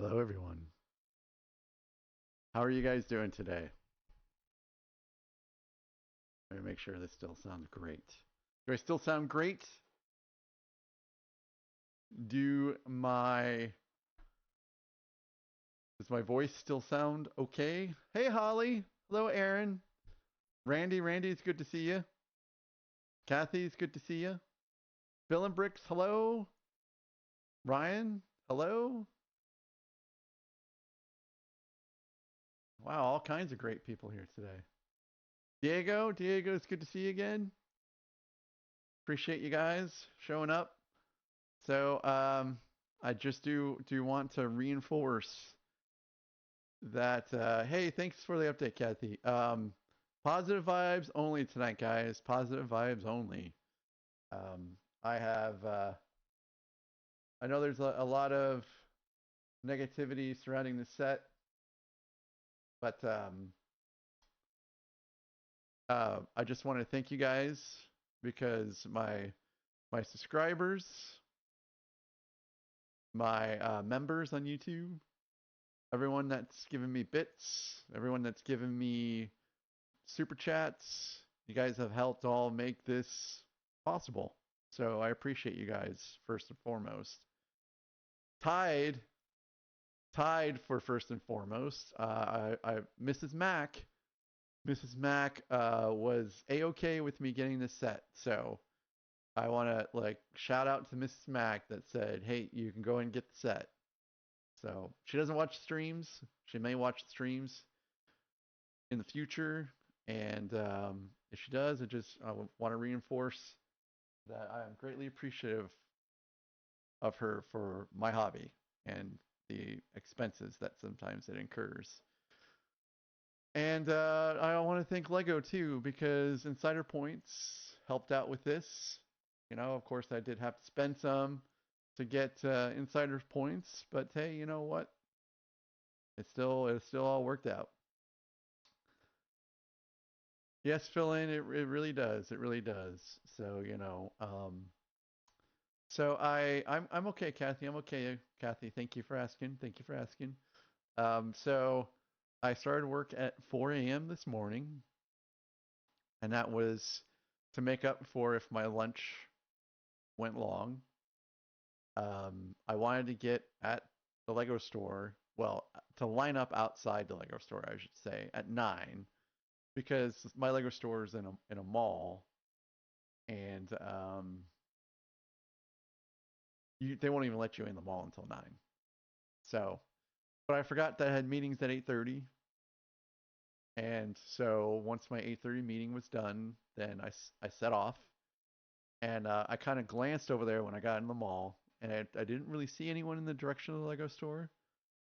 Hello, everyone. How are you guys doing today? Let me make sure this still sounds great. Do I still sound great? Do my Does my voice still sound okay? Hey, Holly. Hello, Aaron. Randy, it's good to see you. Kathy, it's good to see you. Bill and Bricks, hello. Ryan, hello. Wow, all kinds of great people here today. Diego, it's good to see you again. Appreciate you guys showing up. So, I just do want to reinforce that. Hey, thanks for the update, Kathy. Positive vibes only tonight, guys. Positive vibes only. I have. I know there's a lot of negativity surrounding the set, but I just want to thank you guys because my subscribers, my members on YouTube, everyone that's given me bits, everyone that's given me super chats, you guys have helped all make this possible. So I appreciate you guys first and foremost. Tied, tied for first and foremost. Mrs. Mac was a-okay with me getting this set. So I want to like shout out to Mrs. Mac that said, "Hey, you can go and get the set." So she doesn't watch streams. She may watch streams in the future, and if she does, I want to reinforce that I am greatly appreciative of her for my hobby and the expenses that sometimes it incurs. And I want to thank Lego too because Insider Points helped out with this. You know, of course, I did have to spend some to get Insider Points, but hey, you know what? It still all worked out. Yes, fill in. It really does. It really does. So I'm okay, Kathy. I'm okay, Kathy. Thank you for asking. Thank you for asking. So I started work at 4 a.m. this morning, and that was to make up for if my lunch went long. I wanted to get at the Lego store, well, to line up outside the Lego store, I should say, at 9, because my Lego store is in a mall, and they won't even let you in the mall until 9. So, but I forgot that I had meetings at 8:30. And so once my 8:30 meeting was done, then I set off, and I kind of glanced over there when I got in the mall, and I didn't really see anyone in the direction of the Lego store.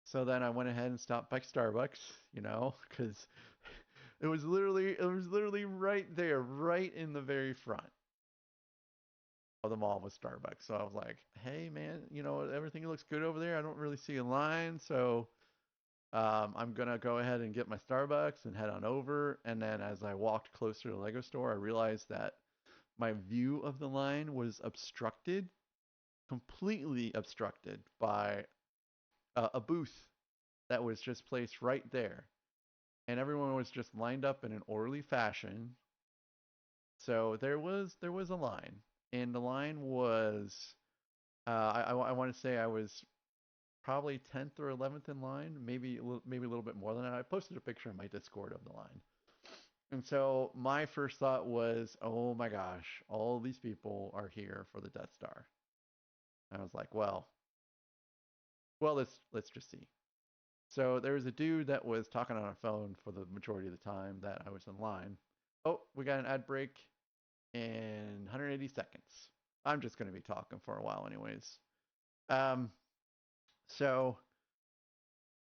So then I went ahead and stopped by Starbucks, because it was literally right there, right in the very front of the mall was Starbucks. So I was like, hey man, everything looks good over there. I don't really see a line, so I'm gonna go ahead and get my Starbucks and head on over. And then as I walked closer to the Lego store, I realized that my view of the line was obstructed, completely obstructed by a booth that was just placed right there. And everyone was just lined up in an orderly fashion. So there was a line, and the line was I want to say I was probably 10th or 11th in line, maybe a little bit more than that. I posted a picture in my Discord of the line. And so my first thought was, oh my gosh, all these people are here for the Death Star. And I was like, well, let's just see. So there was a dude that was talking on a phone for the majority of the time that I was in line. Oh, we got an ad break in 180 seconds. I'm just going to be talking for a while, anyways. Um, so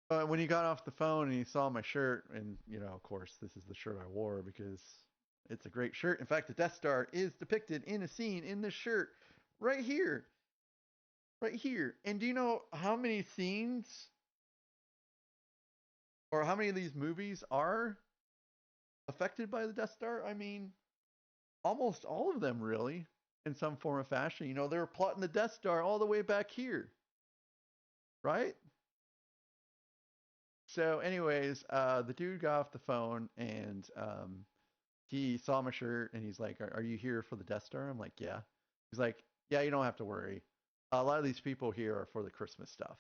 when he got off the phone and he saw my shirt, and of course, this is the shirt I wore because it's a great shirt. In fact, the Death Star is depicted in a scene in this shirt right here, right here. And do you know how many scenes or how many of these movies are affected by the Death Star? I mean, almost all of them, really, in some form or fashion. They were plotting the Death Star all the way back here, right? So, anyways, the dude got off the phone and he saw my shirt and he's like, "Are you here for the Death Star?" I'm like, "Yeah." He's like, "Yeah, you don't have to worry. A lot of these people here are for the Christmas stuff."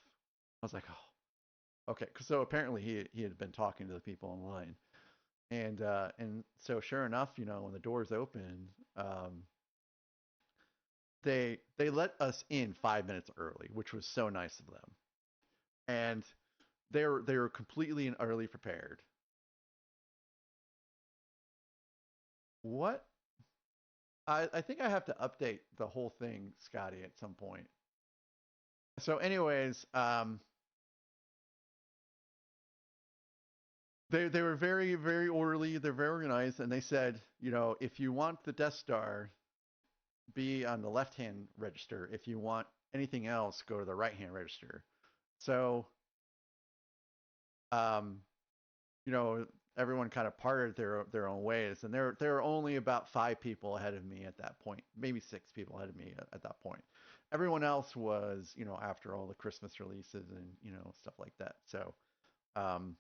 I was like, "Oh, okay." So apparently he had been talking to the people online, and so sure enough, when the doors opened, they let us in 5 minutes early, which was so nice of them, and they were completely and utterly prepared. What? I think I have to update the whole thing, Scotty, at some point. So, anyways, they were very very orderly. They're very organized, and they said, if you want the Death Star, be on the left hand register. If you want anything else, go to the right hand register. So, um, you know, everyone kind of parted their own ways, and there were only about 5 people ahead of me at that point, maybe 6 people ahead of me at that point. Everyone else was, after all the Christmas releases and stuff like that. So, um,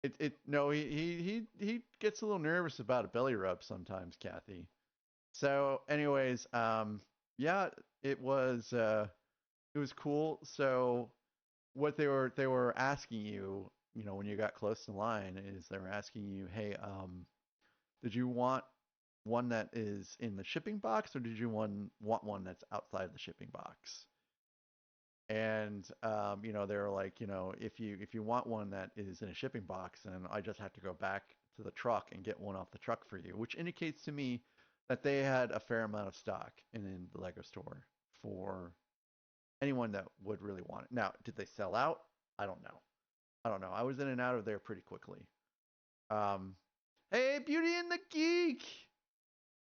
it no, he gets a little nervous about a belly rub sometimes, Kathy. So, anyways, yeah, it was it was cool. So, what they were asking you, when you got close to the line, is they were asking you, hey, did you want one that is in the shipping box, or did you want one that's outside the shipping box? And they were like, if you want one that is in a shipping box, then I just have to go back to the truck and get one off the truck for you, which indicates to me that they had a fair amount of stock in the Lego store for anyone that would really want it. Now, did they sell out? I don't know. I don't know. I was in and out of there pretty quickly. Um, hey, Beauty and the Geek!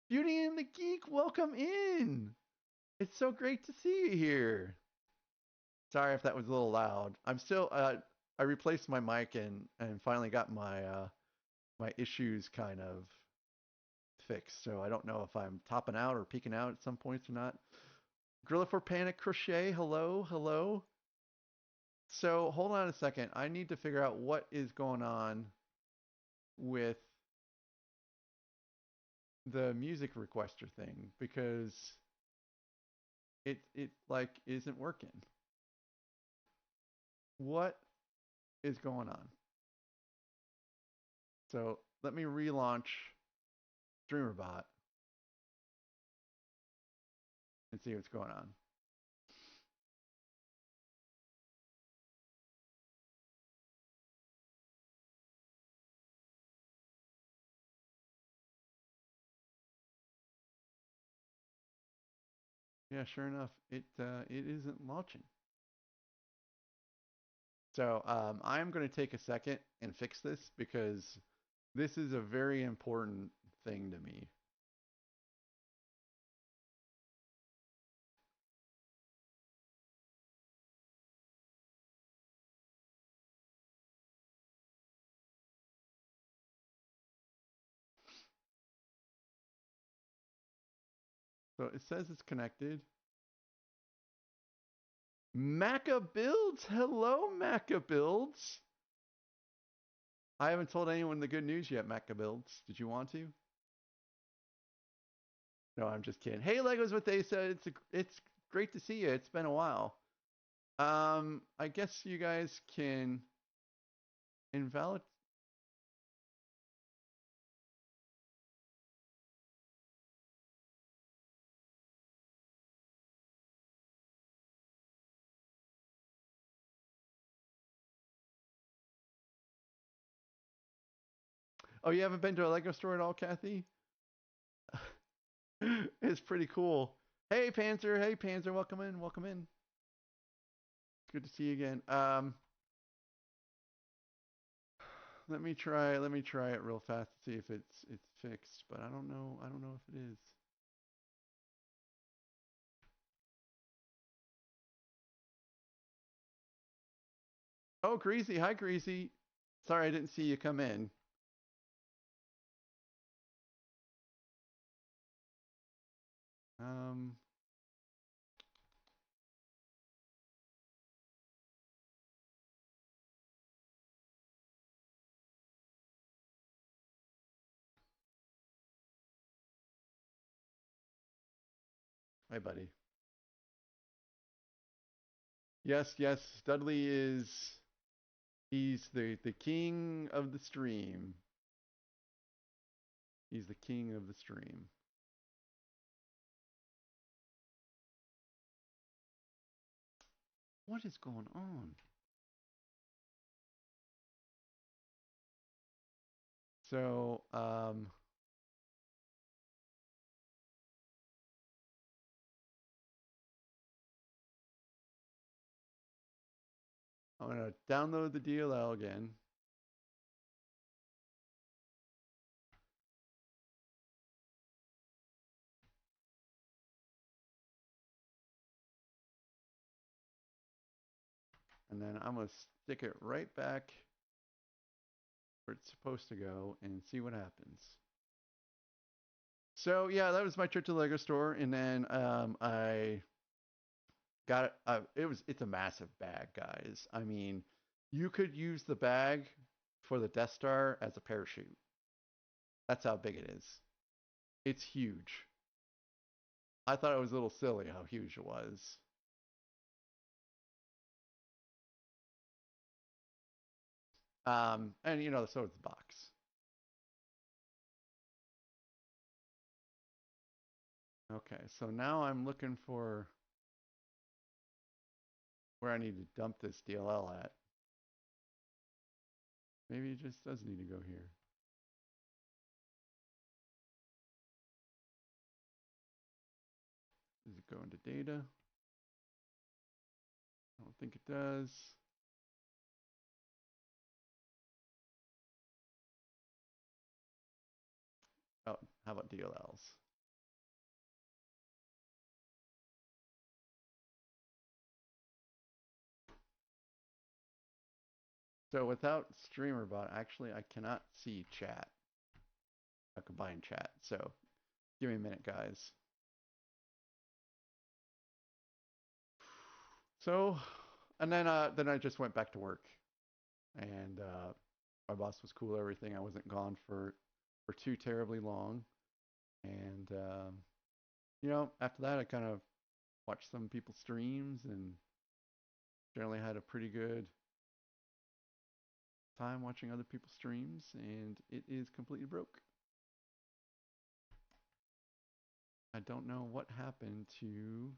Beauty and the Geek, welcome in! It's so great to see you here. Sorry if that was a little loud. I'm still. I replaced my mic and finally got my issues kind of fixed. So I don't know if I'm topping out or peaking out at some points or not. Gorilla for Panic Crochet, hello, hello. So hold on a second. I need to figure out what is going on with the music requester thing because it like isn't working. What is going on? So let me relaunch StreamerBot and see what's going on. Yeah, sure enough, it isn't launching. So I'm going to take a second and fix this because this is a very important thing to me. So it says it's connected. Maca Builds, hello Maca Builds. I haven't told anyone the good news yet, Maca Builds. Did you want to? No, I'm just kidding. Hey, Legos, what they said. It's great to see you. It's been a while. I guess you guys can invalid. Oh, you haven't been to a Lego store at all, Kathy? It's pretty cool. Hey, Panzer. Hey, Panzer. Welcome in. Welcome in. It's good to see you again. Let me try. Let me try it real fast to see if it's fixed. But I don't know. I don't know if it is. Oh, Greasy. Hi, Greasy. Sorry, I didn't see you come in. Um. Hi, buddy. Yes, yes. Dudley is he's the king of the stream. He's the king of the stream. What is going on? So, I'm gonna download the DLL again. And then I'm gonna stick it right back where it's supposed to go and see what happens. So yeah, that was my trip to the Lego store, and then I got it. It's a massive bag, guys. I mean, you could use the bag for the Death Star as a parachute. That's how big it is. It's huge. I thought it was a little silly how huge it was. And you know, so is the box. Okay, so now I'm looking for where I need to dump this DLL at. Maybe it just does need to go here. Does it go into data? I don't think it does. Oh, how about DLLs? So without StreamerBot, actually, I cannot see chat, a combined chat. So give me a minute, guys. So, and then I just went back to work, and my boss was cool. Everything. I wasn't gone for too terribly long, and you know, after that, I kind of watched some people's streams and generally had a pretty good time watching other people's streams, and it is completely broke. I don't know what happened to.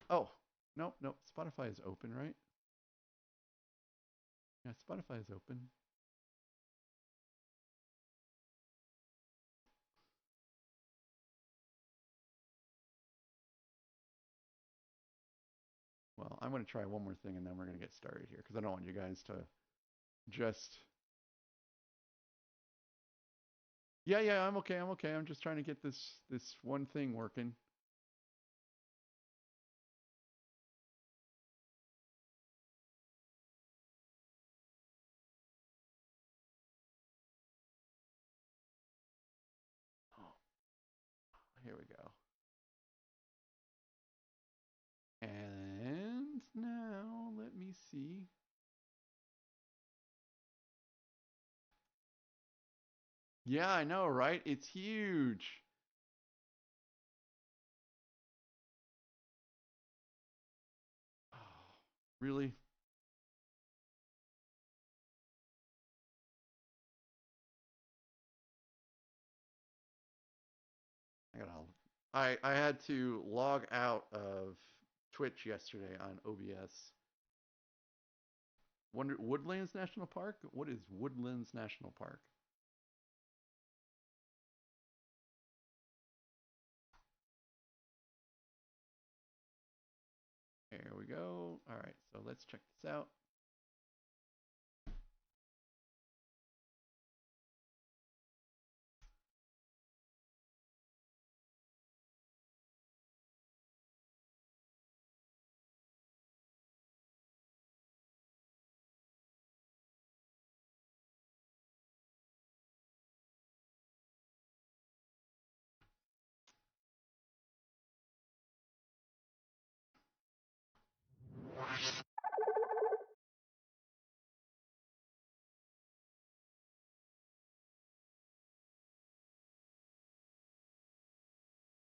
Oh, no, no. Spotify is open, right? Yeah, Spotify is open. Well, I'm going to try one more thing and then we're going to get started here because I don't want you guys to just. Yeah, yeah, I'm okay. I'm okay. I'm just trying to get this one thing working. Oh, here we go. And now let me see. Yeah, I know, right? It's huge. Oh, really? I gotta. I had to log out of Twitch yesterday on OBS. Woodlands National Park? What is Woodlands National Park? There we go. All right, so let's check this out.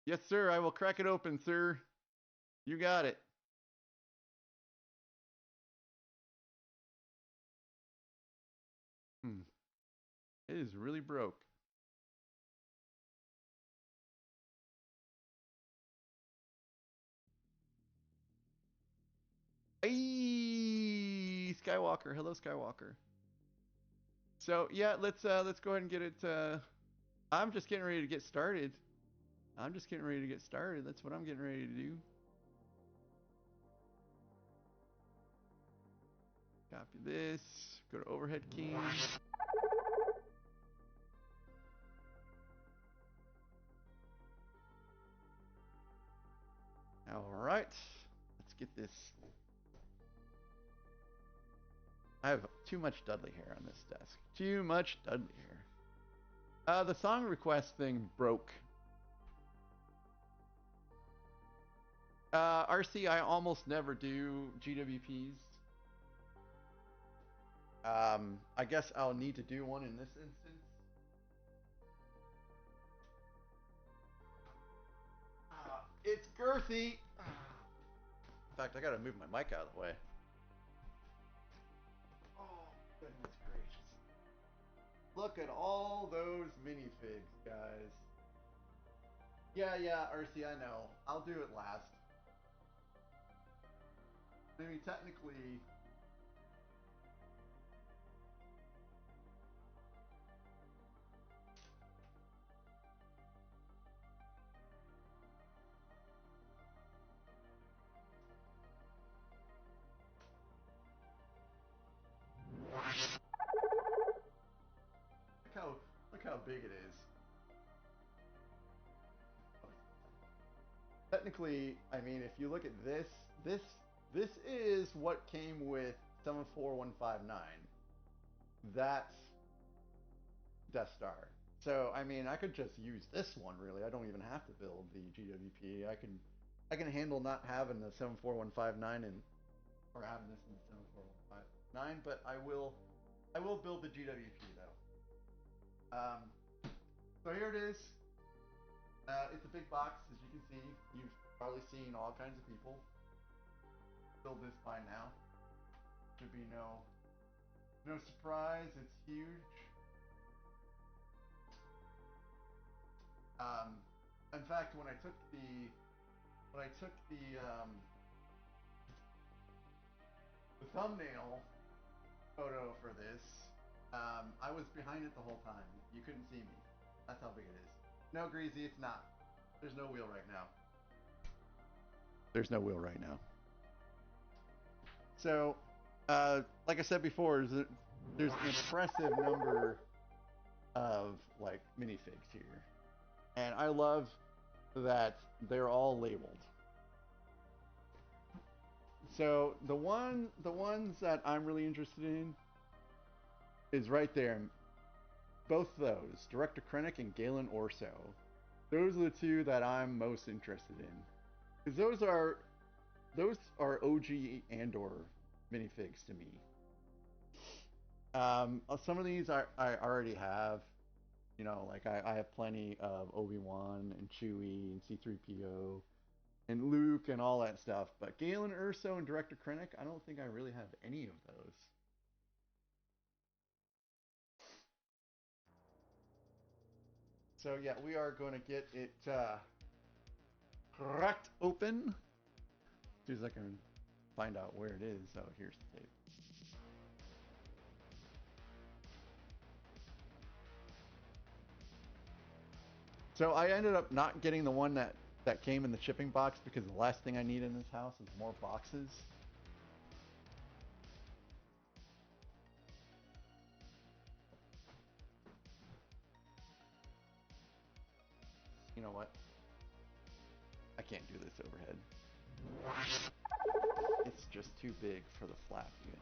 Yes, sir. I will crack it open, sir. You got it. Hmm. It is really broke. Hey, Skywalker. Hello, Skywalker. So yeah, let's go ahead and get it. I'm just getting ready to get started. I'm just getting ready to get started. That's what I'm getting ready to do. Copy this. Go to overhead key. All right. Let's get this. I have too much Dudley hair on this desk. Too much Dudley hair. The song request thing broke. RC, I almost never do GWPs. I guess I'll need to do one in this instance. It's girthy. In fact, I gotta move my mic out of the way. Oh, goodness gracious. Look at all those minifigs, guys. Yeah, RC, I know. I'll do it last. I mean, technically, look how big it is. Technically, I mean, if you look at this is what came with 74159. That's Death Star. So I mean, I could just use this one really. I don't even have to build the GWP. I can handle not having the 74159 and or having this in the 74159, but I will build the GWP though. So here it is. It's a big box, as you can see. You've probably seen all kinds of people build this by now. Should be no surprise. It's huge. In fact, when I took the thumbnail photo for this, I was behind it the whole time. You couldn't see me. That's how big it is. No, Greasy, it's not. There's no wheel right now. There's no wheel right now. So, like I said before, there's an impressive number of like minifigs here, and I love that they're all labeled. So the ones that I'm really interested in is right there. Both those, Director Krennic and Galen Orso. Those are the two that I'm most interested in, because those are OG Andor minifigs to me. Some of these I already have. You know, like I have plenty of Obi-Wan and Chewie and C-3PO and Luke and all that stuff. But Galen Erso and Director Krennic, I don't think I really have any of those. So yeah, we are going to get it cracked open. As soon as I can find out where it is. Oh, here's the tape. So I ended up not getting the one that came in the shipping box because the last thing I need in this house is more boxes. You know what? I can't do this overhead. It's just too big for the flap even.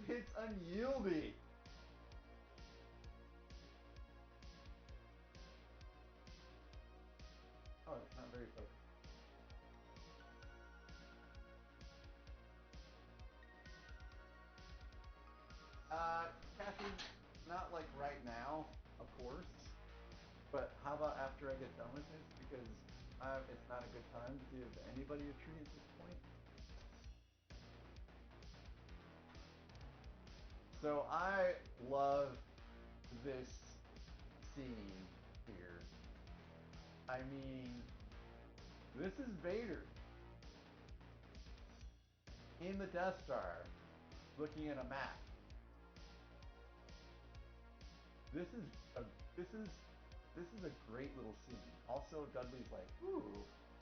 It's unyieldy. Oh, it's not very focused. Kathy, not like right now, of course. But how about after I get done with this? Because it's not a good time to give anybody a tree at this point. So I love this scene here. I mean, this is Vader in the Death Star looking at a map. This is a this is this is a great little scene. Also, Dudley's like, ooh,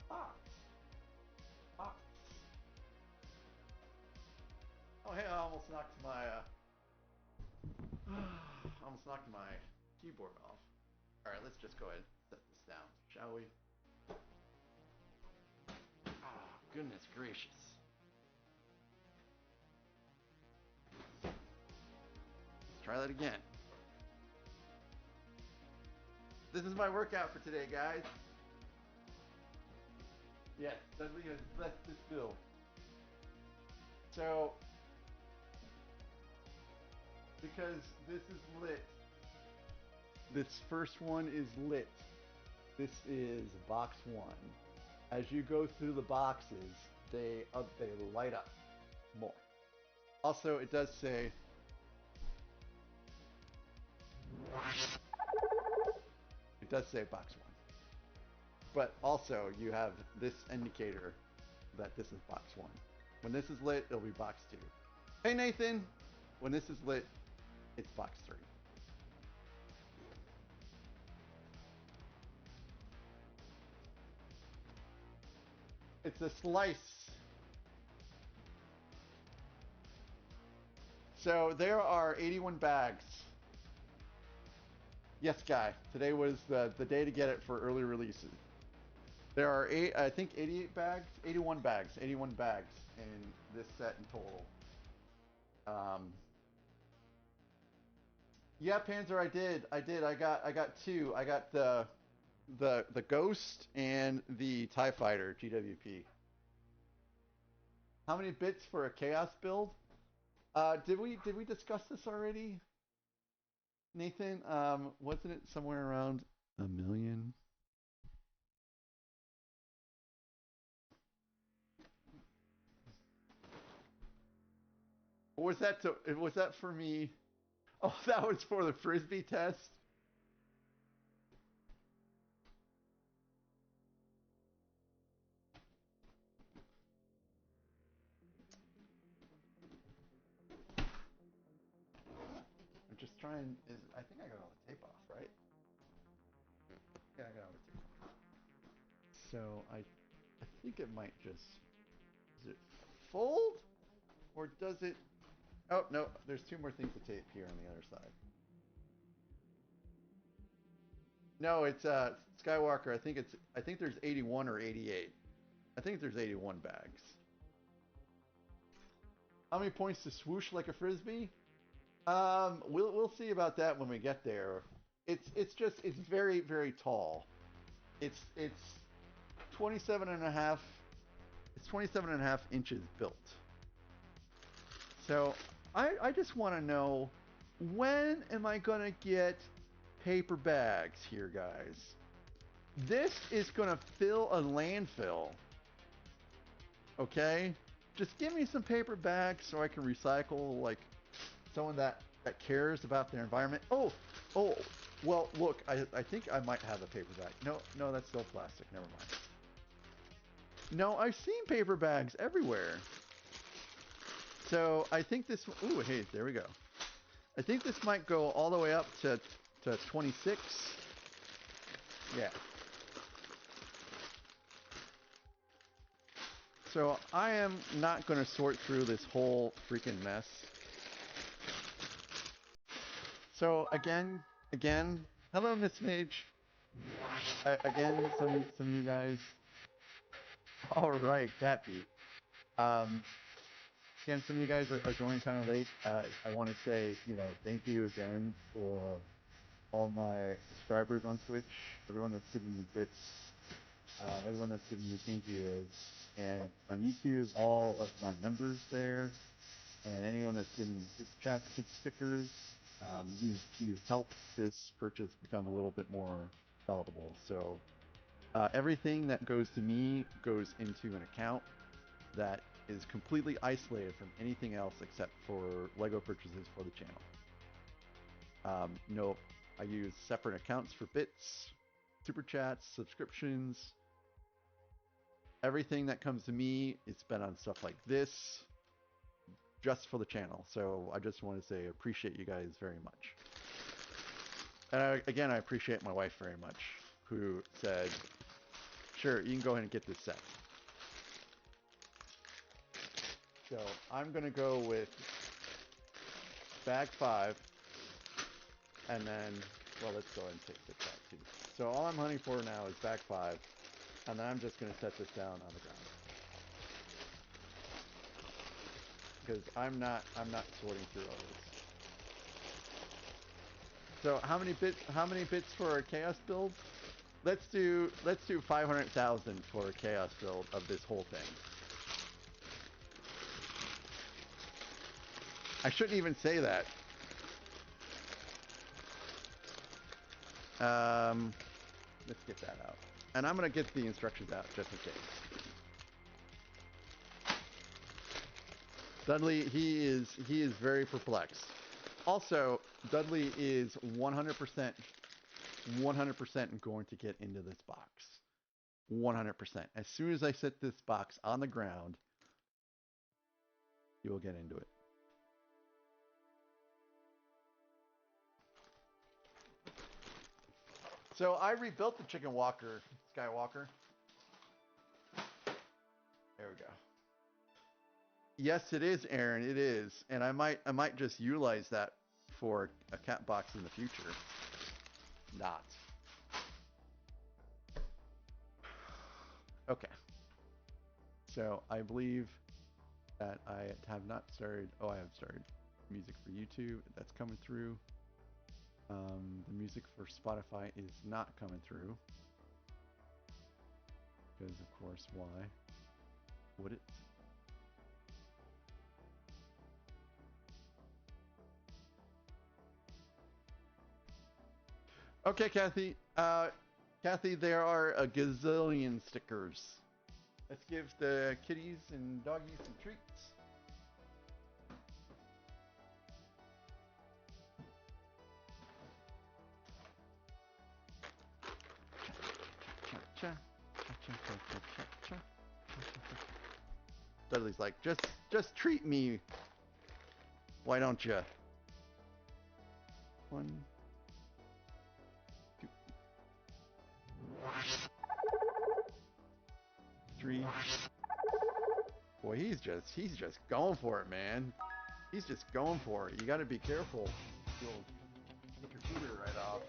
fox, fox. Oh hey, I almost knocked my almost knocked my keyboard off. All right, let's just go ahead and set this down, shall we? Oh, goodness gracious. Let's try that again. This is my workout for today, guys. Yes, Dudley has blessed this build. So, because this is lit, this first one is lit. This is box one. As you go through the boxes, they light up more. Also, it does say box one. But also, you have this indicator that this is box one. When this is lit, it'll be box two. Hey Nathan, when this is lit, it's box three. It's a slice. So there are 81 bags. Yes, Guy. Today was the day to get it for early releases. There are I think 81 bags in this set in total. Yeah, Panzer, I did. I got two. I got the Ghost and the TIE Fighter GWP. How many bits for a Chaos build? Did we discuss this already, Nathan? Wasn't it somewhere around a million? Or was that for me? Oh, that was for the frisbee test. I'm just trying. I think I got all the tape off, right? Yeah, I got all the tape off. So I think it might just. Does it fold, or does it? Oh no, there's two more things to tape here on the other side. No, it's Skywalker. I think there's 81 or 88. I think there's 81 bags. How many points to swoosh like a frisbee? We'll see about that when we get there. It's very very tall. It's 27 and a half. It's 27 and a half inches built. So I just want to know, when am I gonna get paper bags here, guys? This is gonna fill a landfill. Okay, just give me some paper bags so I can recycle, like someone that cares about their environment. Oh, well, look, I think I might have a paper bag. No, that's still plastic. Never mind. No, I've seen paper bags everywhere. So I think this. Ooh, hey, there we go. I think this might go all the way up to 26. Yeah. So I am not going to sort through this whole freaking mess. So again, hello, Miss Mage. Again, some of you guys. All right, Cappy. Again, some of you guys are joining kind of late. I want to say, thank you again for all my subscribers on Twitch, everyone that's giving me bits, everyone that's giving me thank yous, and on YouTube, all of my members there, and anyone that's giving me super chats, stickers. You've helped this purchase become a little bit more palatable. So everything that goes to me goes into an account that is completely isolated from anything else except for Lego purchases for the channel. No, I use separate accounts for bits, super chats, subscriptions. Everything that comes to me is spent on stuff like this, just for the channel. So I just want to say I appreciate you guys very much. And again, I appreciate my wife very much, who said, sure, you can go ahead and get this set. So I'm going to go with bag 5, and then, well, let's go ahead and take this out too. So all I'm hunting for now is bag 5, and then I'm just going to set this down on the ground. Because I'm not sorting through all this. So how many bits for a chaos build? Let's do 500,000 for a chaos build of this whole thing. I shouldn't even say that. Let's get that out. And I'm gonna get the instructions out just in case. Dudley, he is very perplexed. Also, Dudley is 100% going to get into this box. 100%. As soon as I set this box on the ground, he will get into it. So I rebuilt the chicken walker, Skywalker. There we go. Yes, it is, Aaron. It is, and I might just utilize that for a cat box in the future. Not. Okay. So I believe that I have not started. Oh, I have started music for YouTube. That's coming through. The music for Spotify is not coming through. Because, of course, why would it? Okay, Kathy. Kathy, there are a gazillion stickers. Let's give the kitties and doggies some treats. Dudley's like, just treat me. Why don't you? 1, 2, 3. Boy, he's just going for it, man. He's just going for it. You got to be careful. You'll get your tutor right off.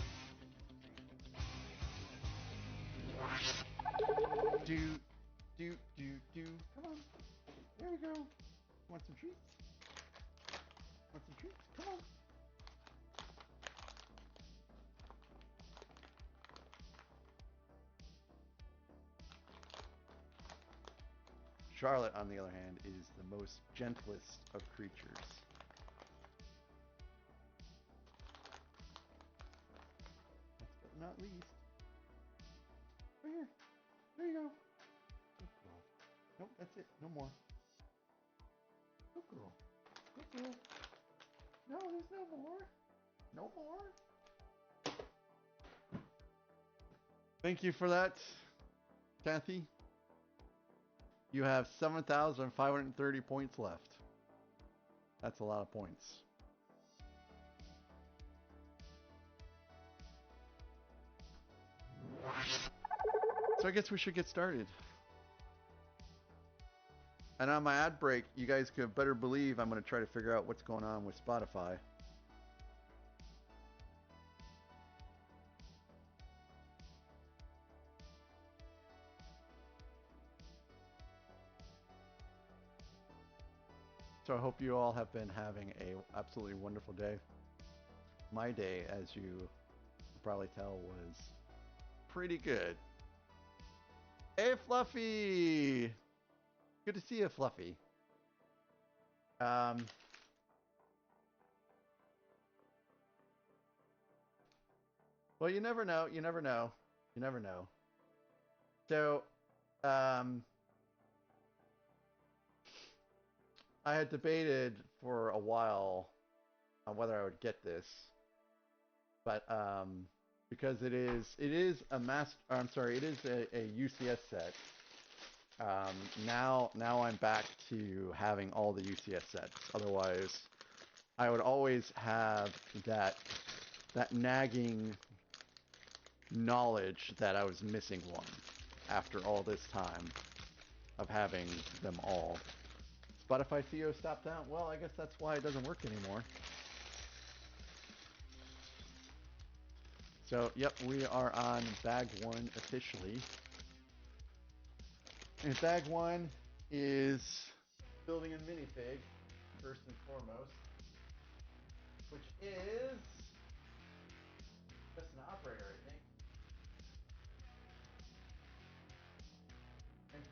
Do. Come on. There we go. Want some treats? Want some treats? Come on. Charlotte, on the other hand, is the most gentlest of creatures. Last but not least. Right here. There you go. Good girl. Nope, that's it. No more. Good girl. Good girl. No, there's no more. No more. Thank you for that, Kathy. You have 7,530 points left. That's a lot of points. So I guess we should get started. And on my ad break, you guys could better believe I'm going to try to figure out what's going on with Spotify. So I hope you all have been having a absolutely wonderful day. My day, as you can probably tell, was pretty good. Hey, Fluffy! Good to see you, Fluffy. Well, you never know. You never know. You never know. So, um, I had debated for a while on whether I would get this, but because it is a it is a UCS set. Now I'm back to having all the UCS sets. Otherwise, I would always have that nagging knowledge that I was missing one after all this time of having them all. Spotify CEO stopped out. Well, I guess that's why it doesn't work anymore. So, yep, we are on bag one officially. And bag one is building a minifig, first and foremost, which is just an operator, I think.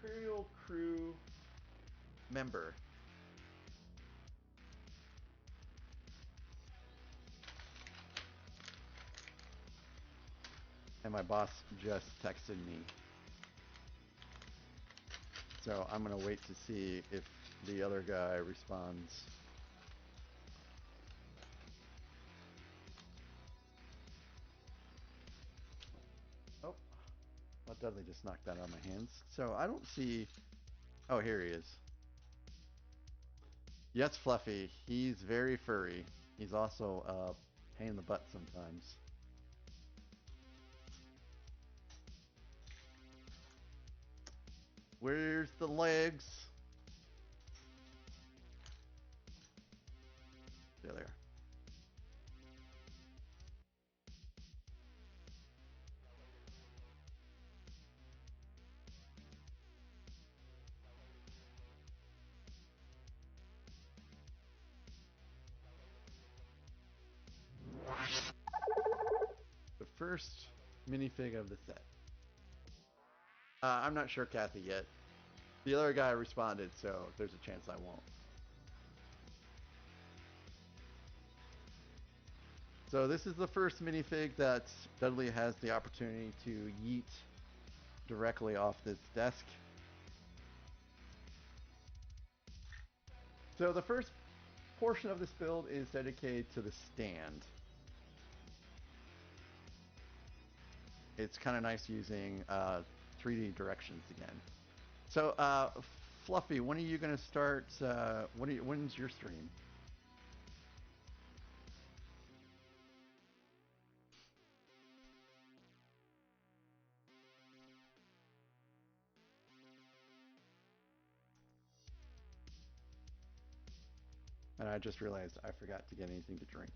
Imperial crew member. And my boss just texted me. So I'm going to wait to see if the other guy responds. Oh, well, Dudley just knocked that out of my hands. So I don't see... Oh, here he is. Yes, Fluffy. He's very furry. He's also a pain in the butt sometimes. Where's the legs? There they are. The first minifig of the set. I'm not sure, Kathy, yet. The other guy responded, so there's a chance I won't. So this is the first minifig that Dudley has the opportunity to yeet directly off this desk. So the first portion of this build is dedicated to the stand. It's kind of nice using 3D directions again. So, Fluffy, when are you going to start? When's your stream? And I just realized I forgot to get anything to drink.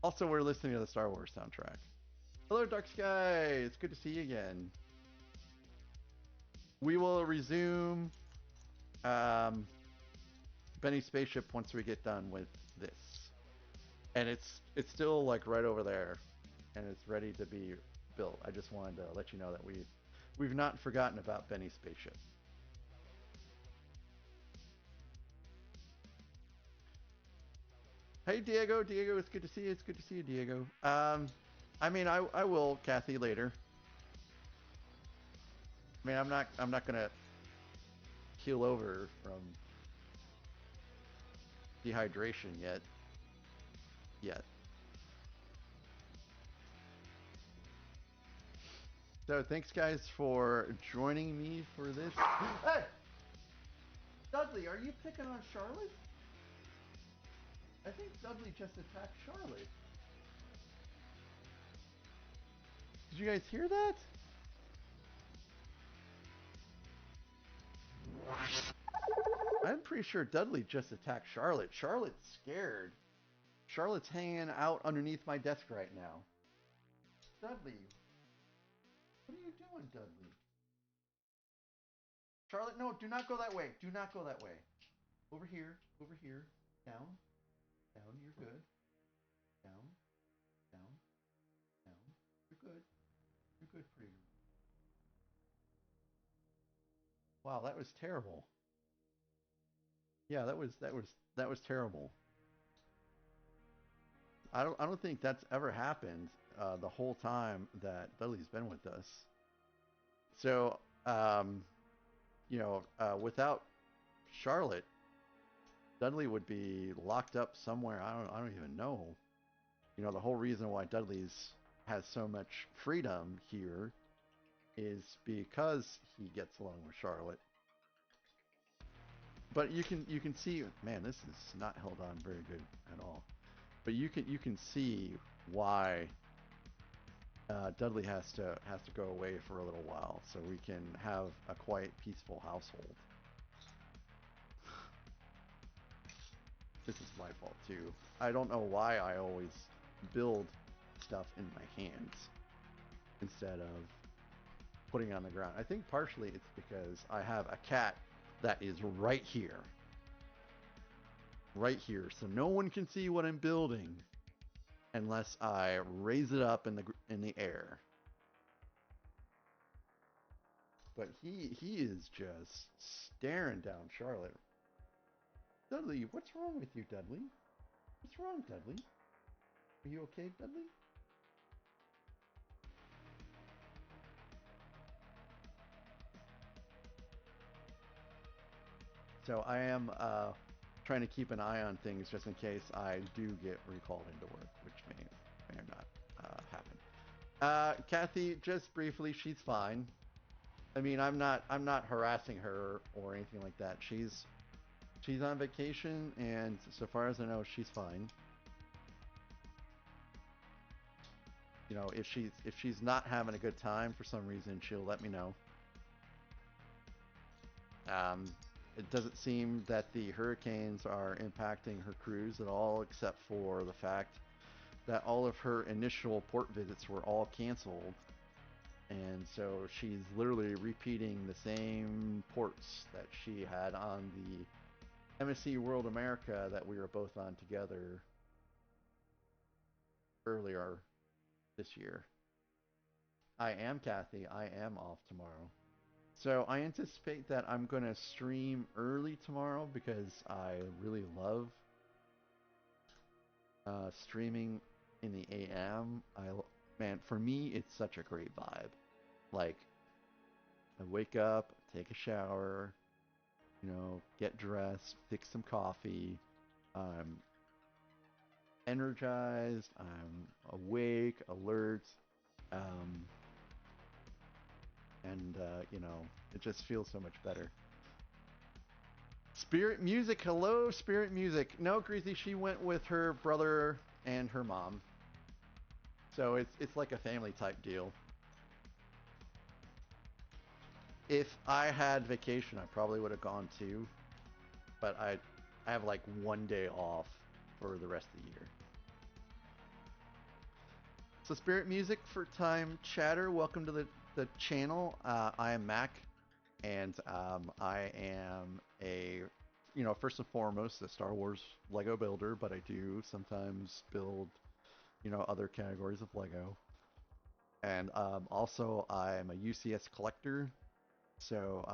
Also, we're listening to the Star Wars soundtrack. Hello, Dark Sky. It's good to see you again. We will resume Benny's spaceship once we get done with this, and it's still like right over there, and it's ready to be built. I just wanted to let you know that we've not forgotten about Benny's spaceship. Hey Diego, it's good to see you. It's good to see you, Diego. I mean, I will, Kathy, later. I mean, I'm not gonna keel over from dehydration yet. So thanks guys for joining me for this. Hey, Dudley, are you picking on Charlotte? I think Dudley just attacked Charlotte. Did you guys hear that? I'm pretty sure Dudley just attacked Charlotte. Charlotte's scared. Charlotte's hanging out underneath my desk right now. Dudley, what are you doing, Dudley? Charlotte, no, do not go that way. Do not go that way. Over here, down, you're good. Down, down. You're good, pretty. Wow, that was terrible. Yeah, that was terrible. I don't think that's ever happened the whole time that Dudley's been with us. So, without Charlotte, Dudley would be locked up somewhere. I don't even know. The whole reason why Dudley's has so much freedom here is because he gets along with Charlotte. But you can see, man, this is not held on very good at all. But you can see why Dudley has to go away for a little while so we can have a quiet, peaceful household. This is my fault too. I don't know why I always build stuff in my hands instead of putting it on the ground. I think partially it's because I have a cat that is right here. Right here. So no one can see what I'm building unless I raise it up in the air. But he is just staring down Charlotte. Dudley, what's wrong with you, Dudley? What's wrong, Dudley? Are you okay, Dudley? So I am trying to keep an eye on things just in case I do get recalled into work, which may or not happen. Kathy, just briefly, she's fine. I mean, I'm not harassing her or anything like that. She's on vacation, and so far as I know, she's fine. If she's not having a good time for some reason, she'll let me know. Um, it doesn't seem that the hurricanes are impacting her cruise at all, except for the fact that all of her initial port visits were all canceled. And so she's literally repeating the same ports that she had on the MSC World America that we were both on together earlier this year. I am Kathy. I am off tomorrow. So I anticipate that I'm going to stream early tomorrow because I really love streaming in the AM. Man, for me, it's such a great vibe. Like, I wake up, take a shower, get dressed, fix some coffee. I'm energized. I'm awake, alert, um, and it just feels so much better. Spirit Music, hello, Spirit Music. No, Greasy, she went with her brother and her mom. So it's like a family type deal. If I had vacation, I probably would have gone too. But I have like one day off for the rest of the year. So Spirit Music for Time Chatter, welcome to the channel. I am Mac, and I am first and foremost, a Star Wars Lego builder, but I do sometimes build, other categories of Lego. And also, I'm a UCS collector, so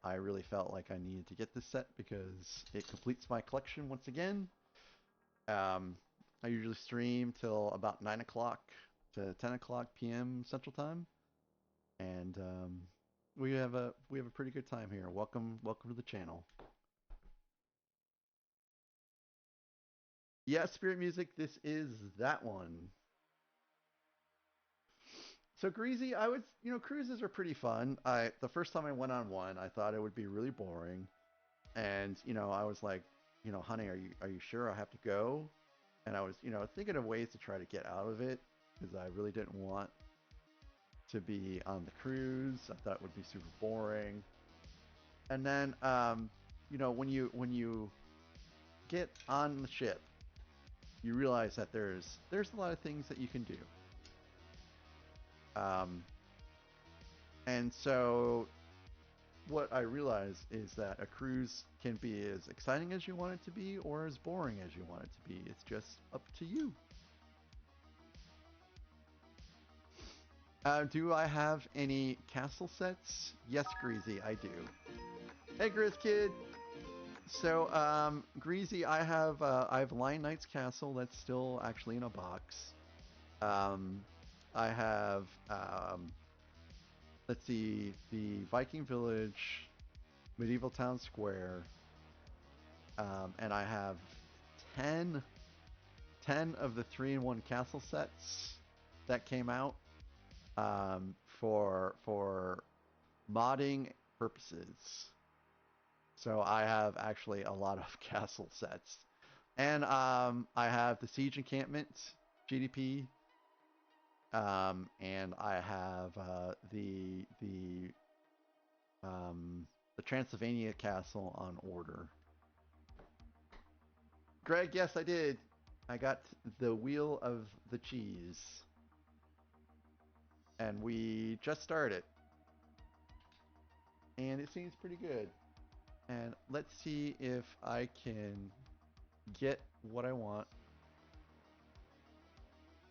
I really felt like I needed to get this set because it completes my collection once again. I usually stream till about 9 o'clock to 10 o'clock p.m. Central Time, and we have a pretty good time here. Welcome to the channel. Yeah, Spirit Music, this is that one. So Greasy, cruises are pretty fun. The first time I went on one, I thought it would be really boring, and I was like, honey, are you sure I have to go? And I was, thinking of ways to try to get out of it because I really didn't want to be on the cruise. I thought it would be super boring. And then, when you get on the ship, you realize that there's a lot of things that you can do. And so what I realized is that a cruise can be as exciting as you want it to be or as boring as you want it to be. It's just up to you. Do I have any castle sets? Yes, Greasy, I do. Hey, Grizz Kid. Greasy, I have Lion Knight's Castle that's still actually in a box. I have let's see, the Viking Village, Medieval Town Square, and I have 10, 10 of the 3-in-1 castle sets that came out for modding purposes. So I have actually a lot of castle sets. And I have the Siege Encampment GDP. And I have the Transylvania Castle on order. Greg, yes, I did. I got the Wheel of the Cheese. And we just started. And it seems pretty good. And let's see if I can get what I want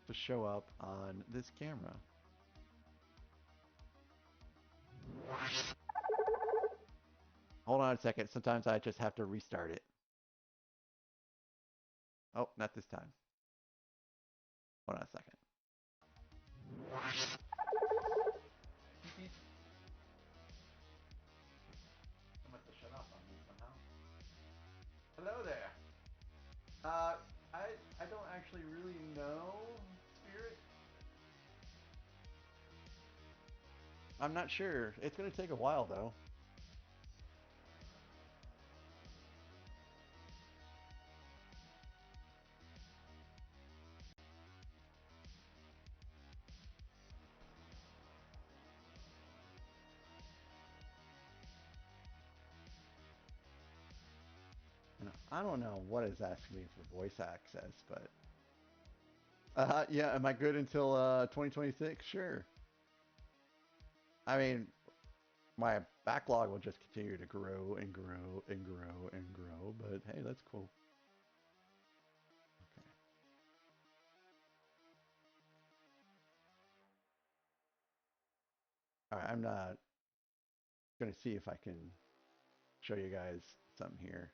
to show up on this camera. Hold on a second. Sometimes I just have to restart it. Oh, not this time. Hold on a second. I must have shut off on me somehow. Hello there. I don't actually really know, Spirit. I'm not sure. It's gonna take a while though. And I don't know what is asking me for voice access, but yeah, am I good until 2026? Sure. I mean, my backlog will just continue to grow and grow and grow and grow, but hey, that's cool. Okay. All right, I'm not gonna see if I can show you guys something here.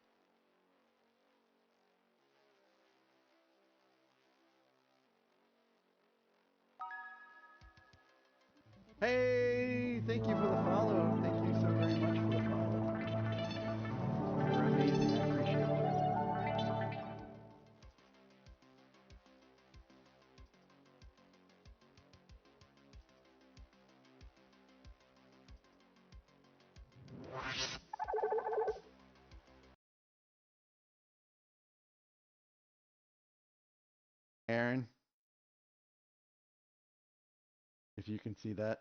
Hey, thank you for the follow. Thank you so very much for the follow. You're amazing. I appreciate you. Aaron, if you can see that.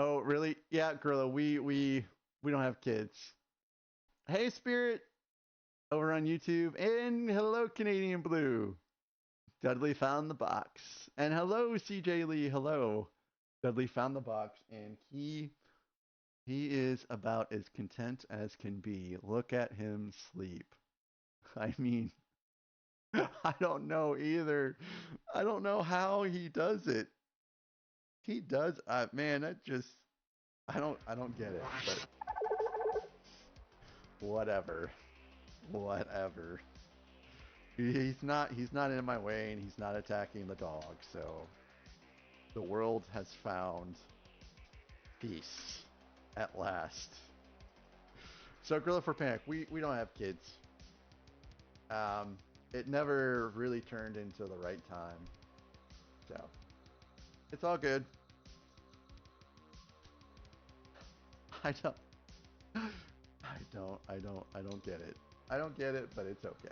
Oh, really? Yeah, Gorilla, we don't have kids. Hey, Spirit, over on YouTube, and hello, Canadian Blue. Dudley found the box, and hello, CJ Lee. Hello, Dudley found the box, and he is about as content as can be. Look at him sleep. I mean, I don't know either. I don't know how he does it. He does. Man, that just I don't get it. But whatever, whatever. He's not in my way, and he's not attacking the dog. So the world has found peace at last. So Gorilla for Panic, we don't have kids. It never really turned into the right time. So it's all good. I don't I don't get it. I don't get it, but it's okay.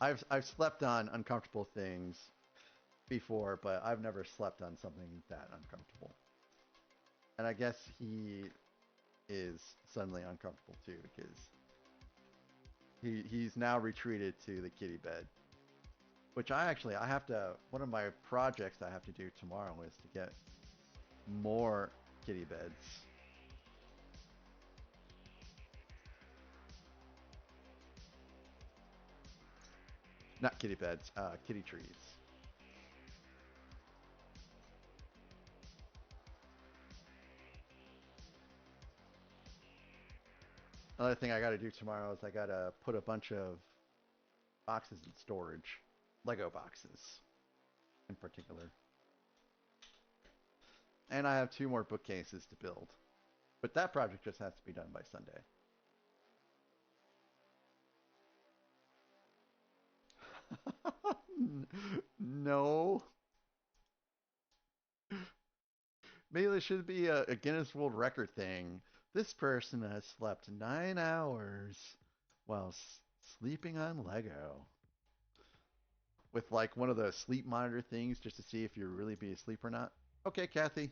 I've slept on uncomfortable things before, but I've never slept on something that uncomfortable. And I guess he is suddenly uncomfortable too because he's now retreated to the kitty bed. Which I have to one of my projects I have to do tomorrow is to get more kitty beds. Not kitty beds, kitty trees. Another thing I got to do tomorrow is I got to put a bunch of boxes in storage. Lego boxes, in particular. And I have 2 more bookcases to build. But that project just has to be done by Sunday. No. Maybe there should be a Guinness World Record thing. This person has slept 9 hours while sleeping on Lego. With like one of the sleep monitor things just to see if you really be asleep or not. Okay, Kathy.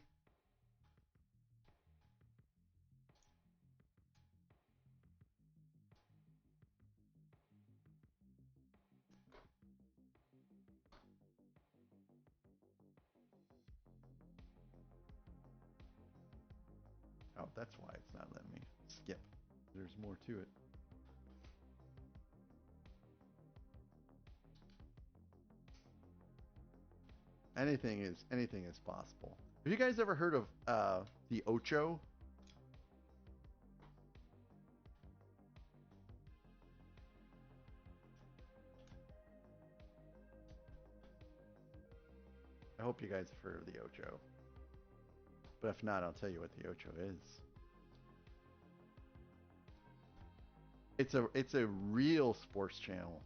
Oh, that's why it's not letting me skip. There's more to it. Anything is possible. Have you guys ever heard of the Ocho? I hope you guys have heard of the Ocho. But if not, I'll tell you what the Ocho is. It's a real sports channel.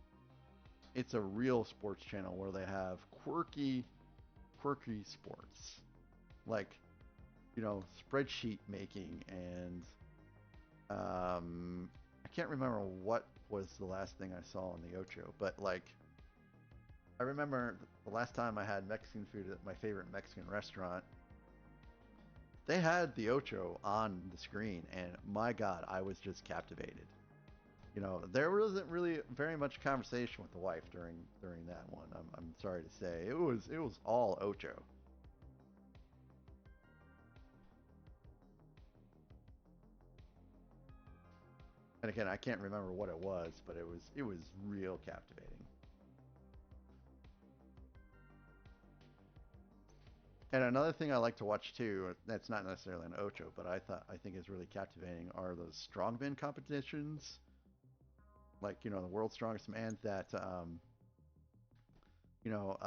It's a real sports channel where they have quirky sports. Like, you know, spreadsheet making and I can't remember what was the last thing I saw on the Ocho, but like I remember the last time I had Mexican food at my favorite Mexican restaurant. They had the Ocho on the screen, and my God, I was just captivated. You know, there wasn't really very much conversation with the wife during that one. I'm sorry to say, it was all Ocho. And again, I can't remember what it was, but it was real captivating. And another thing I like to watch too, that's not necessarily an Ocho, but I think is really captivating are those strongman competitions. Like, you know, the world's strongest man that you know,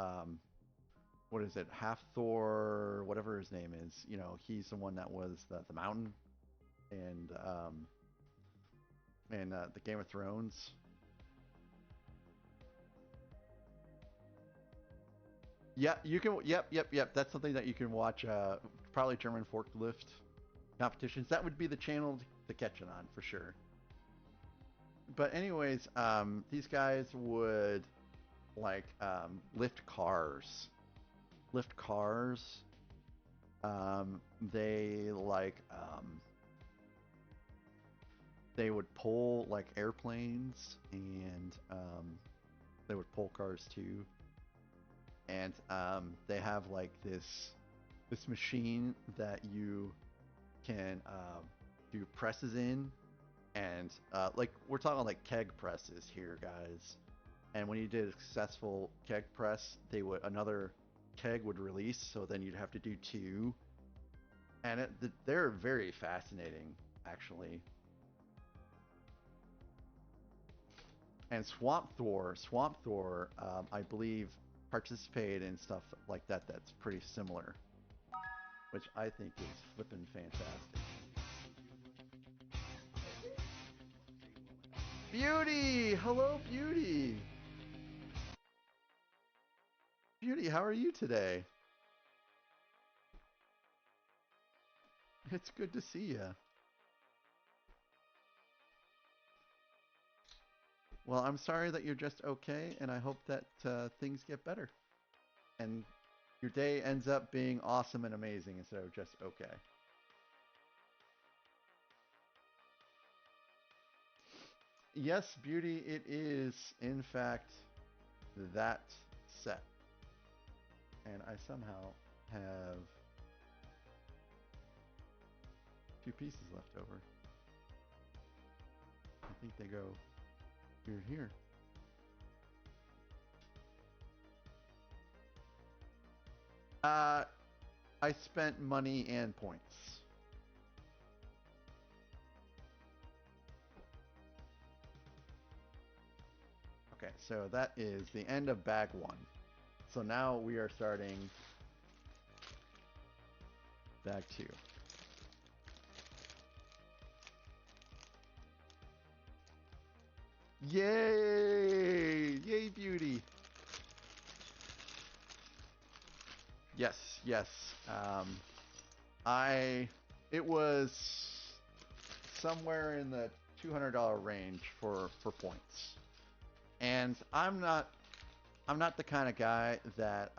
what is it? Half Thor, whatever his name is. You know, he's the one that was the mountain and the Game of Thrones. Yeah, you can. Yep. That's something that you can watch. Probably German forklift competitions. That would be the channel to catch it on for sure. But anyways, these guys would like lift cars. Lift cars. They like they would pull like airplanes and they would pull cars too. And they have like this machine that you can do presses in, and like we're talking like keg presses here, guys. And when you did a successful keg press, another keg would release, so then you'd have to do 2. And they're very fascinating, actually. And Swamp Thor, I believe participated in stuff like that that's pretty similar, which I think is flippin' fantastic. Beauty! Hello, Beauty! Beauty, how are you today? It's good to see you. Well, I'm sorry that you're just okay, and I hope that things get better. And your day ends up being awesome and amazing instead of just okay. Yes, Beauty, it is, in fact, that set. And I somehow have 2 pieces left over. I think they go here. Uh, I spent money and points. Okay, so that is the end of bag one. So now we are starting bag two. Yay! Yay, beauty! Yes, yes. It was somewhere in the $200 range for points, and I'm not the kind of guy that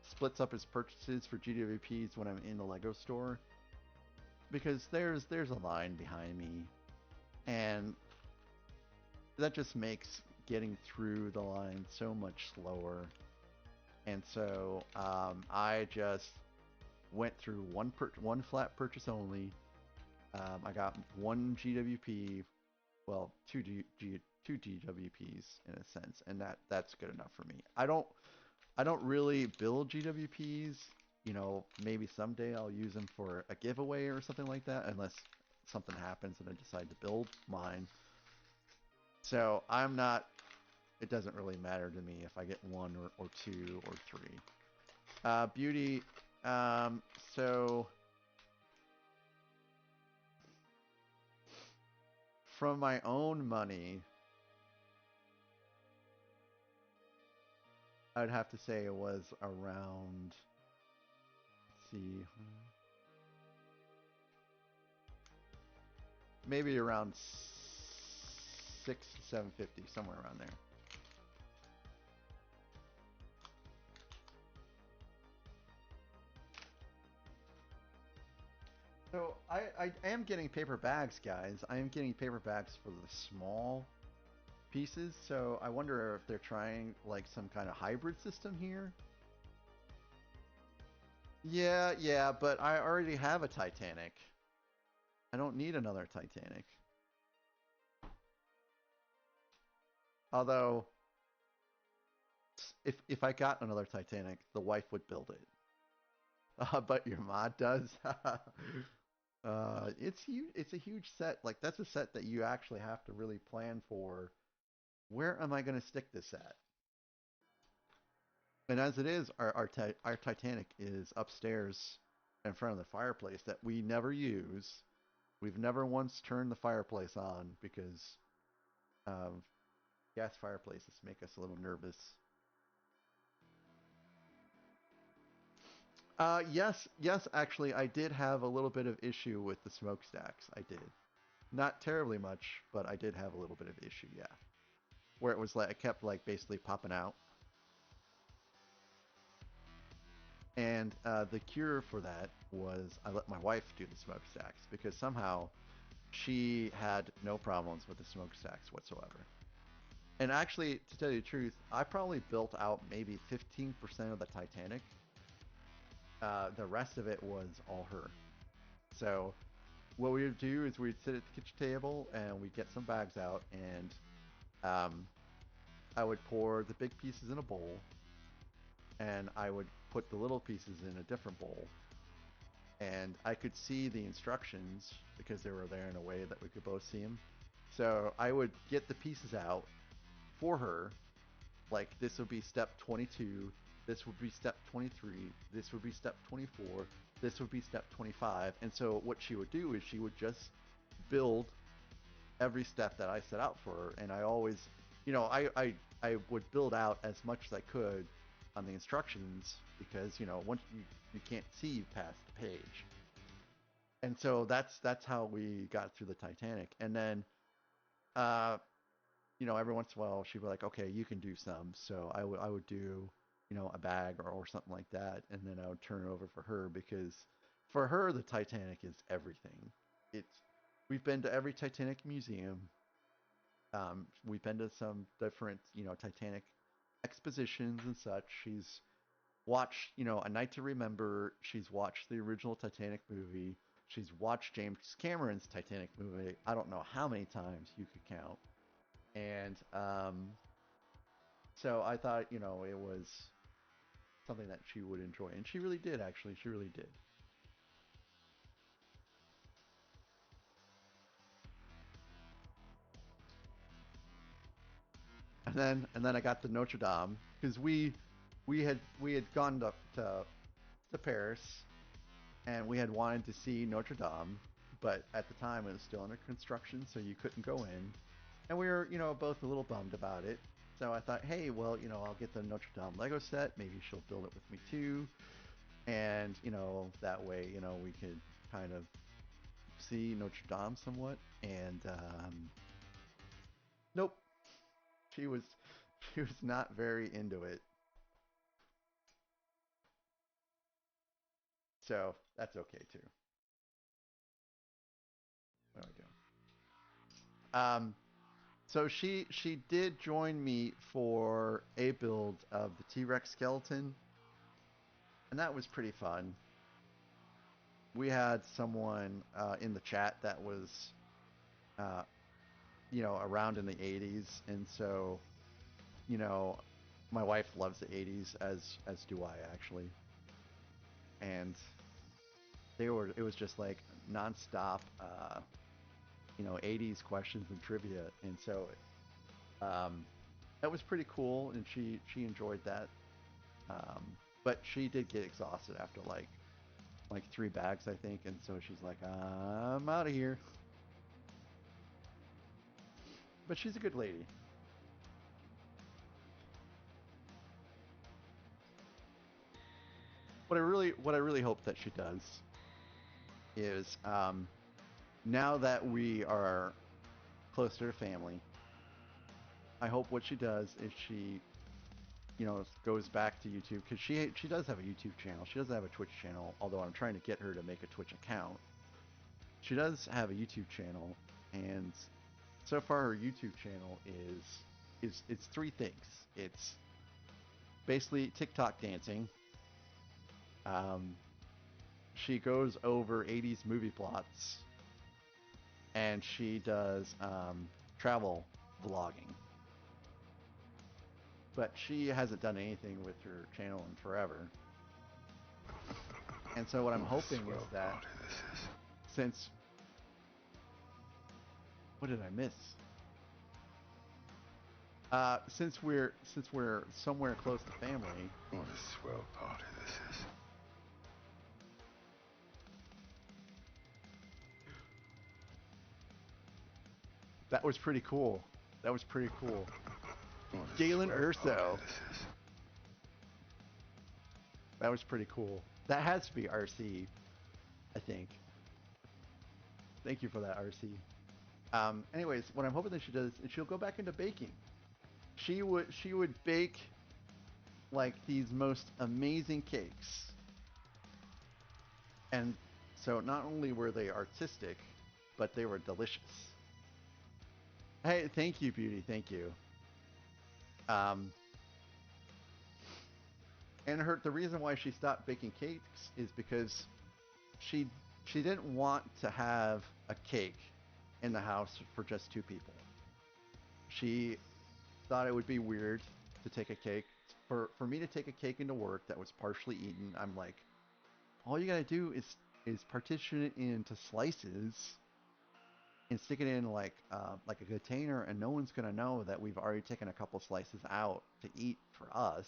splits up his purchases for GWPs when I'm in the Lego store, because there's a line behind me, and that just makes getting through the line so much slower. And so I just went through one flat purchase only. I got one GWP, well, two GWPs in a sense, and that's good enough for me. I don't really build GWPs. You know, maybe someday I'll use them for a giveaway or something like that, unless something happens and I decide to build mine. So I'm not. It doesn't really matter to me if I get one or two or three. Beauty. So from my own money, I'd have to say it was around. Let's see. Maybe around 6 to 750, somewhere around there. So I am getting paper bags, guys. I am getting paper bags for the small pieces. So I wonder if they're trying like some kind of hybrid system here. Yeah, but I already have a Titanic. I don't need another Titanic. Although, if I got another Titanic, the wife would build it. But your mod does. It's huge. It's a huge set. Like that's a set that you actually have to really plan for. Where am I going to stick this at? And as it is, our Titanic is upstairs in front of the fireplace that we never use. We've never once turned the fireplace on because gas fireplaces make us a little nervous. Yes, actually, I did have a little bit of issue with the smokestacks. I did. Not terribly much, but I did have a little bit of issue, yeah. Where it was like, it kept like basically popping out. And the cure for that was I let my wife do the smokestacks because somehow she had no problems with the smokestacks whatsoever. And actually, to tell you the truth, I probably built out maybe 15% of the Titanic. The rest of it was all her. So what we would do is we'd sit at the kitchen table and we'd get some bags out, and I would pour the big pieces in a bowl, and I would put the little pieces in a different bowl. And I could see the instructions because they were there in a way that we could both see them. So I would get the pieces out for her, like this would be step 22, this would be step 23, this would be step 24, this would be step 25. And so what she would do is she would just build every step that I set out for her. And I always, I would build out as much as I could on the instructions because, once you can't see past the page. And so that's how we got through the Titanic. And then, every once in a while she'd be like, okay, you can do some. So I would do, a bag or something like that. And then I would turn it over for her because for her, the Titanic is everything. We've been to every Titanic museum. We've been to some different, Titanic expositions and such. She's watched, A Night to Remember. She's watched the original Titanic movie. She's watched James Cameron's Titanic movie. I don't know how many times you could count. And so I thought, something that she would enjoy, and she really did. Actually, she really did. And then I got to Notre Dame because we had gone up to Paris and we had wanted to see Notre Dame, but at the time it was still under construction, so you couldn't go in. And we were, both a little bummed about it. So I thought, hey, well, I'll get the Notre Dame Lego set. Maybe she'll build it with me too. And, that way, we could kind of see Notre Dame somewhat. And nope, she was she was not very into it. So that's okay too. What do I do? So she did join me for a build of the T-Rex skeleton, and that was pretty fun. We had someone in the chat that was, uh, around in the '80s, and so, you know, my wife loves the '80s, as do I actually, and it was just like nonstop, '80s questions and trivia, and so um, that was pretty cool, and she enjoyed that. Um, but she did get exhausted after like 3 bags, I think, and so she's like, I'm out of here. But she's a good lady. What I really hope that she does is, now that we are closer to family, I hope what she does is she, goes back to YouTube, because she does have a YouTube channel. She doesn't have a Twitch channel, although I'm trying to get her to make a Twitch account. She does have a YouTube channel, and so far her YouTube channel is it's three things. It's basically TikTok dancing. Um, she goes over '80s movie plots, and she does travel vlogging. But she hasn't done anything with her channel in forever. And so what I'm hoping is that since what did I miss? Since we're somewhere close to family. What a swell party this is. That was pretty cool. That was pretty cool. Galen Urso. That was pretty cool. That has to be RC, I think. Thank you for that, RC. Anyways, what I'm hoping that she does is she'll go back into baking. She would bake like these most amazing cakes, and so not only were they artistic, but they were delicious. Hey, thank you, Beauty. Thank you. Um, and the reason why she stopped baking cakes is because she she didn't want to have a cake in the house for just 2 people. She thought it would be weird to take a cake for me to take a cake into work that was partially eaten. I'm like, all you gotta do is partition it into slices and stick it in like a container, and no one's gonna know that we've already taken a couple slices out to eat for us.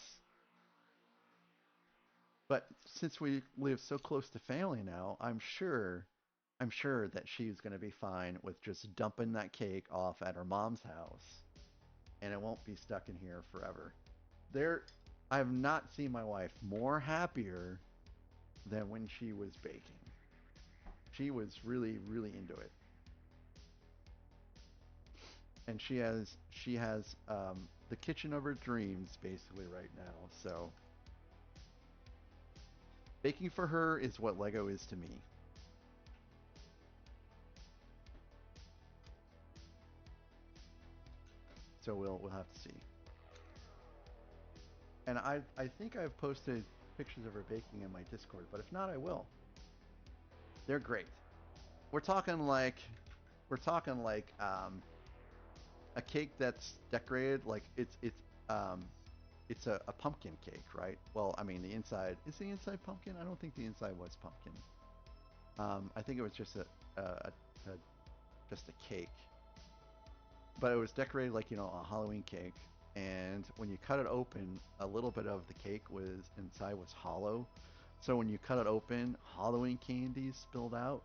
But since we live so close to family now, I'm sure that she's gonna be fine with just dumping that cake off at her mom's house, and it won't be stuck in here forever. There, I have not seen my wife more happier than when she was baking. She was really, really into it, and she has the kitchen of her dreams basically right now. So baking for her is what Lego is to me. So we'll have to see. And I think I've posted pictures of her baking in my Discord, but if not, I will. They're great. We're talking like we're talking like a cake that's decorated like it's it's a pumpkin cake, right? Well, I mean, the inside is the inside pumpkin. I don't think the inside was pumpkin. I think it was just a just a cake, but it was decorated like a Halloween cake. And when you cut it open, a little bit of the cake was inside was hollow. So when you cut it open, Halloween candy spilled out.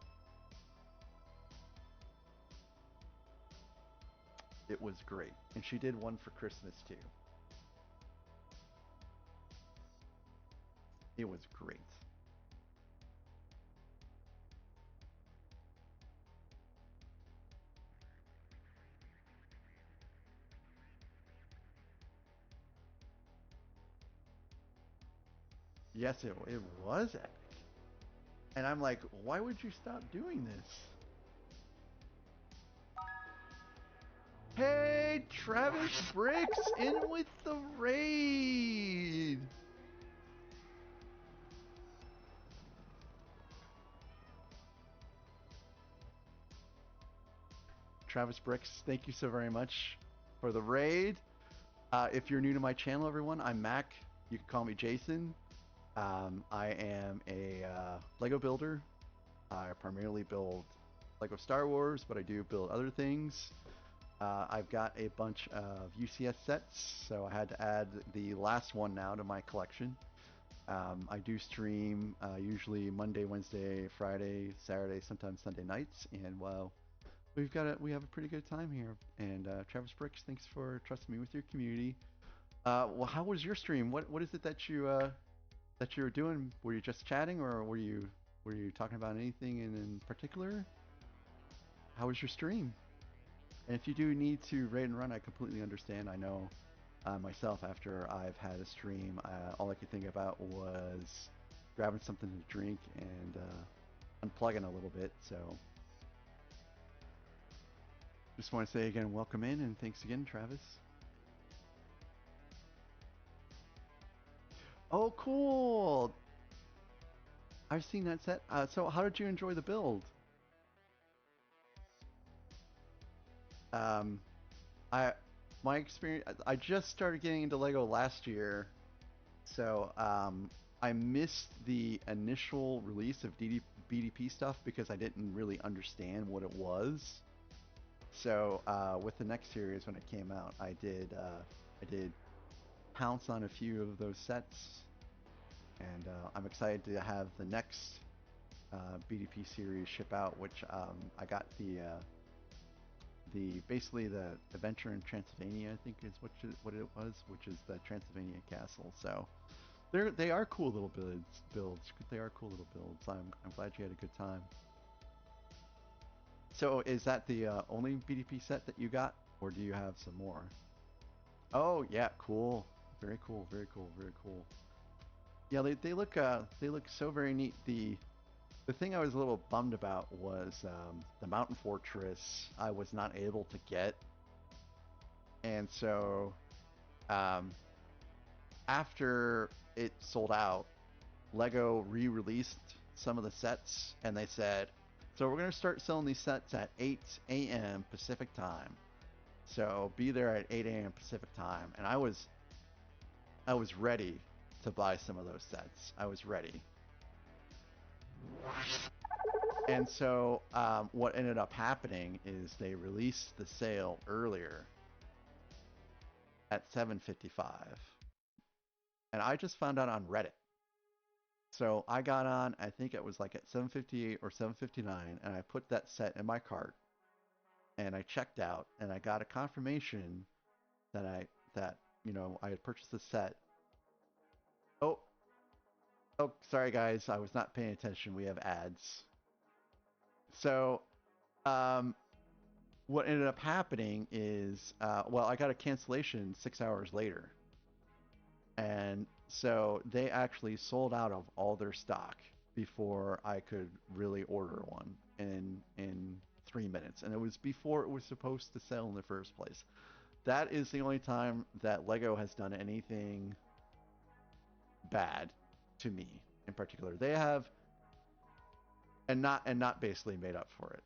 It was great, and she did one for Christmas too. It was great. Yes, it was epic. And I'm like, why would you stop doing this? Hey, Travis Bricks in with the raid. Travis Bricks, thank you so very much for the raid. If you're new to my channel, everyone, I'm Mac. You can call me Jason. I am a Lego builder. I primarily build Lego Star Wars, but I do build other things. I've got a bunch of UCS sets, so I had to add the last one now to my collection. I do stream usually Monday, Wednesday, Friday, Saturday, sometimes Sunday nights, and well, we have a pretty good time here. And Travis Bricks, thanks for trusting me with your community. Well, how was your stream? What is it that you were doing? Were you just chatting, or were you talking about anything in particular? How was your stream? And if you do need to raid and run, I completely understand. I know myself, after I've had a stream, all I could think about was grabbing something to drink and unplugging a little bit. So just want to say again, welcome in, and thanks again, Travis. Oh, cool! I've seen that set. So how did you enjoy the build? Um, I my experience. I just started getting into Lego last year, so I missed the initial release of BDP stuff because I didn't really understand what it was. So with the next series when it came out, I did pounce on a few of those sets, and I'm excited to have the next BDP series ship out, which I got the basically the adventure in Transylvania, I think is what it was, which is the Transylvania castle. So they are cool little builds. They are cool little builds. I'm glad you had a good time. So is that the only BDP set that you got, or do you have some more? Oh yeah, cool. Very cool. Very cool. Very cool. Yeah, they look so very neat. The thing I was a little bummed about was the mountain fortress I was not able to get, and so um, after it sold out, Lego re-released some of the sets, and they said, "So we're gonna start selling these sets at 8 a.m. Pacific time. So be there at 8 a.m. Pacific time." And I was ready to buy some of those sets. I was ready. And so what ended up happening is they released the sale earlier at 7:55, and I just found out on Reddit. So I got on, I think it was like at 7:58 or 7:59, and I put that set in my cart, and I checked out, and I got a confirmation that I had purchased the set. Oh, oh, sorry guys, I was not paying attention. We have ads. So um, what ended up happening is, well, I got a cancellation 6 hours later. And so they actually sold out of all their stock before I could really order one in 3 minutes. And it was before it was supposed to sell in the first place. That is the only time that Lego has done anything bad to me in particular. They have, and not basically made up for it.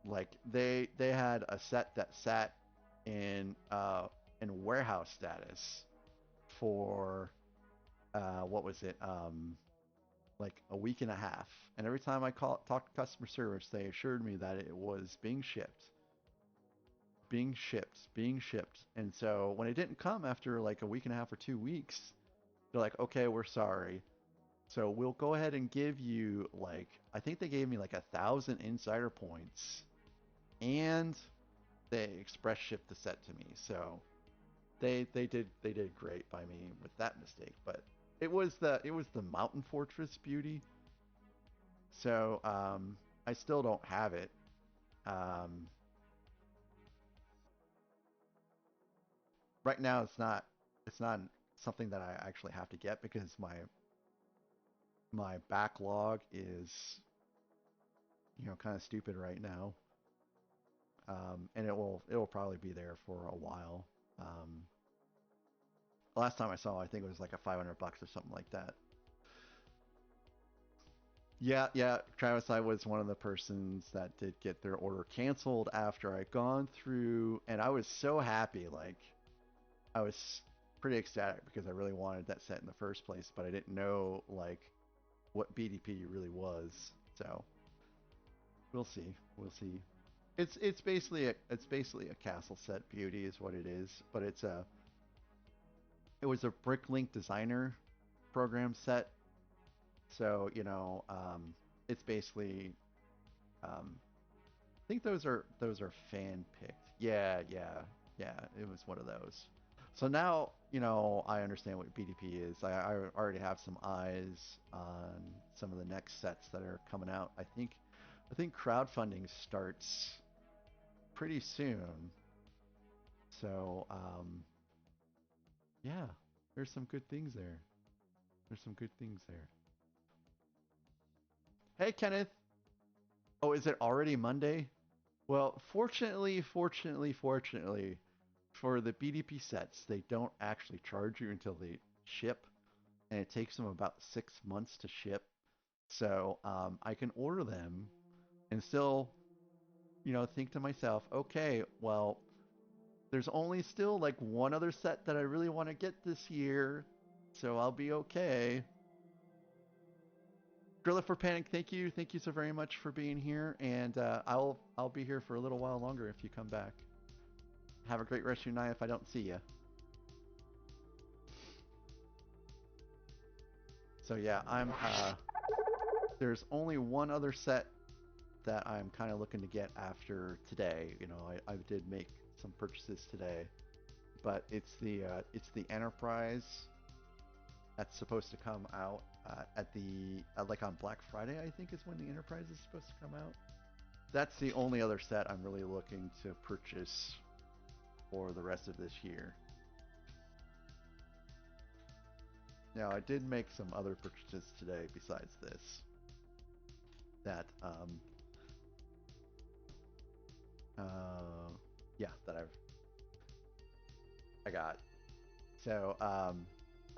Like they had a set that sat in warehouse status for what was it? Like a week and a half. And every time I talked to customer service, they assured me that it was being shipped, being shipped, being shipped. And so when it didn't come after like a week and a half or 2 weeks, they're like, okay, we're sorry. So we'll go ahead and give you like, I think they gave me like 1,000 insider points, and they express shipped the set to me. So they did great by me with that mistake. But it was the Mountain Fortress beauty. So I still don't have it. Um, right now it's not something that I actually have to get because my backlog is kind of stupid right now. And it will probably be there for a while. Um, last time I saw, I think it was like a $500 or something like that. Yeah, yeah, Travis, I was one of the persons that did get their order canceled after I'd gone through, and I was so happy. Like, I was pretty ecstatic because I really wanted that set in the first place, but I didn't know like what BDP really was. So we'll see. We'll see. It's basically a castle set beauty is what it is, but it was a Bricklink designer program set. So it's basically I think those are fan picked. Yeah, yeah, yeah. It was one of those. So now I understand what BDP is. I already have some eyes on some of the next sets that are coming out. I think crowdfunding starts pretty soon. So yeah, there's some good things there. There's some good things there. Hey Kenneth. Oh, is it already Monday? Well, fortunately, for the BDP sets, they don't actually charge you until they ship, and it takes them about 6 months to ship. So I can order them and still, think to myself, okay, well, there's only still like one other set that I really want to get this year, so I'll be okay. Gorilla for Panic, thank you so very much for being here, and I'll be here for a little while longer if you come back. Have a great rest of your night if I don't see you. So yeah, there's only one other set that I'm kind of looking to get after today. I did make some purchases today, but it's the Enterprise that's supposed to come out at the like on Black Friday. I think is when the Enterprise is supposed to come out. That's the only other set I'm really looking to purchase for the rest of this year. Now, I did make some other purchases today besides this that uh, yeah, that I got. So I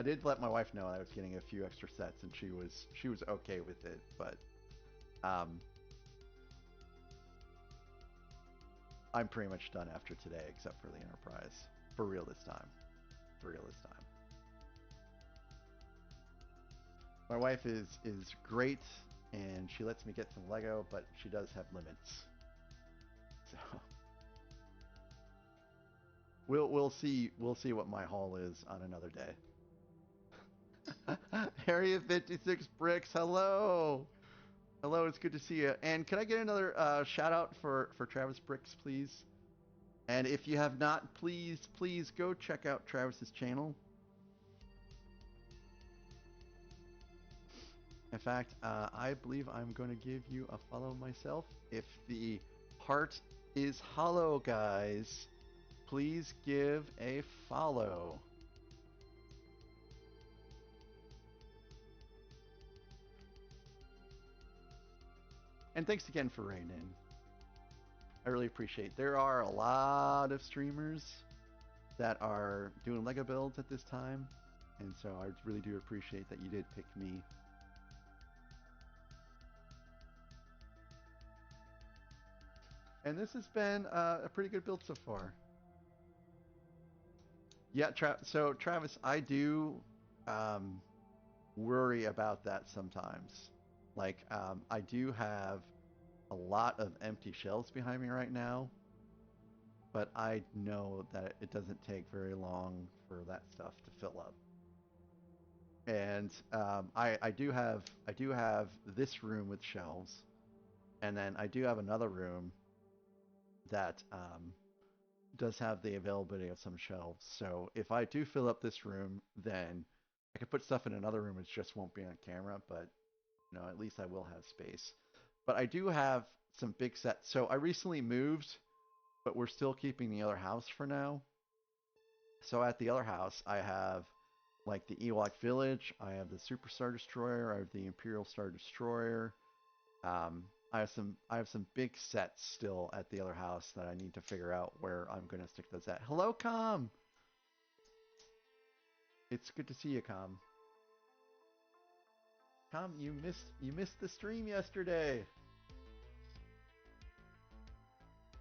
did let my wife know I was getting a few extra sets, and she was okay with it. But um, I'm pretty much done after today, except for the Enterprise, for real this time. For real this time. My wife is great, and she lets me get some Lego, but she does have limits. So we'll see what my haul is on another day. Area 56 Bricks, hello. Hello, it's good to see you. And can I get another shout out for Travis Bricks, please? And if you have not, please go check out Travis's channel. In fact, I believe I'm going to give you a follow myself. If the heart is hollow, guys, please give a follow. And thanks again for rating in. I really appreciate it. There are a lot of streamers that are doing Lego builds at this time, and so I really do appreciate that you did pick me. And this has been a pretty good build so far. Yeah, so Travis, I do um, worry about that sometimes. Like, I do have a lot of empty shelves behind me right now, but I know that it doesn't take very long for that stuff to fill up. And I do have this room with shelves, and then I do have another room that does have the availability of some shelves. So if I do fill up this room, then I could put stuff in another room. It just won't be on camera, but at least I will have space. But I do have some big sets. So I recently moved, but we're still keeping the other house for now. So at the other house, I have like the Ewok Village, I have the Super Star Destroyer, I have the Imperial Star Destroyer. I have some big sets still at the other house that I need to figure out where I'm gonna stick those at. Hello, Com. It's good to see you, Com. Com, you missed the stream yesterday,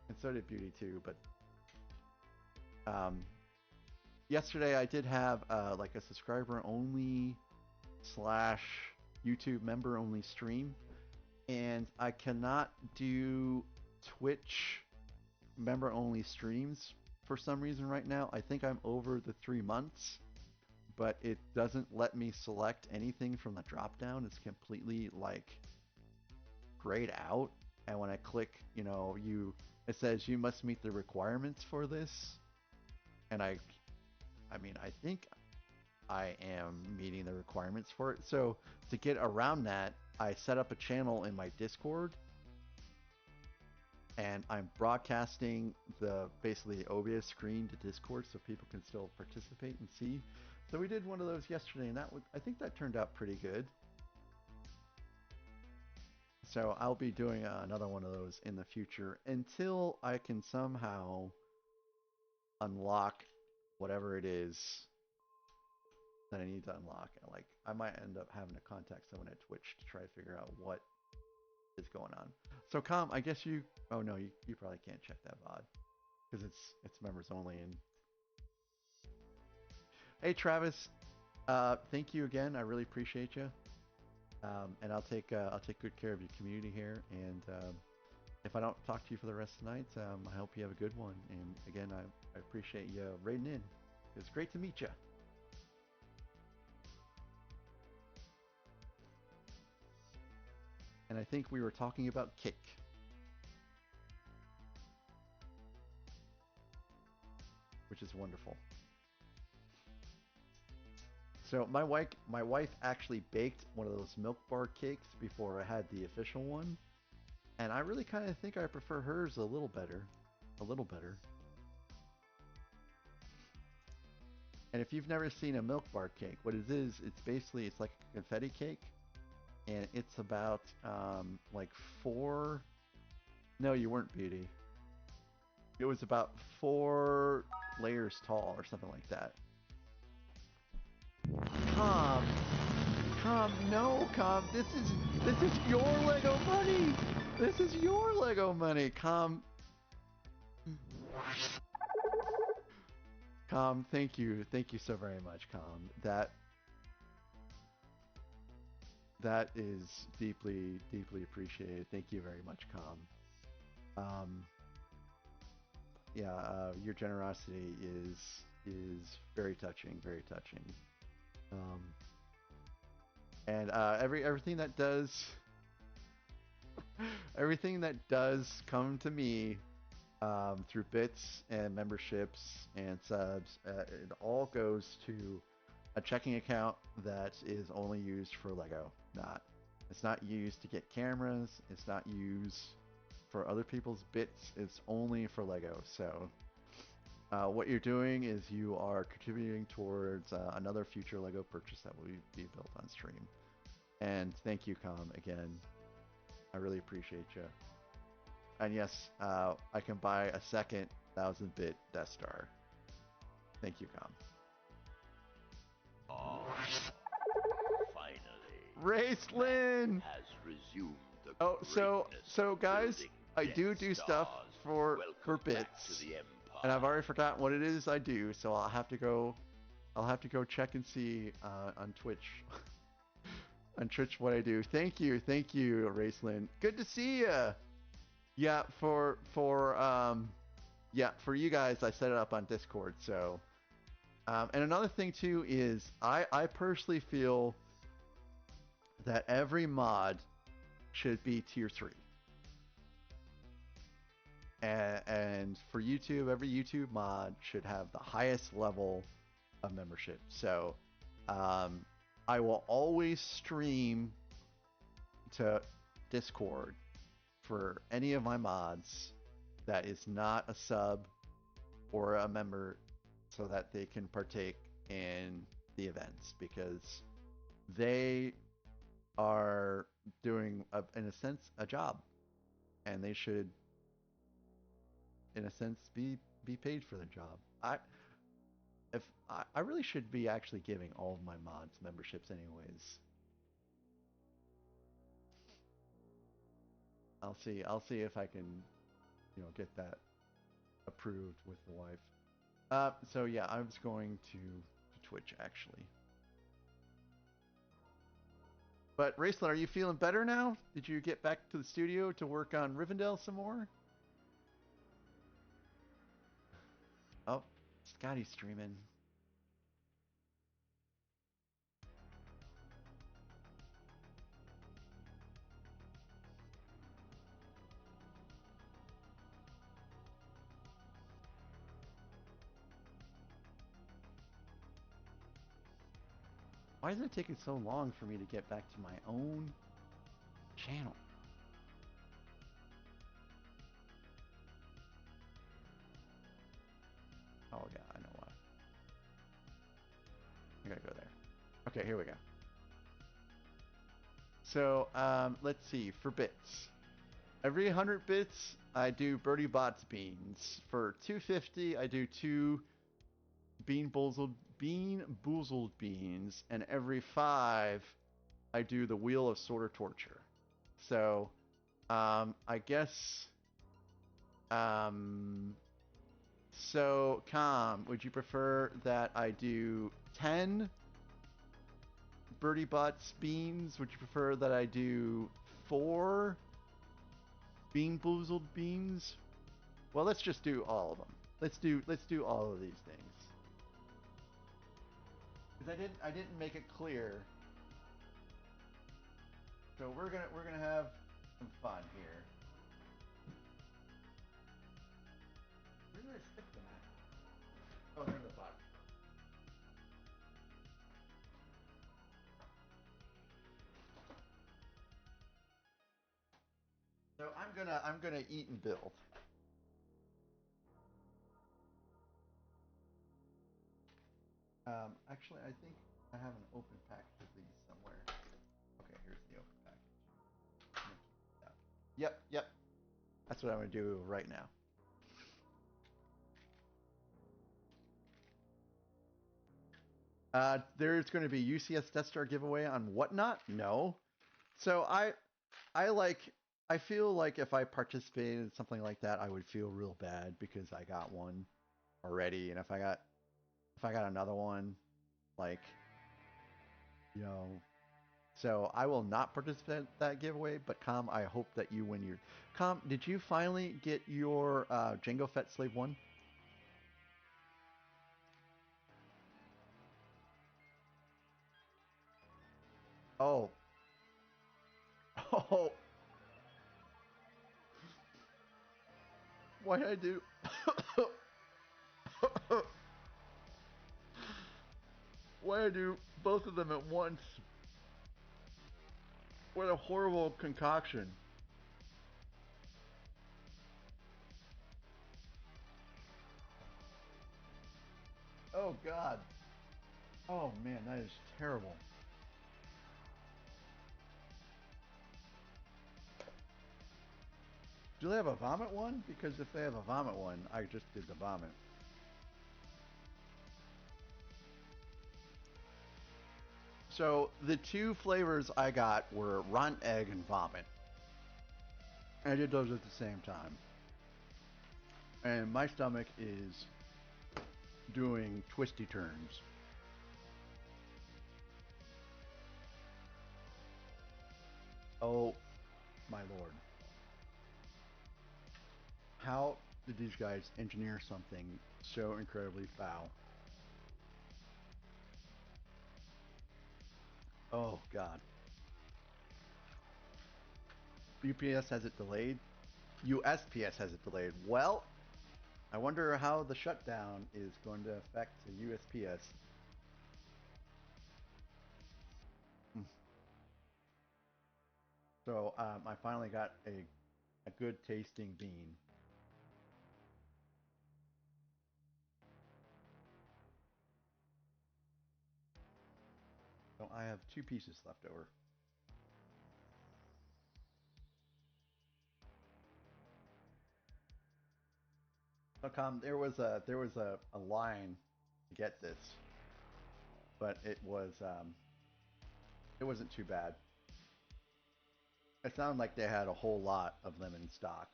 and so did Beauty too. But um, yesterday I did have like a subscriber only slash YouTube member only stream, and I cannot do Twitch member only streams for some reason right now. I think I'm over the 3 months, but it doesn't let me select anything from the drop down. It's completely like grayed out. And when I click, it says you must meet the requirements for this. And I mean, I think I am meeting the requirements for it. So to get around that, I set up a channel in my Discord, and I'm broadcasting the basically the OBS screen to Discord so people can still participate and see. So we did one of those yesterday, and I think that turned out pretty good. So I'll be doing another one of those in the future until I can somehow unlock whatever it is that I need to unlock. Like I might end up having to contact someone at Twitch to try to figure out what is going on. So Com, I guess you. Oh no, you probably can't check that VOD because it's members only. And hey Travis, thank you again. I really appreciate you. And I'll take good care of your community here. And if I don't talk to you for the rest of the night, I hope you have a good one. And again, I appreciate you raiding in. It's great to meet you. And I think we were talking about Kick, which is wonderful. So my wife actually baked one of those milk bar cakes before I had the official one, and I really kind of think I prefer hers a little better, a little better. And if you've never seen a milk bar cake, what it is, it's like a confetti cake, and it's about like four. No, you weren't, Beauty. It was about 4 layers tall or something like that. Com, no, Com. This is your Lego money. This is your Lego money, Com. Com, thank you so very much, Com. That is deeply, deeply appreciated. Thank you very much, Com. Yeah, your generosity is very touching, very touching. Um, and everything that does come to me through bits and memberships and subs, it all goes to a checking account that is only used for Lego. It's not used to get cameras. It's not used for other people's bits. It's only for Lego. So what you're doing is you are contributing towards another future Lego purchase that will be built on stream. And thank you, Com, again. I really appreciate you. And yes, I can buy a second 1000-bit Death Star. Thank you, Com. Oh, finally, Raceland has resumed the Oh, so greatness of guys, building I Death do stuff Stars. for Welcome back bits. to the Empire. And I've already forgotten what it is I do, so I'll have to go. I'll have to go check and see on Twitch. On Twitch, what I do. Thank you, Raceland. Good to see you. Yeah, yeah, for you guys, I set it up on Discord. So, and another thing too is I personally feel that every mod should be tier 3. And for YouTube, every YouTube mod should have the highest level of membership. So I will always stream to Discord for any of my mods that is not a sub or a member so that they can partake in the events, because they are doing, in a sense, a job, and they should, in a sense, be paid for the job. I really should be actually giving all of my mods memberships anyways. I'll see if I can, get that approved with the wife. So yeah, I was going to Twitch actually. But Raceland, are you feeling better now? Did you get back to the studio to work on Rivendell some more? Oh, Scotty's streaming. Why is it taking so long for me to get back to my own channel? Oh yeah, I know why. I gotta go there. Okay, here we go. So, let's see, for bits. Every 100 bits, I do Birdie Bot's beans. For 250, I do 2 bean boozled beans, and every 5, I do the Wheel of Sword or Torture. So, I guess, so, would you prefer that I do 10 Birdie Bot's beans? Would you prefer that I do 4 bean boozled beans? Well, let's just do all of them. Let's do all of these things. Because I didn't make it clear. So we're gonna have some fun here. Where did I stick them at? Oh, they're in the box. So I'm gonna eat and build. Actually, I think I have an open package of these somewhere. Okay, here's the open package. Yep. That's what I'm gonna do right now. There's going to be UCS Death Star giveaway on Whatnot? No. So I feel like if I participated in something like that, I would feel real bad because I got one already, and if I got another one, like, so I will not participate in that giveaway. But I hope that you win your. Did you finally get your Jango Fett Slave 1? Oh. Oh. Why did I do? Why did I do both of them at once? What a horrible concoction. Oh God. Oh man, that is terrible. Do they have a vomit one? Because if they have a vomit one, I just did the vomit. So the 2 flavors I got were rotten egg and vomit. I did those at the same time. and my stomach is doing twisty turns. Oh my lord. How did these guys engineer something so incredibly foul? Oh god. UPS has it delayed. USPS has it delayed. Well, I wonder how the shutdown is going to affect the USPS. So I finally got a good tasting bean. So I have 2 pieces left over. So there was a line to get this, but it wasn't too bad. It sounded like they had a whole lot of them in stock.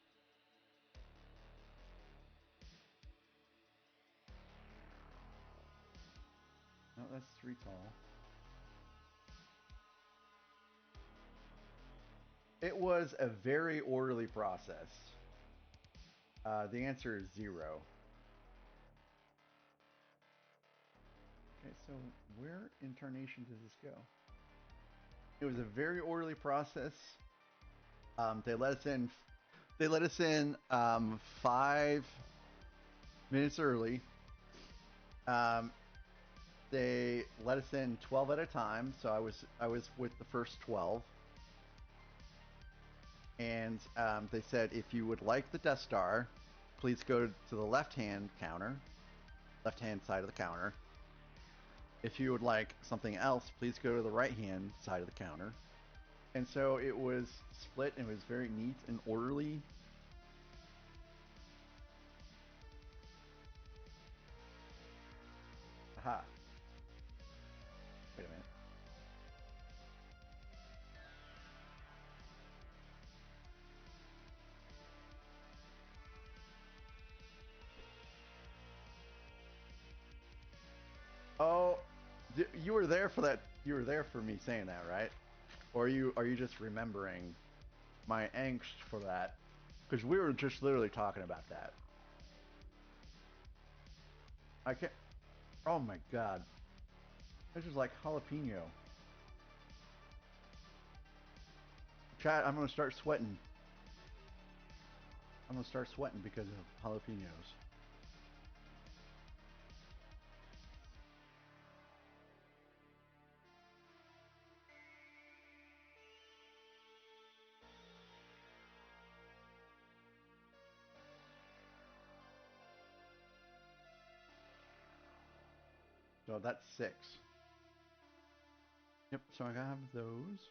No, that's 3 tall. It was a very orderly process. The answer is 0. Okay, so where in tarnation does this go? It was a very orderly process. They let us in. They let us in 5 minutes early. They let us in 12 at a time, so I was with the first 12. And they said if you would like the Death Star, please go to the left-hand counter, left-hand side of the counter. If you would like something else, please go to the right-hand side of the counter. And so it was split and it was very neat and orderly. Aha. Wait a minute. Oh, you were there for that. You were there for me saying that, right? Or are you just remembering my angst for that? Because we were just literally talking about that. I can't. Oh my god, this is like jalapeno. Chat, I'm gonna start sweating. I'm gonna start sweating because of jalapenos. So that's 6. Yep. So I have those.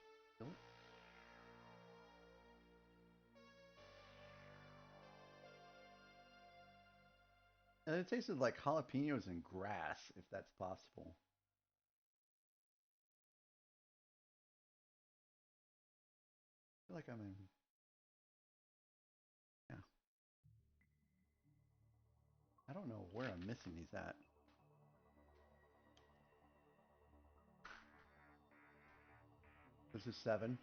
And it tasted like jalapenos and grass, if that's possible. I feel like I'm in. Yeah. I don't know where I'm missing these at. This is 7.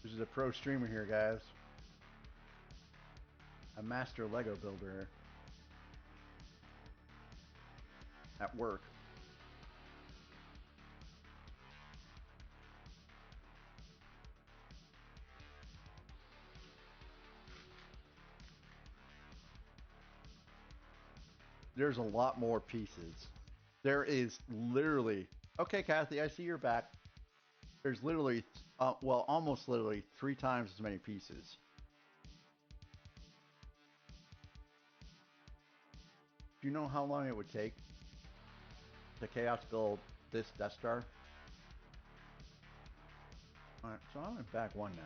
This is a pro streamer here, guys. A master Lego builder at work. There's a lot more pieces. There is literally. Okay, Kathy, I see you're back. There's literally, well, almost literally 3 times as many pieces. Do you know how long it would take to chaos build this Death Star? Alright, so I'm in back 1 now.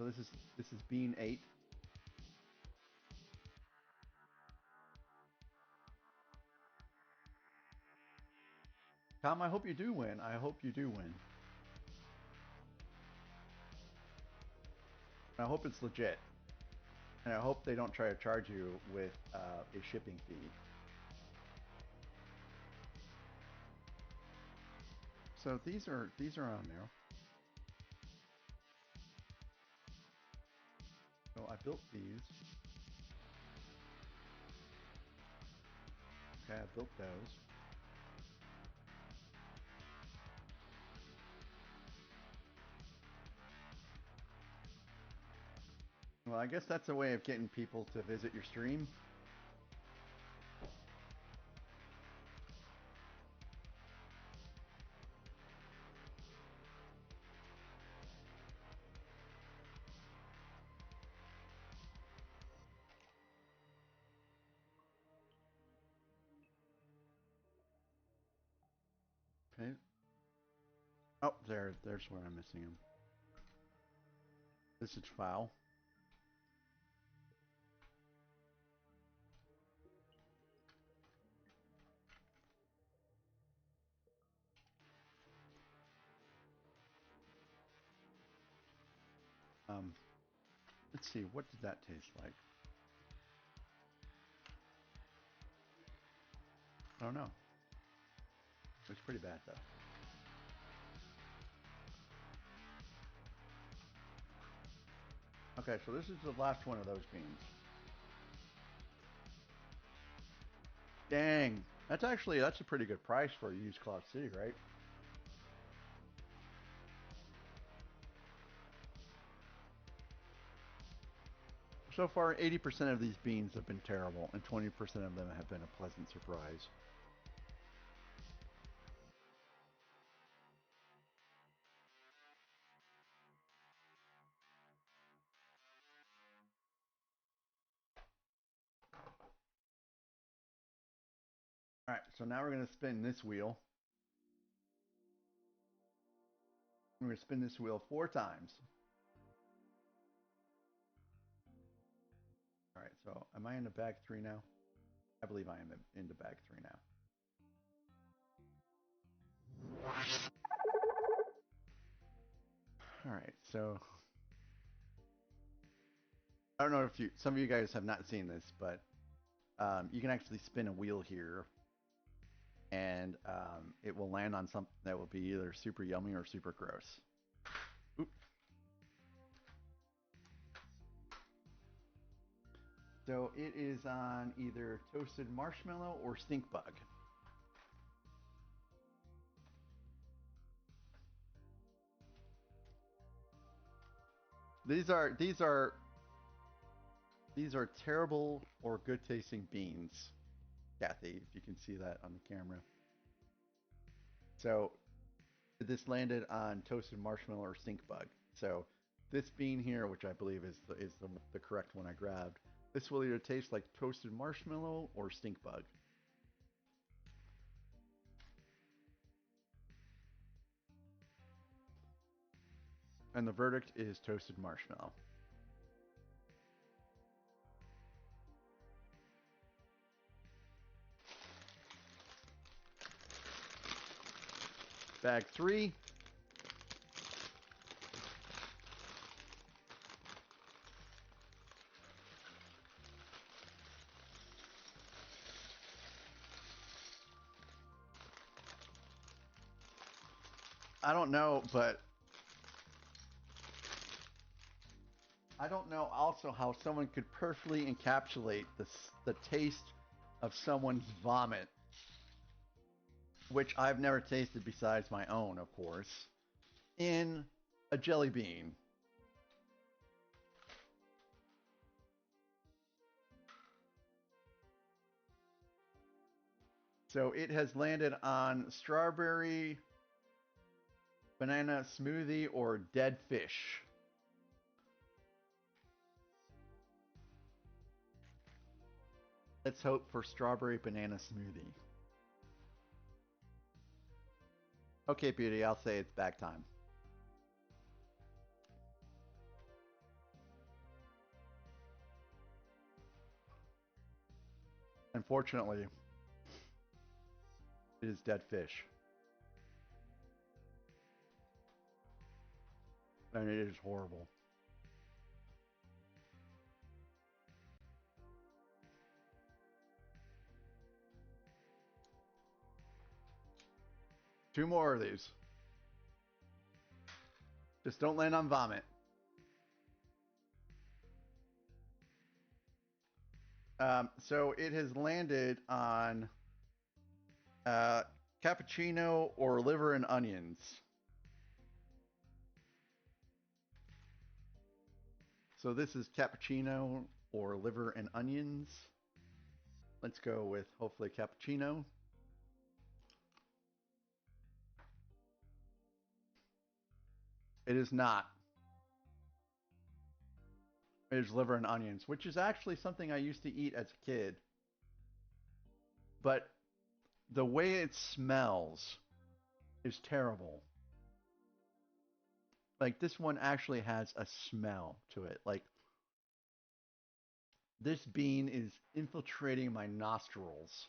So this is bean 8. Tom, I hope you do win. I hope you do win. I hope it's legit. And I hope they don't try to charge you with a shipping fee. So these are on there. So I built these. Okay, I built those. Well, I guess that's a way of getting people to visit your stream. Okay. Oh, there's where I'm missing them. This is file. Let's see, what did that taste like? I don't know. It's pretty bad though. Okay, so this is the last one of those beans. Dang, that's a pretty good price for a used Cloud City, right? So far, 80% of these beans have been terrible, and 20% of them have been a pleasant surprise. Alright, so now we're going to spin this wheel. We're going to spin this wheel 4 times. Alright, so am I into bag 3 now? I believe I am into bag 3 now. Alright, so I don't know if some of you guys have not seen this, but you can actually spin a wheel here, and it will land on something that will be either super yummy or super gross. Oop. So it is on either toasted marshmallow or stink bug. These are terrible or good tasting beans, Kathy, if you can see that on the camera. So this landed on toasted marshmallow or stink bug. So this bean here, which I believe is the correct one I grabbed, this will either taste like toasted marshmallow or stink bug. And the verdict is toasted marshmallow. Bag 3. I don't know, but I don't know also how someone could perfectly encapsulate the taste of someone's vomit, which I've never tasted besides my own, of course, in a jelly bean. So it has landed on strawberry banana smoothie or dead fish. Let's hope for strawberry banana smoothie. Okay, Beauty, I'll say it's back time. Unfortunately, it is dead fish. And it is horrible. Two more of these. Just don't land on vomit. So it has landed on cappuccino or liver and onions. So this is cappuccino or liver and onions. Let's go with hopefully cappuccino. It is not. It is liver and onions, which is actually something I used to eat as a kid. But the way it smells is terrible. Like, this one actually has a smell to it. Like, this bean is infiltrating my nostrils.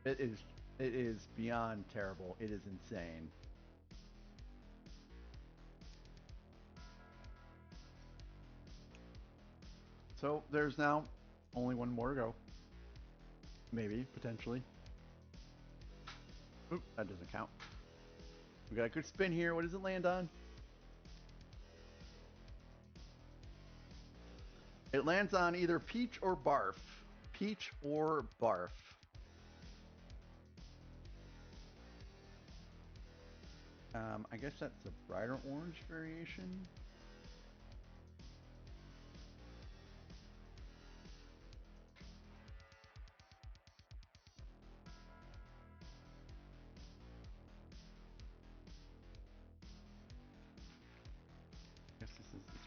It is beyond terrible. It is insane. So there's now only one more to go. Maybe, potentially. Oop, that doesn't count. We got a good spin here. What does it land on? It lands on either peach or barf. Peach or barf. I guess that's the brighter orange variation. I guess this is this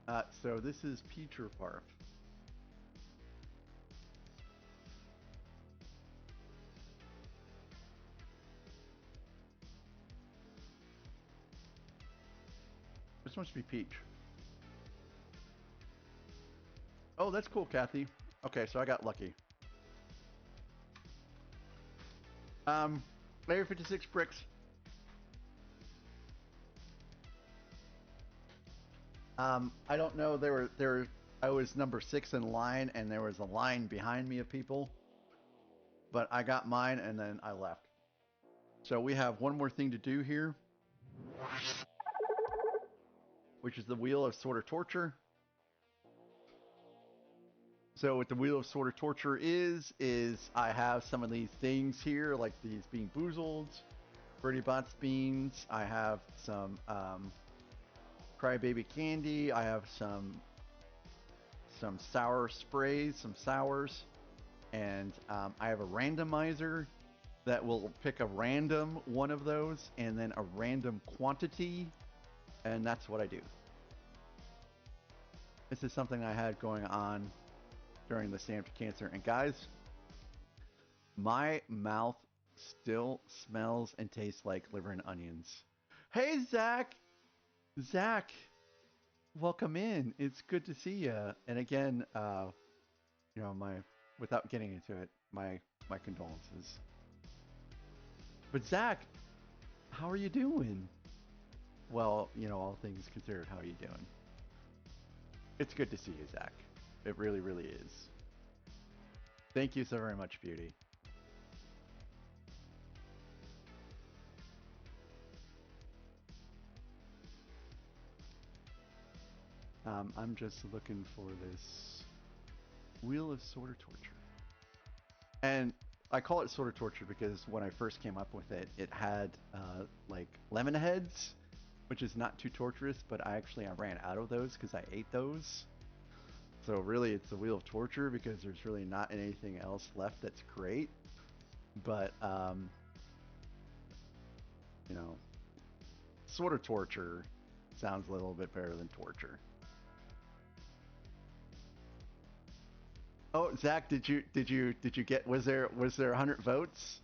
one. So this is peach or barf. This must be peach. Oh, that's cool, Kathy. Okay, so I got lucky. Layer 56 bricks. I don't know. I was number 6 in line, and there was a line behind me of people. But I got mine, and then I left. So we have one more thing to do here, which is the Wheel of Sword or Torture. So what the Wheel of Sword or Torture is I have some of these things here, like these being boozled, Birdie Bots beans. I have some Crybaby candy. I have some sour sprays, some sours, and I have a randomizer that will pick a random one of those and then a random quantity, and that's what I do. This is something I had going on during the Stand Up to Cancer, and guys, my mouth still smells and tastes like liver and onions. Hey, Zach! Zach, welcome in. It's good to see you. And again, without getting into it, my condolences. But Zach, how are you doing? Well, all things considered, how are you doing? It's good to see you, Zach. It really, really is. Thank you so very much, Beauty. I'm just looking for this Wheel of Sword or Torture. And I call it Sword or Torture because when I first came up with it, it had like lemon heads, which is not too torturous, but I ran out of those because I ate those. So really it's the Wheel of Torture because there's really not anything else left that's great. But, Sword or Torture sounds a little bit better than torture. Oh, Zach, did you get, was there 100 votes?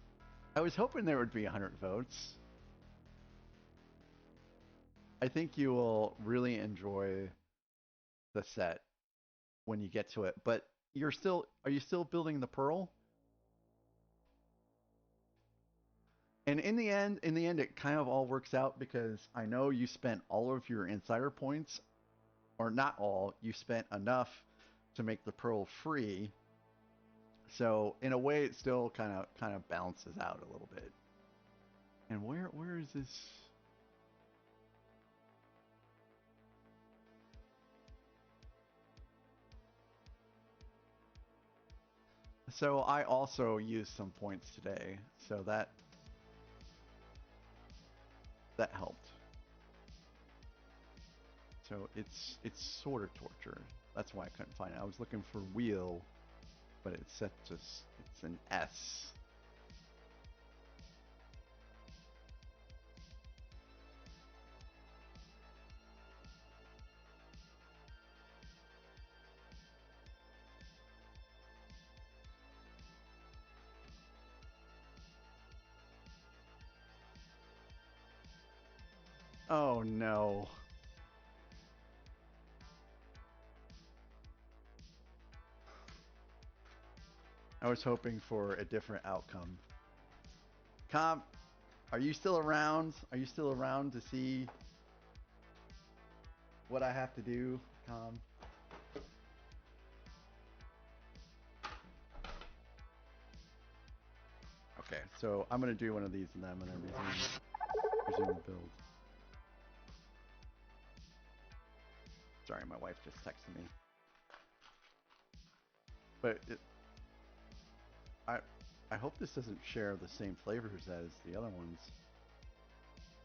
I was hoping there would be 100 votes. I think you will really enjoy the set when you get to it. But are you still building the pearl? And in the end, it kind of all works out because I know you spent all of your insider points, or not all. You spent enough to make the pearl free. So in a way, it still kind of balances out a little bit. And where is this? So I also used some points today, so that helped. So it's sort of torture. That's why I couldn't find it. I was looking for wheel, but it's set to it's an S. Oh no. I was hoping for a different outcome. Comp, are you still around? Are you still around to see what I have to do, Com? Okay, so I'm gonna do one of these and then I'm gonna resume the build. Sorry, my wife just texted me. But I I hope this doesn't share the same flavors as the other ones.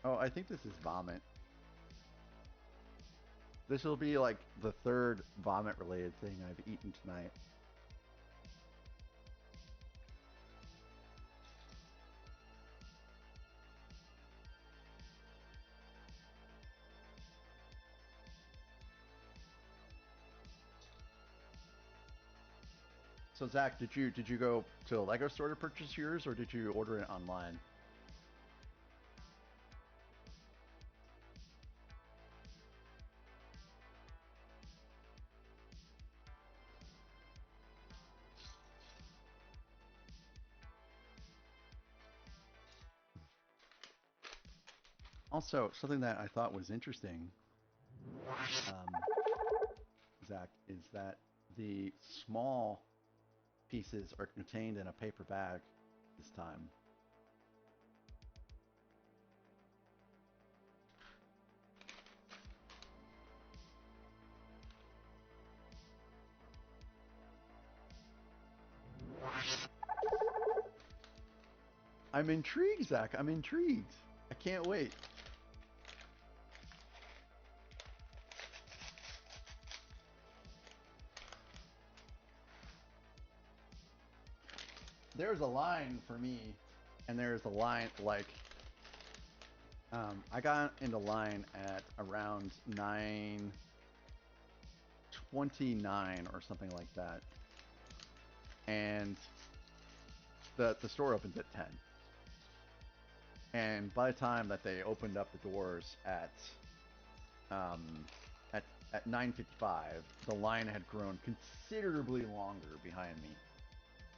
Oh, I think this is vomit. This will be like the third vomit related thing I've eaten tonight. So Zach, did you go to a Lego store to purchase yours, or did you order it online? Also, something that I thought was interesting, Zach, is that the small pieces are contained in a paper bag this time. I'm intrigued, Zach. I'm intrigued. I can't wait. There's a line for me, and there's a line like I got into line at around 9:29 or something like that, and the store opens at 10. And by the time that they opened up the doors um, at at 9:55, the line had grown considerably longer behind me.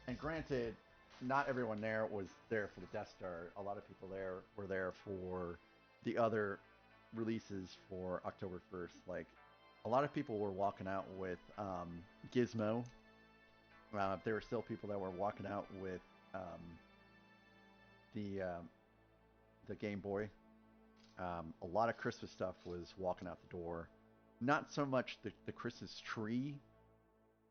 And granted, not everyone there was there for the Death Star. A lot of people there were there for the other releases for October 1st. Like, a lot of people were walking out with Gizmo. There were still people that were walking out with the the Game Boy. A lot of Christmas stuff was walking out the door. Not so much the Christmas tree,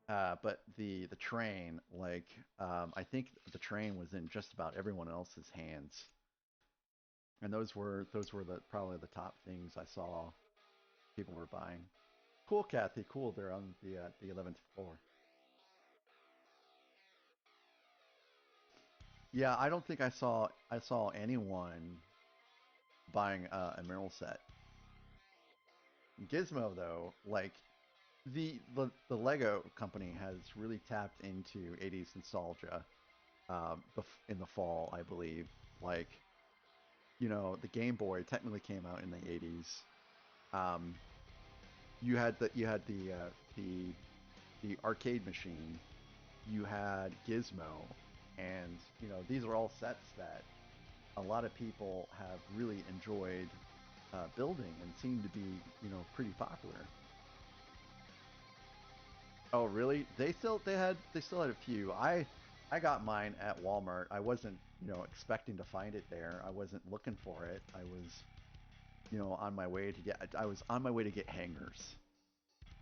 but the train. Like, I think the train was in just about everyone else's hands, and those were the probably the top things I saw people were buying. Cool, Kathy. Cool. They're on the 11th floor. Yeah, I don't think I saw anyone buying a Emerald set. Gizmo though, like the Lego company has really tapped into 80s nostalgia in the fall, I believe. Like, the Game Boy technically came out in the 80s. Um, the arcade machine, you had Gizmo, and these are all sets that a lot of people have really enjoyed building and seem to be pretty popular. Oh, really? They still had a few. I got mine at Walmart. I wasn't expecting to find it there. I wasn't looking for it. I was on my way to get hangers,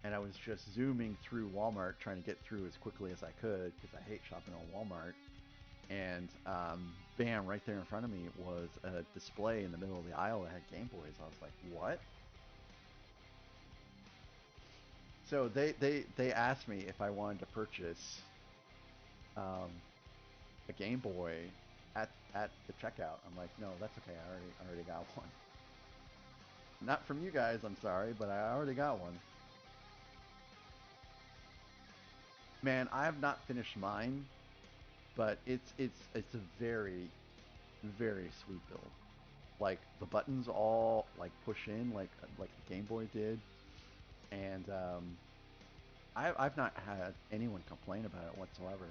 and I was just zooming through Walmart trying to get through as quickly as I could because I hate shopping on Walmart. And bam, right there in front of me was a display in the middle of the aisle that had Game Boys. I was like, what? So they asked me if I wanted to purchase um, a Game Boy at the checkout. I'm like, no, that's okay. I already got one. Not from you guys, I'm sorry, but I already got one. Man, I have not finished mine, but it's a very very sweet build. Like the buttons all like push in like the Game Boy did, and I've not had anyone complain about it whatsoever.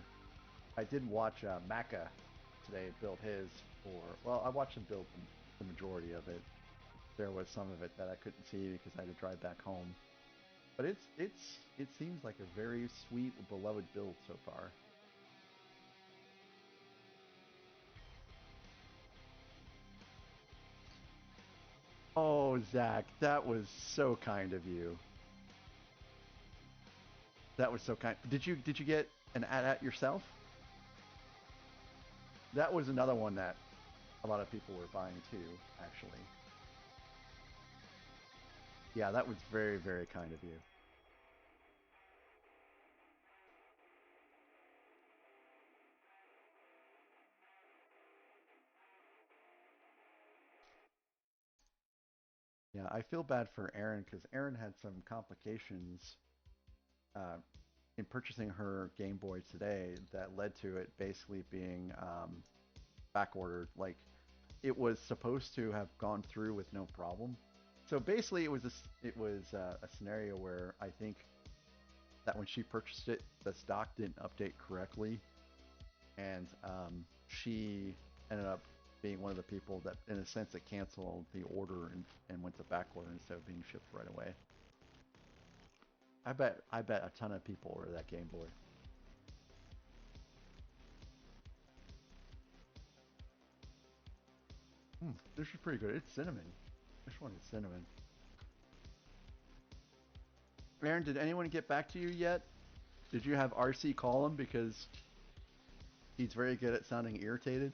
I did watch Maka today build his for. Well, I watched him build the majority of it. There was some of it that I couldn't see because I had to drive back home. But it seems like a very sweet, beloved build so far. Oh, Zach, that was so kind of you. That was so kind. Did you get an at yourself? That was another one that a lot of people were buying too, actually. Yeah, that was very, very kind of you. Yeah, I feel bad for Erin because Erin had some complications uh, in purchasing her Game Boy today that led to it basically being back ordered. Like it was supposed to have gone through with no problem. So basically, it was a scenario where I think that when she purchased it, the stock didn't update correctly, and she ended up being one of the people that, in a sense, that canceled the order and went to back order instead of being shipped right away. I bet a ton of people ordered that Game Boy. This is pretty good. It's cinnamon. This one is cinnamon. Aaron, did anyone get back to you yet? Did you have RC call him because he's very good at sounding irritated?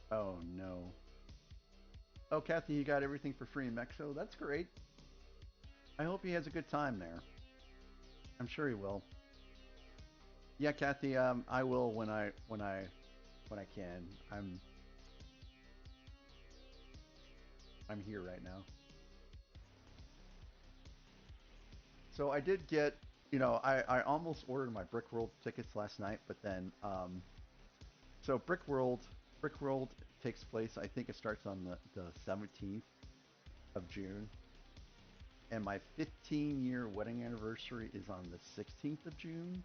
Oh no. Oh, Kathy, you got everything for free in Mexico. That's great. I hope he has a good time there. I'm sure he will. Yeah, Kathy. I will when I can. I'm here right now. So I did get. I almost ordered my Brickworld tickets last night, but then so Brickworld takes place. I think it starts on the 17th of June, and my 15-year wedding anniversary is on the 16th of June.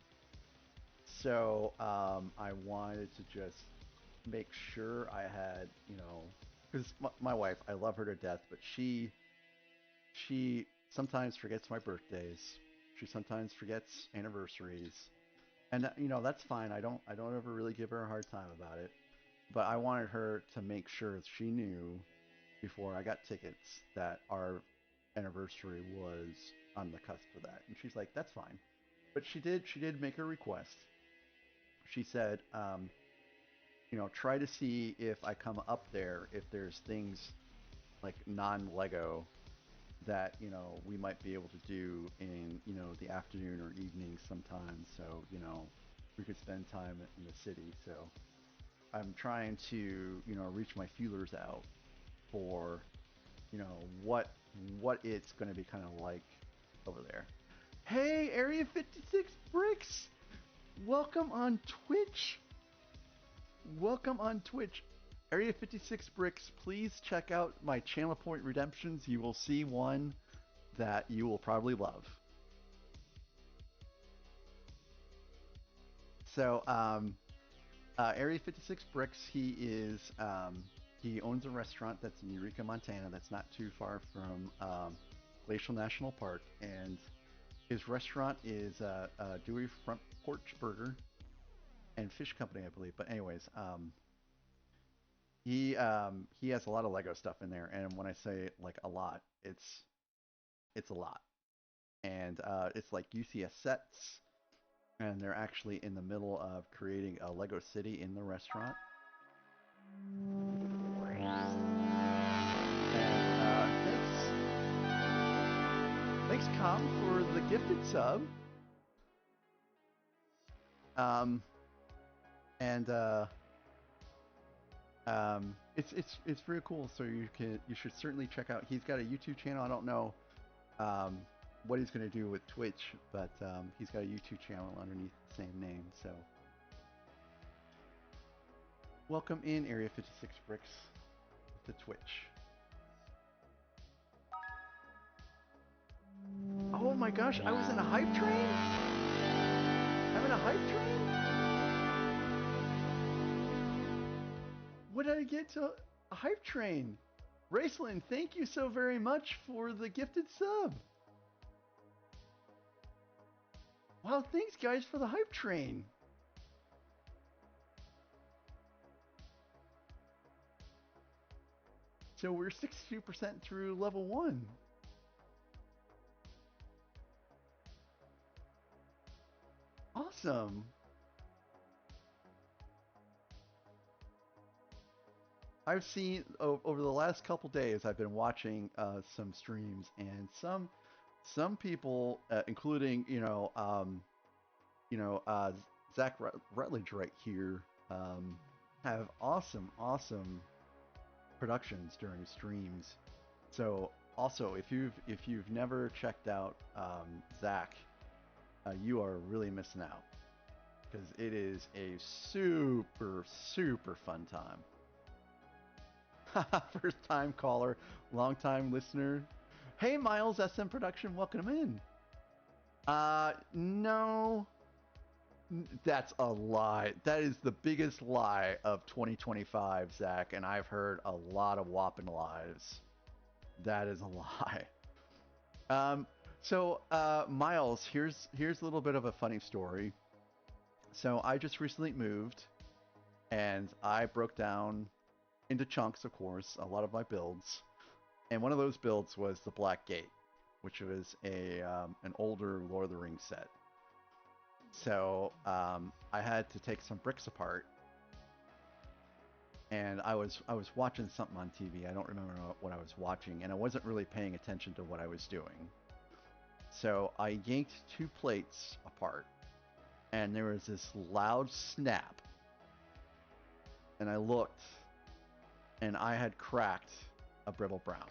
So I wanted to just make sure I had, because my wife, I love her to death, but she sometimes forgets my birthdays. She sometimes forgets anniversaries, and that's fine. I don't ever really give her a hard time about it. But I wanted her to make sure she knew before I got tickets that our anniversary was on the cusp of that. And she's like, "That's fine." But she did make a request. She said, try to see if I come up there if there's things like non-Lego that we might be able to do in the afternoon or evening sometime. So we could spend time in the city. So I'm trying to reach my feelers out for what what it's going to be kind of like over there. Hey, Area 56 Bricks! Welcome on Twitch. Welcome on Twitch. Area 56 Bricks, please check out my channel point redemptions. You will see one that you will probably love. So, Area 56 Bricks, he owns a restaurant that's in Eureka, Montana. That's not too far from Glacial National Park, and his restaurant is Dewey Front Porch Burger and Fish Company, I believe. But anyways, he has a lot of Lego stuff in there, and when I say like a lot, it's a lot, and it's like UCS sets, and they're actually in the middle of creating a Lego city in the restaurant. And thanks, Com, for the gifted sub. It's very cool. So you should certainly check out. He's got a YouTube channel. I don't know what he's gonna do with Twitch, but he's got a YouTube channel underneath the same name. So welcome in Area 56 Bricks to Twitch. Oh my gosh, I was in a hype train? I'm in a hype train? What did I get to a hype train? Raceland, thank you so very much for the gifted sub. Wow, thanks guys for the hype train. So we're 62% through level 1. Awesome. I've seen over the last couple days, I've been watching some streams, and some people, including Zach Rutledge right here, have awesome productions during streams. So also, if you've never checked out Zach, you are really missing out, because it is a super fun time. First time caller, long time listener. Hey Miles, SM Production, welcome in. No, that's a lie. That is the biggest lie of 2025, Zach, and I've heard a lot of whopping lies. That is a lie. Miles, here's a little bit of a funny story. So I just recently moved, and I broke down into chunks, of course, a lot of my builds, and one of those builds was the Black Gate, which was an older Lord of the Rings set. So I had to take some bricks apart, and I was watching something on TV. I don't remember what I was watching, and I wasn't really paying attention to what I was doing. So I yanked 2 plates apart, and there was this loud snap, and I looked, and I had cracked a brittle brown.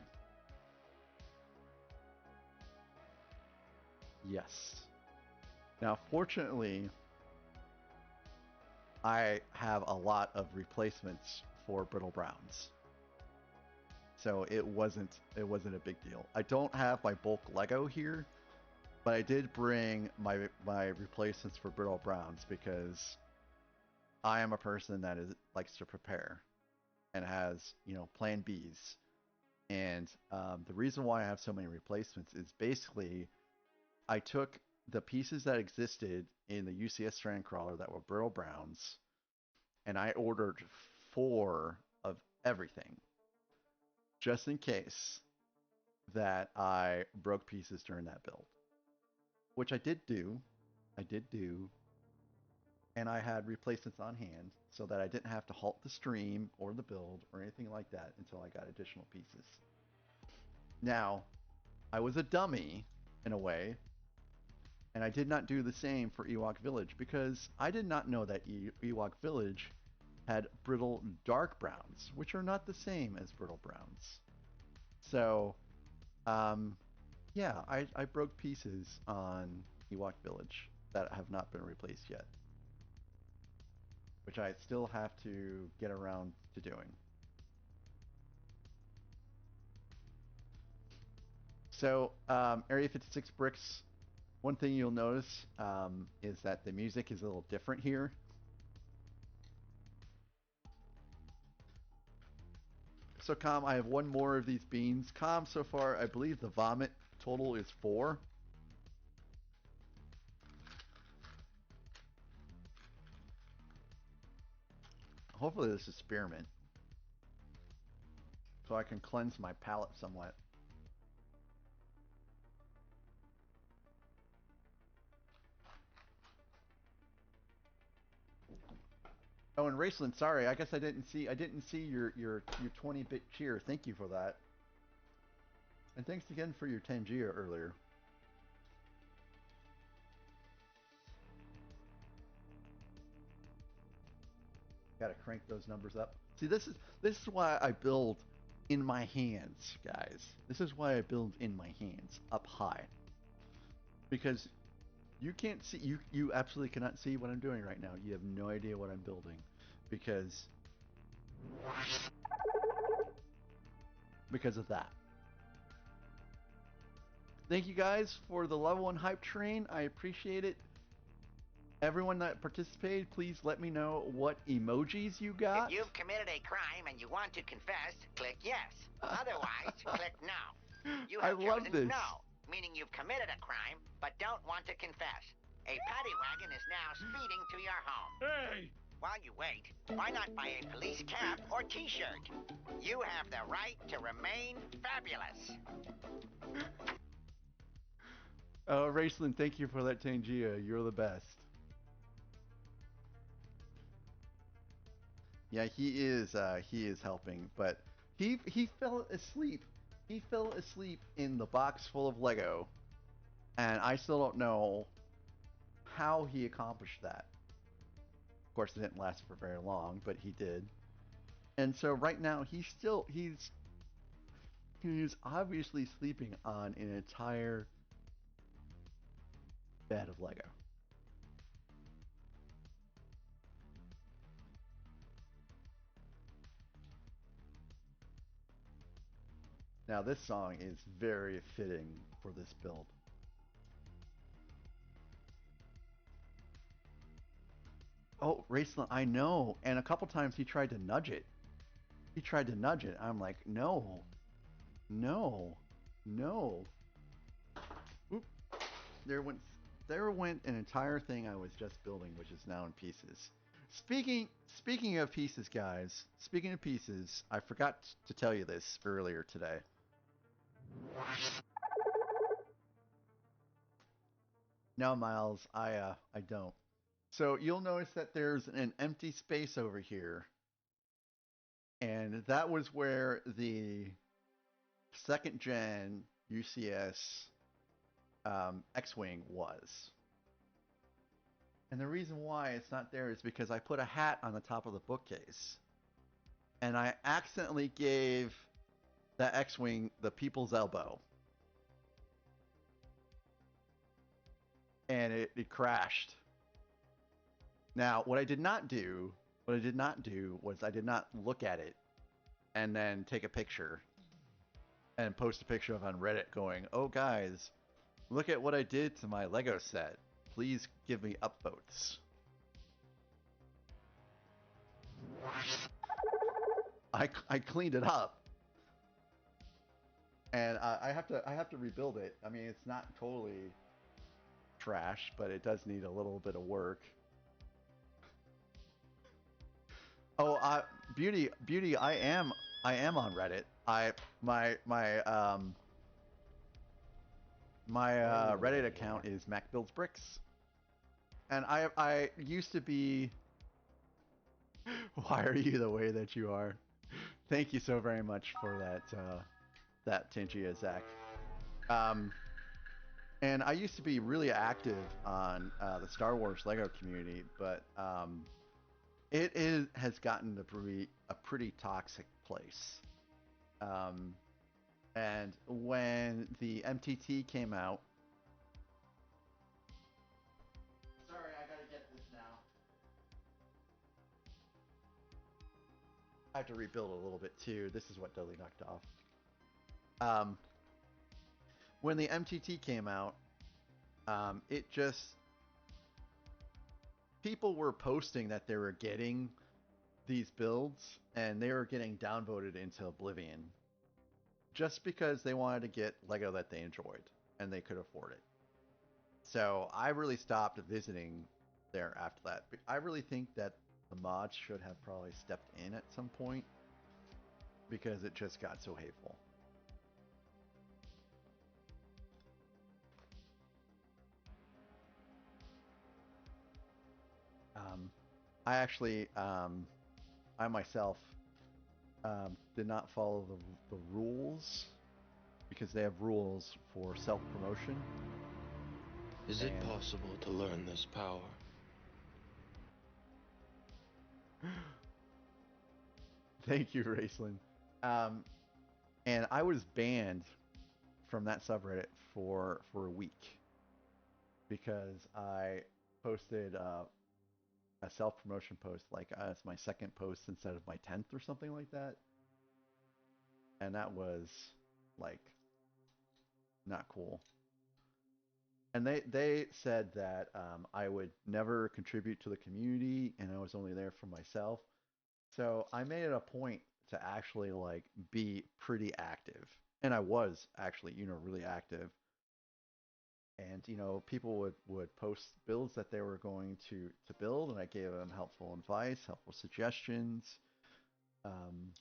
Yes. Now, fortunately, I have a lot of replacements for brittle browns, so it wasn't a big deal. I don't have my bulk Lego here, but I did bring my replacements for brittle browns, because I am a person that likes to prepare and has plan Bs. And the reason why I have so many replacements is basically I took the pieces that existed in the UCS strand crawler that were brittle browns, and I ordered 4 of everything, just in case that I broke pieces during that build, which I did do. And I had replacements on hand so that I didn't have to halt the stream or the build or anything like that until I got additional pieces. Now, I was a dummy in a way, and I did not do the same for Ewok Village, because I did not know that Ewok Village had brittle dark browns, which are not the same as brittle browns. So, Yeah, I broke pieces on Ewok Village that have not been replaced yet, which I still have to get around to doing. So, Area 56 bricks, one thing you'll notice is that the music is a little different here. So, Com, I have one more of these beans. Com, so far, I believe the vomit total is 4. Hopefully this is spearmint, so I can cleanse my palate somewhat. Oh, and Raceland, sorry, I guess I didn't see your 20-bit cheer. Thank you for that. And thanks again for your Tangia earlier. Gotta crank those numbers up. See, this is why I build in my hands, guys. This is why I build in my hands, up high. Because you can't see, you absolutely cannot see what I'm doing right now. You have no idea what I'm building. Because of that. Thank you guys for the level 1 hype train. I appreciate it. Everyone that participated, please let me know what emojis you got. If you've committed a crime and you want to confess, click yes. Otherwise, click no. You have chosen no, meaning you've committed a crime but don't want to confess. A paddy wagon is now speeding to your home. Hey! While you wait, why not buy a police cap or t-shirt? You have the right to remain fabulous. Raceland, thank you for that Tangia. You're the best. Yeah, he is helping, but he fell asleep. He fell asleep in the box full of Lego, and I still don't know how he accomplished that. Of course, it didn't last for very long, but he did. And so right now he's obviously sleeping on an entire bed of Lego. Now this song is very fitting for this build. Oh, Raceland, I know. And a couple times he tried to nudge it. I'm like, no, no, no. Oop. There went an entire thing I was just building, which is now in pieces. Speaking of pieces, guys. Speaking of pieces, I forgot to tell you this earlier today. No, Miles, I don't. So you'll notice that there's an empty space over here. And that was where the 2nd gen UCS X-Wing was. And the reason why it's not there is because I put a hat on the top of the bookcase. And I accidentally gave that X-Wing the people's elbow. And it crashed. Now, what I did not do was I did not look at it and then take a picture and post a picture of on Reddit going, "Oh guys, look at what I did to my Lego set. Please give me upvotes." I cleaned it up, and I have to rebuild it. I mean, it's not totally trash, but it does need a little bit of work. Oh, beauty, I am on Reddit. My Reddit account is Mac Builds Bricks, and I used to be. Why are you the way that you are? Thank you so very much for that Tangia, Zach. And I used to be really active on the Star Wars Lego community, but has gotten to be a pretty toxic place. And when the MTT came out, sorry, I gotta get this now. I have to rebuild a little bit too. This is what Dudley knocked off. When the MTT came out, it just people were posting that they were getting these builds and they were getting downvoted into oblivion just because they wanted to get Lego that they enjoyed and they could afford it. So I really stopped visiting there after that. I really think that the mods should have probably stepped in at some point because it just got so hateful. I actually, I myself did not follow the rules because they have rules for self-promotion. Is it possible to learn this power? Thank you, Raceland. And I was banned from that subreddit for a week because I posted a self-promotion post like as my second post instead of my 10th or something like that. And that was like not cool. And they said that I would never contribute to the community and I was only there for myself. So I made it a point to actually like be pretty active. And I was actually, really active. And, people would post builds that they were going to build and I gave them helpful advice, helpful suggestions. And,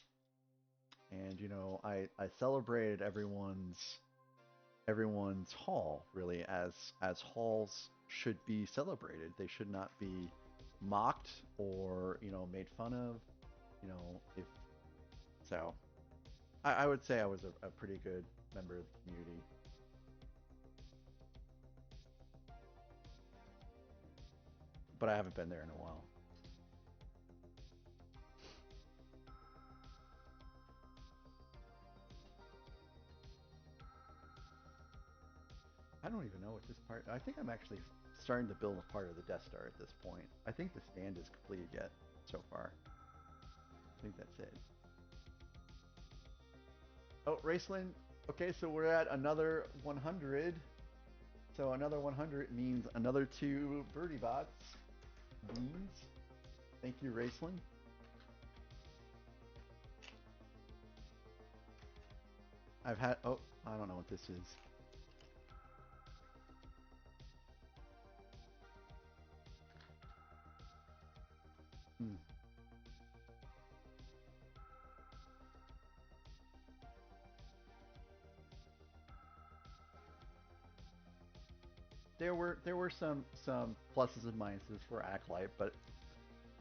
I celebrated everyone's haul really as halls should be celebrated. They should not be mocked or made fun of. If so, I would say I was a pretty good member of the community. But I haven't been there in a while. I don't even know what this part. I think I'm actually starting to build a part of the Death Star at this point. I think the stand is completed yet so far. I think that's it. Oh, Raceland. Okay, so we're at another 100. So another 100 means another 2 birdie bots. Beans. Thank you, Raceland. I've had. Oh, I don't know what this is. Hmm. There were some pluses and minuses for Acolyte, but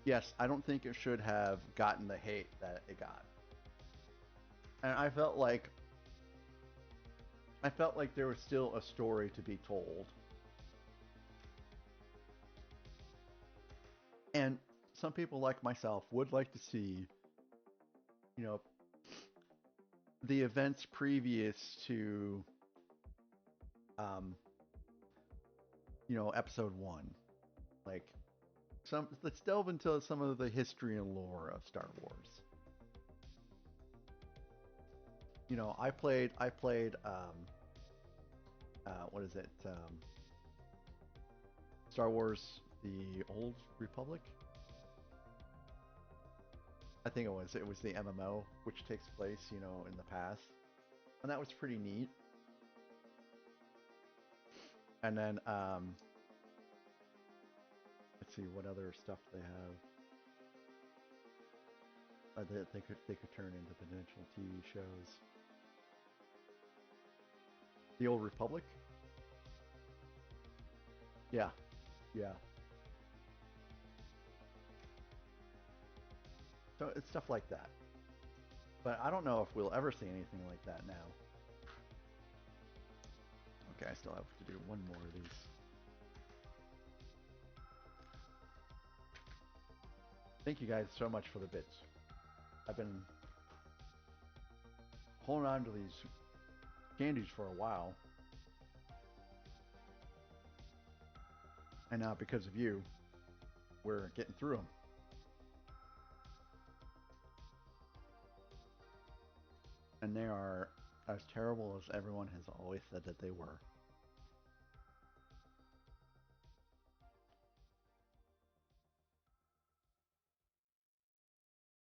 yes, I don't think it should have gotten the hate that it got. And I felt like there was still a story to be told. And some people like myself would like to see, the events previous to, episode 1. Like, let's delve into some of the history and lore of Star Wars. I played, what is it? Star Wars, the Old Republic? I think it was the MMO, which takes place, in the past. And that was pretty neat. And then, let's see, what other stuff they have. That they could turn into potential TV shows. The Old Republic? Yeah. Yeah. So it's stuff like that. But I don't know if we'll ever see anything like that now. Okay, I still have to do one more of these. Thank you guys so much for the bits. I've been holding on to these candies for a while. And now, because of you, we're getting through them. And they are as terrible as everyone has always said that they were.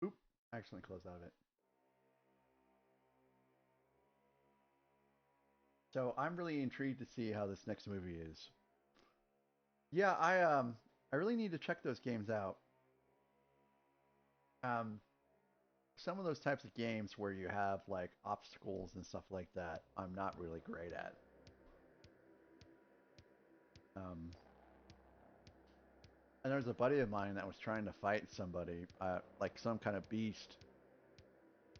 Oop, I accidentally closed out of it. So I'm really intrigued to see how this next movie is. Yeah, I really need to check those games out. Some of those types of games where you have like obstacles and stuff like that, I'm not really great at. And there's a buddy of mine that was trying to fight somebody, like some kind of beast,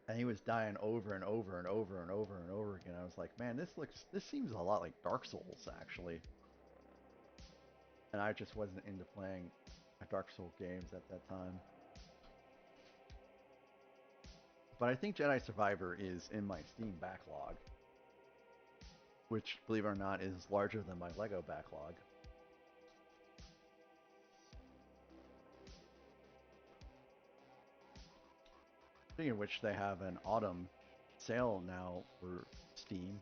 and he was dying over and over and over and over and over again. I was like, man, this seems a lot like Dark Souls, actually. And I just wasn't into playing Dark Souls games at that time. But I think Jedi Survivor is in my Steam backlog, which, believe it or not, is larger than my Lego backlog. Speaking of which, they have an autumn sale now for Steam.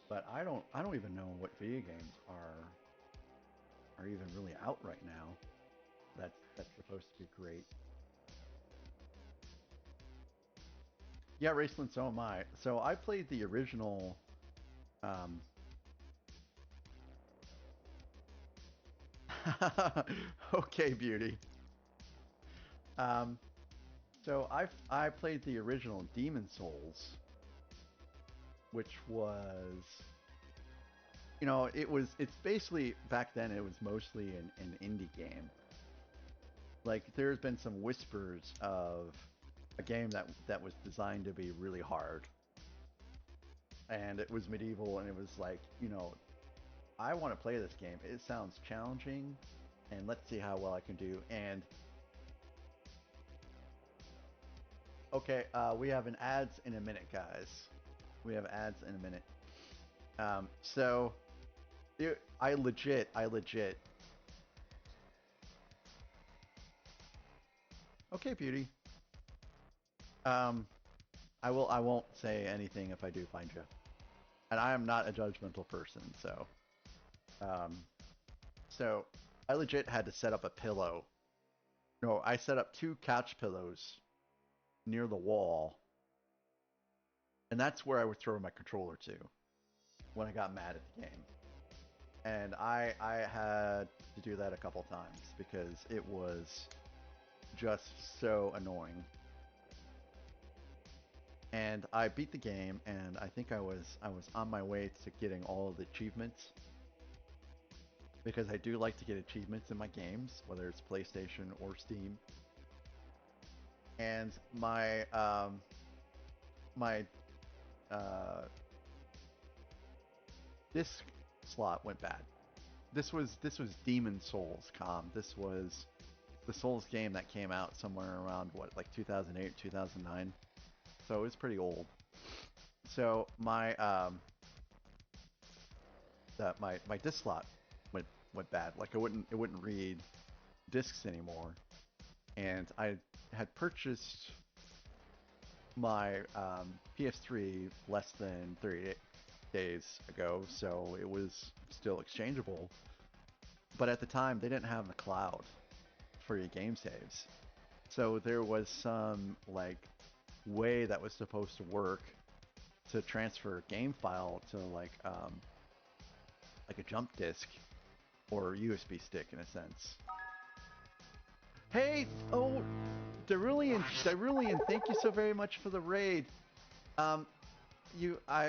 But I don't even know what video games are even really out right now. That's supposed to be great. Yeah, Raceland, so am I. So I played the original. Okay, beauty. So I played the original Demon Souls, which was, it's basically, back then it was mostly an indie game. Like, there's been some whispers of a game that was designed to be really hard. And it was medieval, and it was like, I want to play this game. It sounds challenging, and let's see how well I can do. And okay, we have an ads in a minute, guys. We have ads in a minute. So I legit. Okay, beauty. I won't say anything if I do find you. And I am not a judgmental person, so. So I legit had to set up a pillow. No, I set up 2 couch pillows near the wall, and that's where I would throw my controller to when I got mad at the game. And I had to do that a couple times because it was just so annoying. And I beat the game, and I think I was on my way to getting all of the achievements, because I do like to get achievements in my games, whether it's PlayStation or Steam. And my disc slot went bad. This was Demon Souls, This was the Souls game that came out somewhere around, what, like 2008, 2009. So it was pretty old. So my my disc slot went bad. Like, it wouldn't read discs anymore. And I had purchased my PS3 less than 30 days ago, so it was still exchangeable. But at the time, they didn't have the cloud for your game saves. So there was some, like, way that was supposed to work to transfer a game file to, like a jump disk or USB stick, in a sense. Hey, oh, Darulian, thank you so very much for the raid. I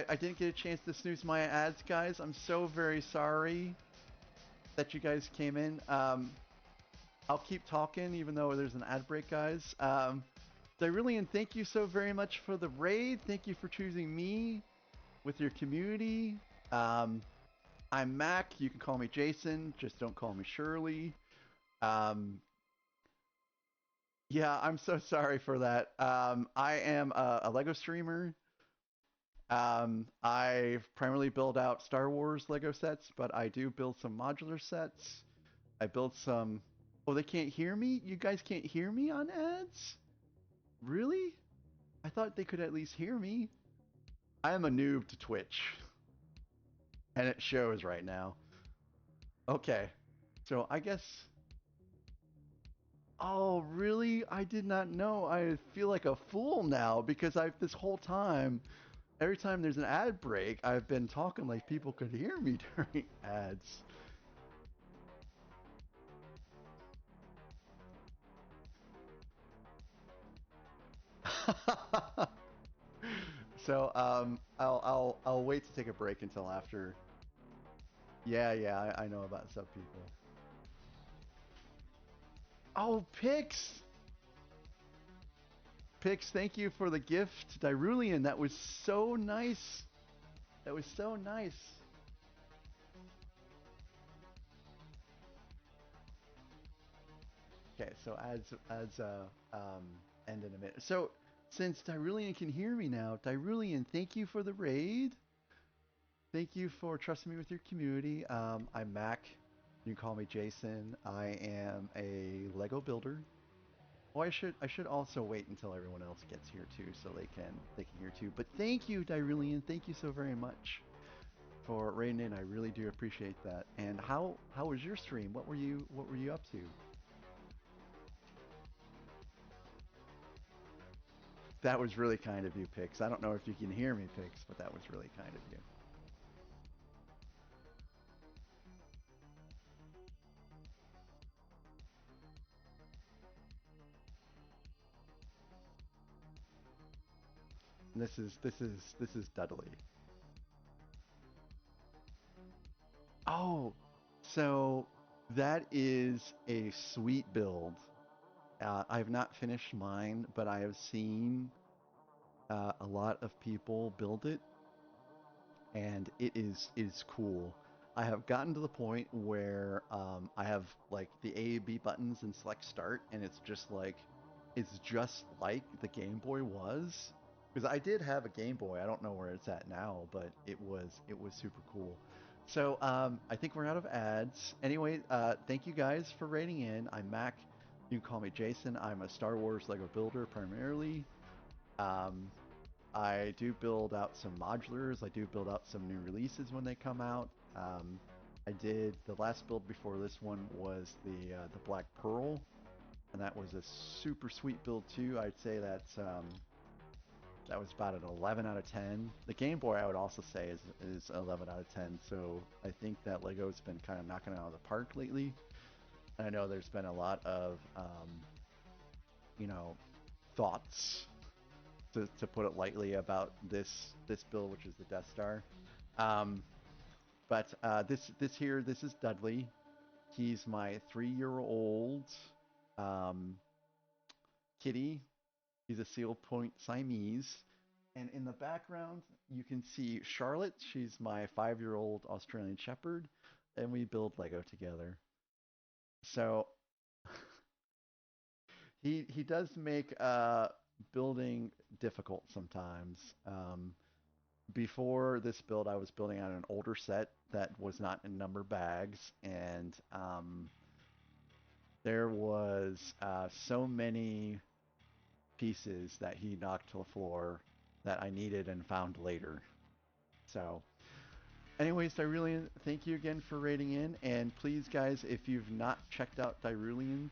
didn't get a chance to snooze my ads, guys. I'm so very sorry that you guys came in. I'll keep talking even though there's an ad break, guys. Darulian, thank you so very much for the raid. Thank you for choosing me with your community. I'm Mac. You can call me Jason. Just don't call me Shirley. Yeah, I'm so sorry for that. I am a Lego streamer. I primarily build out Star Wars Lego sets, but I do build some modular sets. I built some. Oh, they can't hear me? You guys can't hear me on ads? Really? I thought they could at least hear me. I am a noob to Twitch. And it shows right now. Okay. So I guess. Oh, really? I did not know. I feel like a fool now because I've this whole time, every time there's an ad break, I've been talking like people could hear me during ads. So I'll wait to take a break until after. Yeah, I know about sub people. Oh, Pix! Pix, thank you for the gift, Dyrulian. That was so nice. That was so nice. Okay, so ads end in a minute. So since Dyrulian can hear me now, Dyrulian, thank you for the raid. Thank you for trusting me with your community. I'm Mac. You can call me Jason. I am a Lego builder. Oh, I should also wait until everyone else gets here too, so they can hear too. But thank you, Dyrulian. Thank you so very much for raiding in. I really do appreciate that. And how was your stream? What were you up to? That was really kind of you, Pix. I don't know if you can hear me, Pix, but that was really kind of you. And this is Dudley. Oh, so that is a sweet build. I have not finished mine, but I have seen a lot of people build it, and it is cool. I have gotten to the point where I have like the A, B buttons and select start, and it's just like the Game Boy was. Because I did have a Game Boy. I don't know where it's at now, but it was super cool. So I think we're out of ads. Anyway, thank you guys for raiding in. I'm Mac. You can call me Jason. I'm a Star Wars Lego builder primarily. I do build out some modulars. I do build out some new releases when they come out. I did the last build before this one was the Black Pearl, and that was a super sweet build too. I'd say that was about an 11 out of 10. The Game Boy I would also say is 11 out of 10. So I think that Lego's been kind of knocking it out of the park lately. And I know there's been a lot of you know thoughts to put it lightly about this build, which is the Death Star. But this is Dudley. He's my 3-year-old kitty. He's a Seal Point Siamese. And in the background, you can see Charlotte. She's my 5-year-old Australian Shepherd, and we build Lego together. So he does make building difficult sometimes. Before this build, I was building on an older set that was not in number bags, and there was so many pieces that he knocked to the floor that I needed and found later. So, anyways, Dyrulian, thank you again for raiding in, and please, guys, if you've not checked out Dyrulian,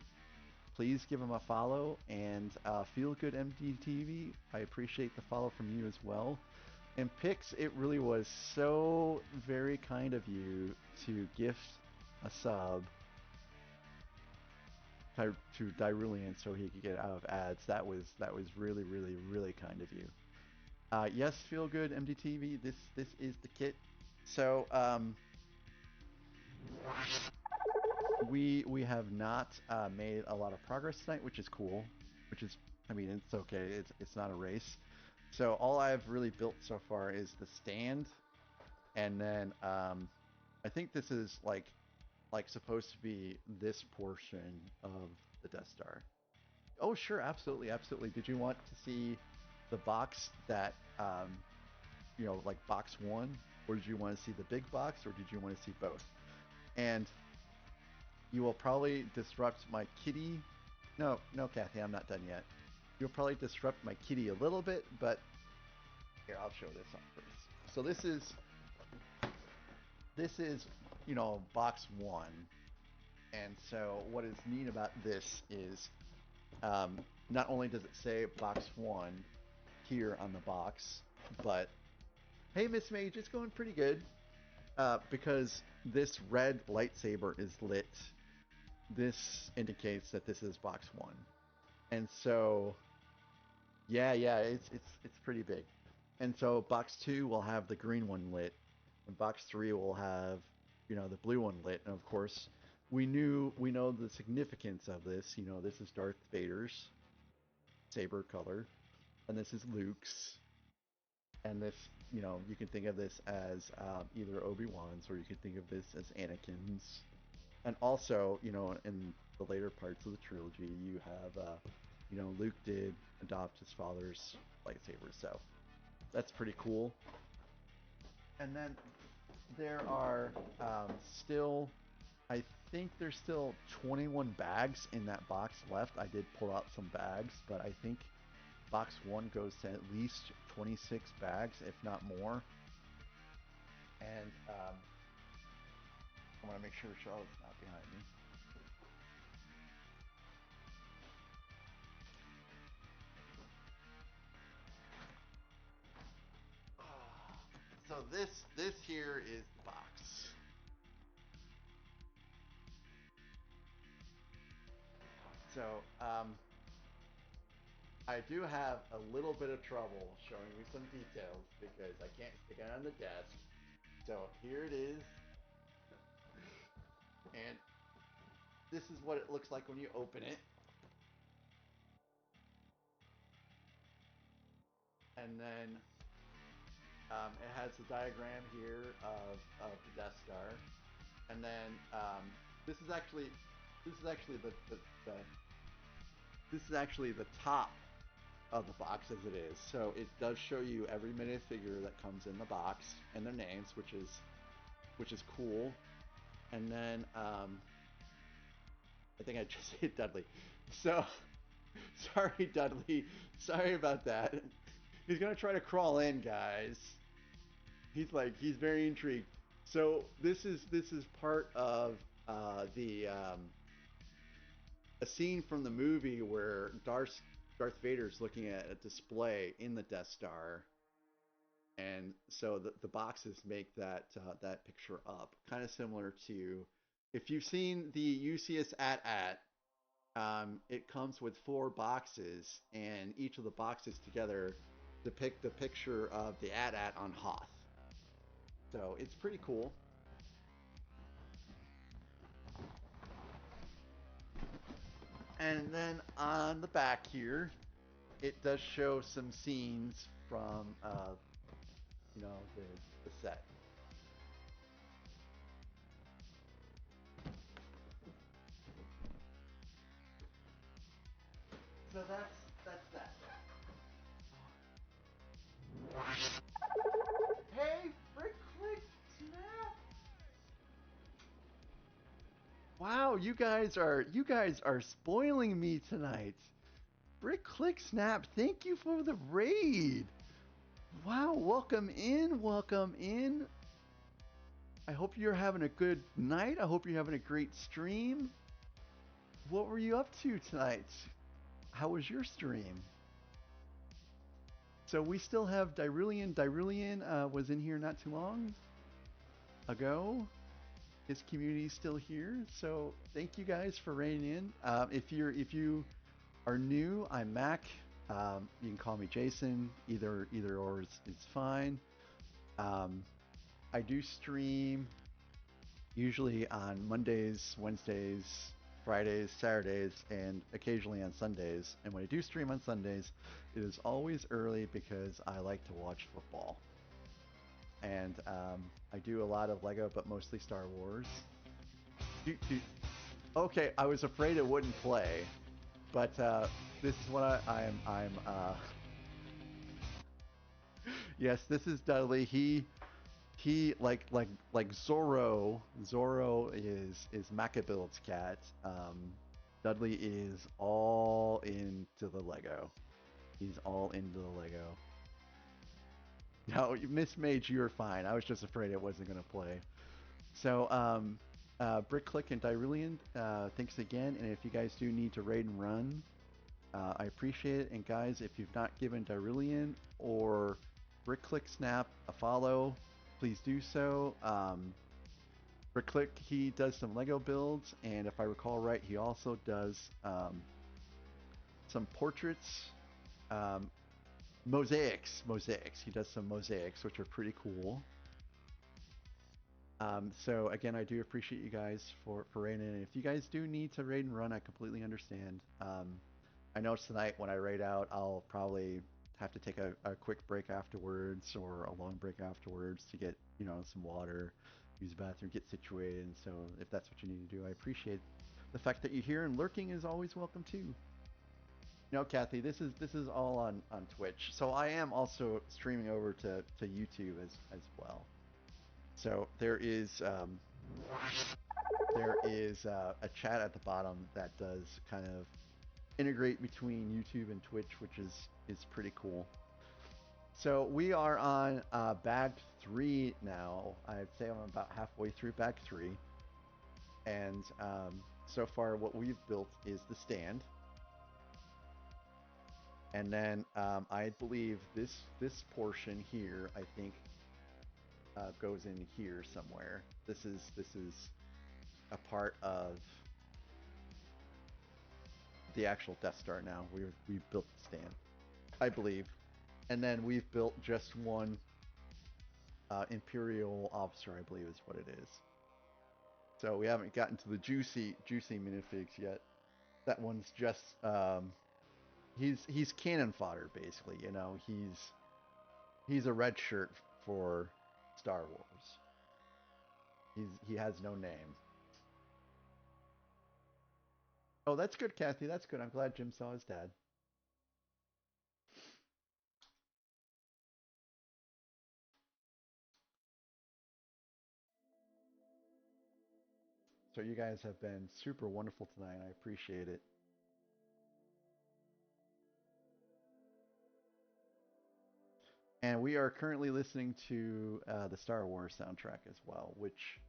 please give him a follow, and Feel Good MDTV, I appreciate the follow from you as well. And Pix, it really was so very kind of you to gift a sub to Dyrulian so he could get out of ads. That was really, really, really kind of you. Yes, Feel Good MDTV. This is the kit. So we have not made a lot of progress tonight, which is cool. Which is, I mean, it's okay. It's not a race. So all I've really built so far is the stand, and then I think this is like supposed to be this portion of the Death Star. Oh sure, absolutely, absolutely. Did you want to see the box that you know, like box one, or did you want to see the big box, or did you want to see both? And you will probably disrupt my kitty. No, Kathy, I'm not done yet. You'll probably disrupt my kitty a little bit, but here, I'll show this off first. So this is, you know, box one. And so what is neat about this is not only does it say box one here on the box, but hey, Miss Mage, it's going pretty good. Because this red lightsaber is lit, this indicates that this is box one. And so, yeah, it's pretty big. And so box two will have the green one lit, and box three will have, you know, the blue one lit. And of course, we know the significance of this. You know, this is Darth Vader's saber color, and this is Luke's. And this, you know, you can think of this as either Obi-Wan's, or you can think of this as Anakin's. And also, you know, in the later parts of the trilogy, you have, you know, Luke did adopt his father's lightsaber, so that's pretty cool. And then there are still, I think there's still 21 bags in that box left. I did pull out some bags, but I think box one goes to at least 26 bags, if not more. And I want to make sure Charlotte's not behind me. So this here is the box. So I do have a little bit of trouble showing you some details because I can't stick it on the desk. So here it is. And this is what it looks like when you open it. And then it has the diagram here of the Death Star. And then this is actually the top of the box as it is. So it does show you every minifigure that comes in the box and their names, which is cool. And then I think I just hit Dudley. So sorry, Dudley. Sorry about that. He's gonna try to crawl in, guys. He's very intrigued. So this is part of a scene from the movie where Darth Vader's looking at a display in the Death Star, and so the boxes make that picture up, kind of similar to if you've seen the UCS AT-AT. It comes with 4 boxes, and each of the boxes together depict the picture of the AT-AT on Hoth. So it's pretty cool. And then on the back here, it does show some scenes from, you know, the set. So that's that. Hey, Brick Click Snap! Wow, you guys are spoiling me tonight. Brick Click Snap, thank you for the raid. Wow, welcome in. I hope you're having a good night. I hope you're having a great stream. What were you up to tonight? How was your stream? So we still have Dyrulian. Dyrulian was in here not too long ago. His community's still here. So thank you guys for raiding in. If you are new, I'm Mac. You can call me Jason. Either or is fine. I do stream usually on Mondays, Wednesdays, Fridays, Saturdays, and occasionally on Sundays. And when I do stream on Sundays, it is always early because I like to watch football. And I do a lot of Lego, but mostly Star Wars. Okay, I was afraid it wouldn't play, but this is what I'm Yes, this is Dudley. He like Zorro. Zorro is Macabuild's cat. Dudley is all into the Lego. He's all into the Lego. No, Miss Mage, you were fine. I was just afraid it wasn't gonna play. So, Brickclick and Dyrulian, thanks again. And if you guys do need to raid and run, I appreciate it. And guys, if you've not given Dyrulian or Brickclick Snap a follow, please do so. Brickclick, he does some Lego builds, and if I recall right, he also does some portraits, mosaics. He does some mosaics, which are pretty cool. So again, I do appreciate you guys for raiding in. If you guys do need to raid and run, I completely understand. I know tonight when I raid out, I'll probably have to take a quick break afterwards or a long break afterwards to get, some water, use the bathroom, get situated. And so if that's what you need to do, I appreciate the fact that you're here, and lurking is always welcome too. Kathy, this is all on Twitch. So I am also streaming over to YouTube as well. So there is a chat at the bottom that does kind of integrate between YouTube and Twitch, which is pretty cool. So we are on bag 3 now. I'd say I'm about halfway through bag 3, and so far what we've built is the stand, and then I believe this portion here, I think, goes in here somewhere. This is a part of the actual Death Star now. We've built the stand, I believe, and then we've built just one Imperial officer, I believe is what it is. So we haven't gotten to the juicy minifigs yet. That one's just he's cannon fodder basically. He's a red shirt for Star Wars. He has no name. Oh, that's good, Kathy. That's good. I'm glad Jim saw his dad. So you guys have been super wonderful tonight. I appreciate it. And we are currently listening to the Star Wars soundtrack as well, which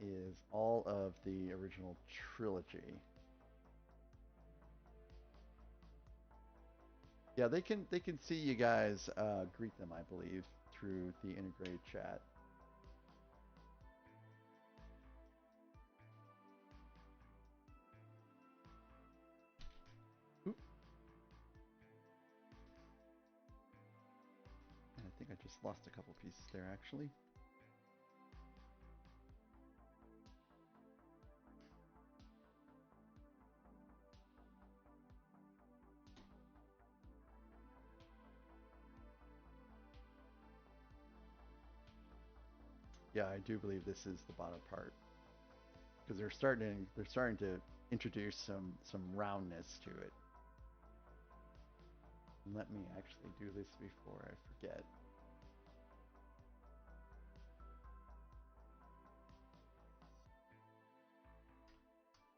is all of the original trilogy. Yeah, they can see you guys greet them, I believe, through the integrated chat. Oop. And I think I just lost a couple pieces there, actually. Yeah, I do believe this is the bottom part, because they're starting to introduce some roundness to it. Let me actually do this before I forget.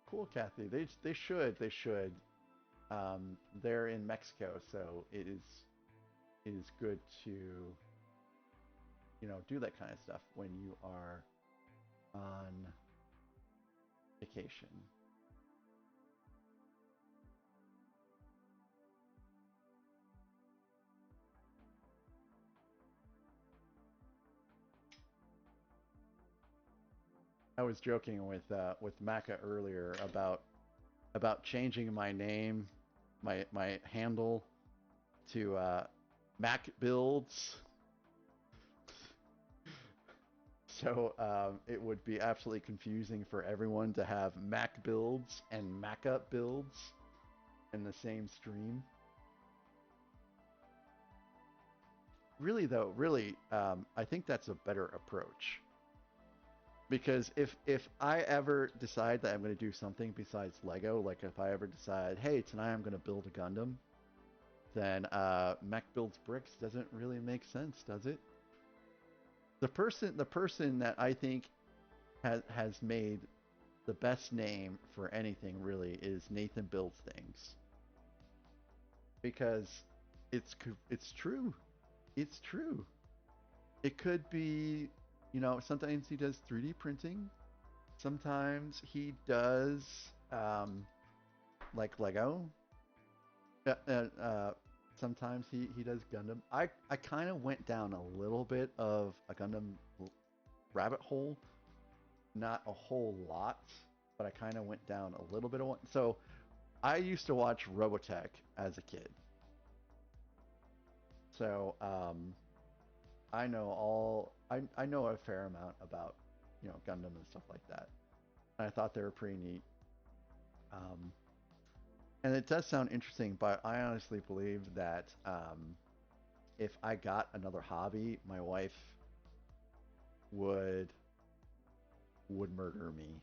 Cool, Kathy. They should. They're in Mexico, so it is good to do that kind of stuff when you are on vacation. I was joking with Maka earlier about changing my name, my handle to Mac Builds. So it would be absolutely confusing for everyone to have Mac Builds and Maca Builds in the same stream. Really though, I think that's a better approach. Because if I ever decide that I'm going to do something besides Lego, like if I ever decide, hey, tonight I'm going to build a Gundam, then Mech Builds Bricks doesn't really make sense, does it? The person that I think has made the best name for anything really is Nathan Builds Things, because it's true. It's true. It could be, sometimes he does 3D printing. Sometimes he does like Lego. Sometimes he does Gundam. I kind of went down a little bit of a Gundam rabbit hole. Not a whole lot, but I kind of went down a little bit of one. So I used to watch Robotech as a kid. So I know I know a fair amount about Gundam and stuff like that. And I thought they were pretty neat. And it does sound interesting, but I honestly believe that if I got another hobby, my wife would murder me.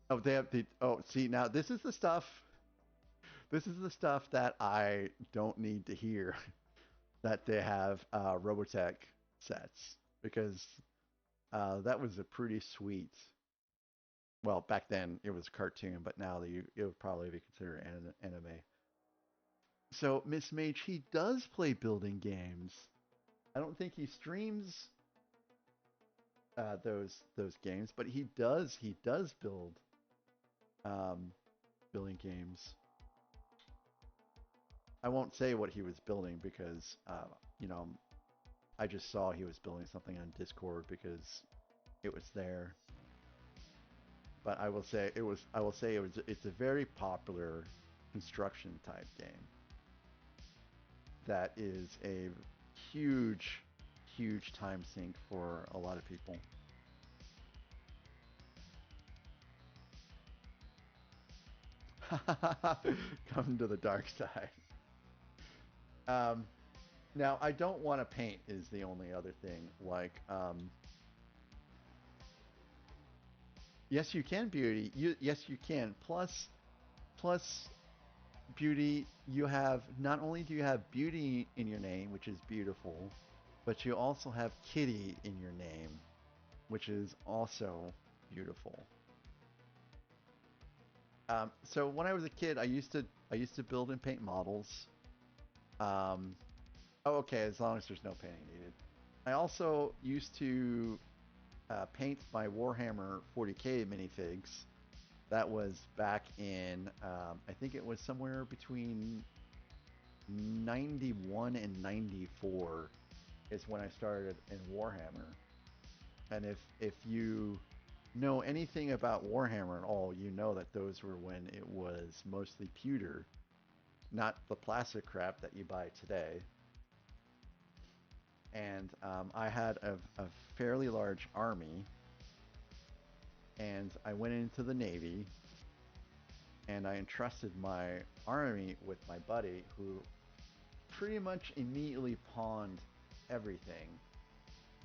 Oh, they have the. Oh, see, now this is the stuff. This is the stuff that I don't need to hear. That they have Robotech sets, because that was a pretty sweet. Well, back then it was a cartoon, but now it would probably be considered anime. So Miss Mage, he does play building games. I don't think he streams those games, but he does build building games. I won't say what he was building because I just saw he was building something on Discord because it was there. But I will say it's a very popular construction type game that is a huge time sink for a lot of people. Come to the dark side. Now I don't want to paint is the only other thing. Like, yes, you can, Beauty. Yes, you can. Plus, Beauty, not only do you have Beauty in your name, which is beautiful, but you also have Kitty in your name, which is also beautiful. So when I was a kid, I used to build and paint models. Oh, okay, as long as there's no painting needed. I also used to paint my Warhammer 40K minifigs. That was back in, I think it was somewhere between 91 and 94 is when I started in Warhammer. And if you know anything about Warhammer at all, you know that those were when it was mostly pewter, not the plastic crap that you buy today. And I had a fairly large army, and I went into the Navy, and I entrusted my army with my buddy, who pretty much immediately pawned everything.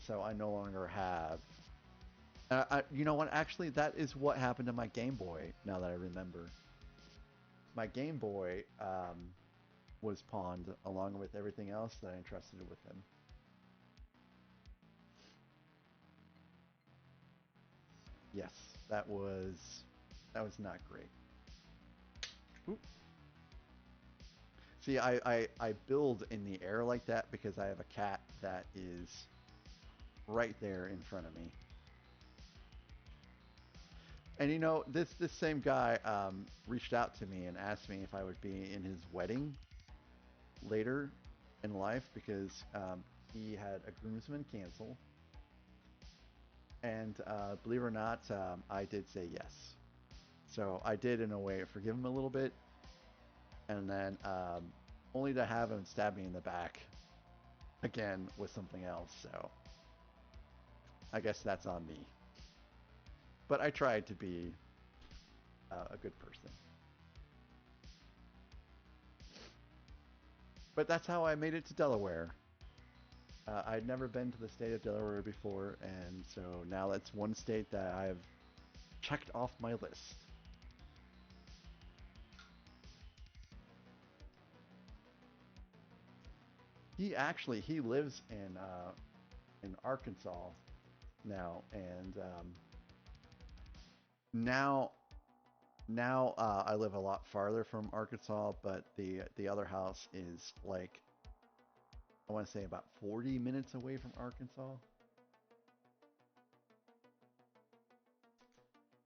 So I no longer have. You know what? Actually, that is what happened to my Game Boy. Now that I remember, my Game Boy was pawned along with everything else that I entrusted with him. Yes, that was not great. Oop. See, I build in the air like that because I have a cat that is right there in front of me. And this same guy reached out to me and asked me if I would be in his wedding later in life, because he had a groomsman cancel. And believe it or not, I did say yes. So I did, in a way, forgive him a little bit, and then only to have him stab me in the back again with something else. So I guess that's on me. But I tried to be a good person. But that's how I made it to Delaware. I'd never been to the state of Delaware before, and so now that's one state that I've checked off my list. he lives in Arkansas now, and now I live a lot farther from Arkansas, but the other house is like I want to say about 40 minutes away from Arkansas.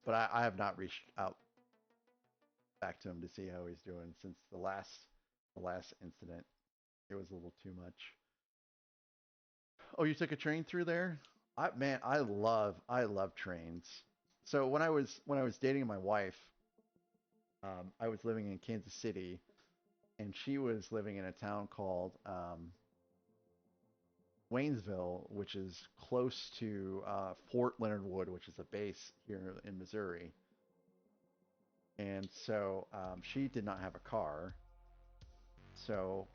But I have not reached out back to him to see how he's doing since the last incident. It was a little too much. Oh, you took a train through there? Man, I love trains. So when I was dating my wife, I was living in Kansas City, and she was living in a town called Waynesville, which is close to Fort Leonard Wood, which is a base here in Missouri. And so she did not have a car, so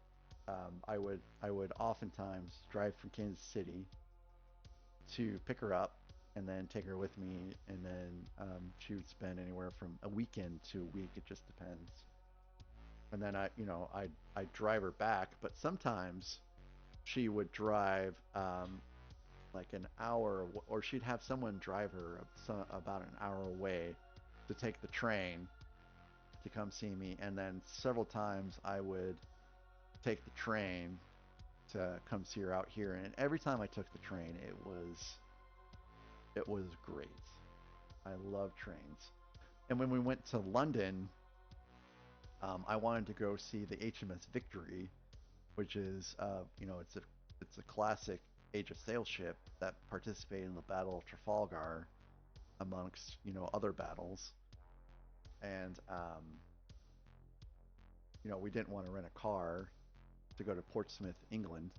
I would oftentimes drive from Kansas City to pick her up and then take her with me, and then she would spend anywhere from a weekend to a week. It just depends. And then I'd drive her back, but sometimes she would drive like an hour, or she'd have someone drive her about an hour away to take the train to come see me, and then several times I would take the train to come see her out here. And every time I took the train, it was great. I love trains. And when we went to London, I wanted to go see the HMS Victory, which is it's a classic Age of Sail ship that participated in the Battle of Trafalgar amongst other battles. And we didn't want to rent a car to go to Portsmouth, England,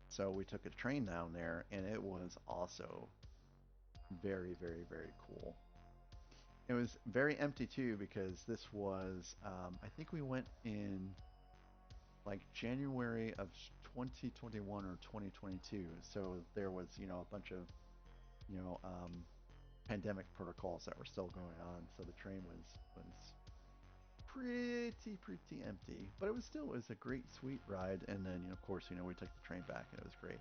so we took a train down there, and it was also very, very, very cool. It was very empty too because this was, I think we went in like January of 2021 or 2022. So there was, a bunch of, you know, um, pandemic protocols that were still going on. So the train was pretty empty, but it was a great sweet ride. And then, of course, we took the train back and it was great.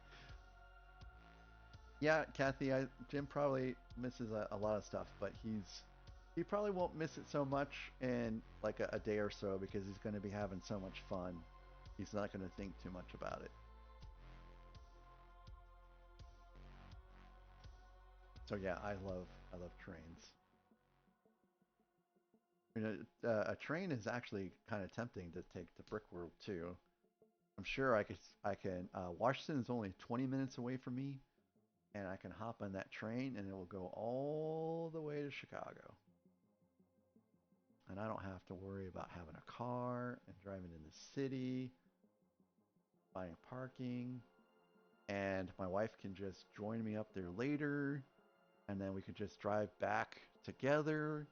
Yeah, Kathy, Jim probably misses a lot of stuff, but he probably won't miss it so much in like a day or so because he's going to be having so much fun. He's not going to think too much about it. So yeah, I love trains. A train is actually kind of tempting to take to Brickworld too. I'm sure I can. Washington is only 20 minutes away from me, and I can hop on that train and it will go all the way to Chicago. And I don't have to worry about having a car and driving in the city, buying parking, and my wife can just join me up there later, and then we could just drive back together.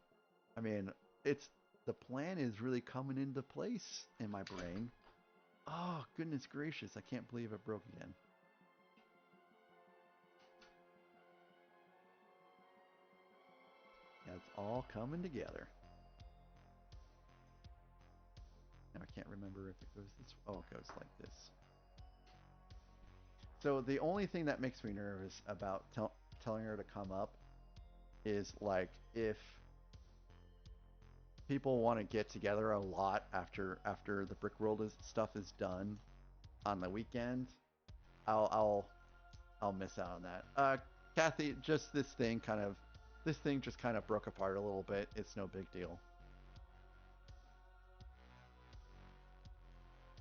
I mean, it's the plan is really coming into place in my brain. Oh, goodness gracious, I can't believe it broke again. Yeah, it's all coming together. Now I can't remember if it goes this. Oh, it goes like this. So the only thing that makes me nervous about telling her to come up is like if people want to get together a lot after the Brickworld stuff is done on the weekend. I'll miss out on that. Kathy, just this thing just kind of broke apart a little bit. It's no big deal.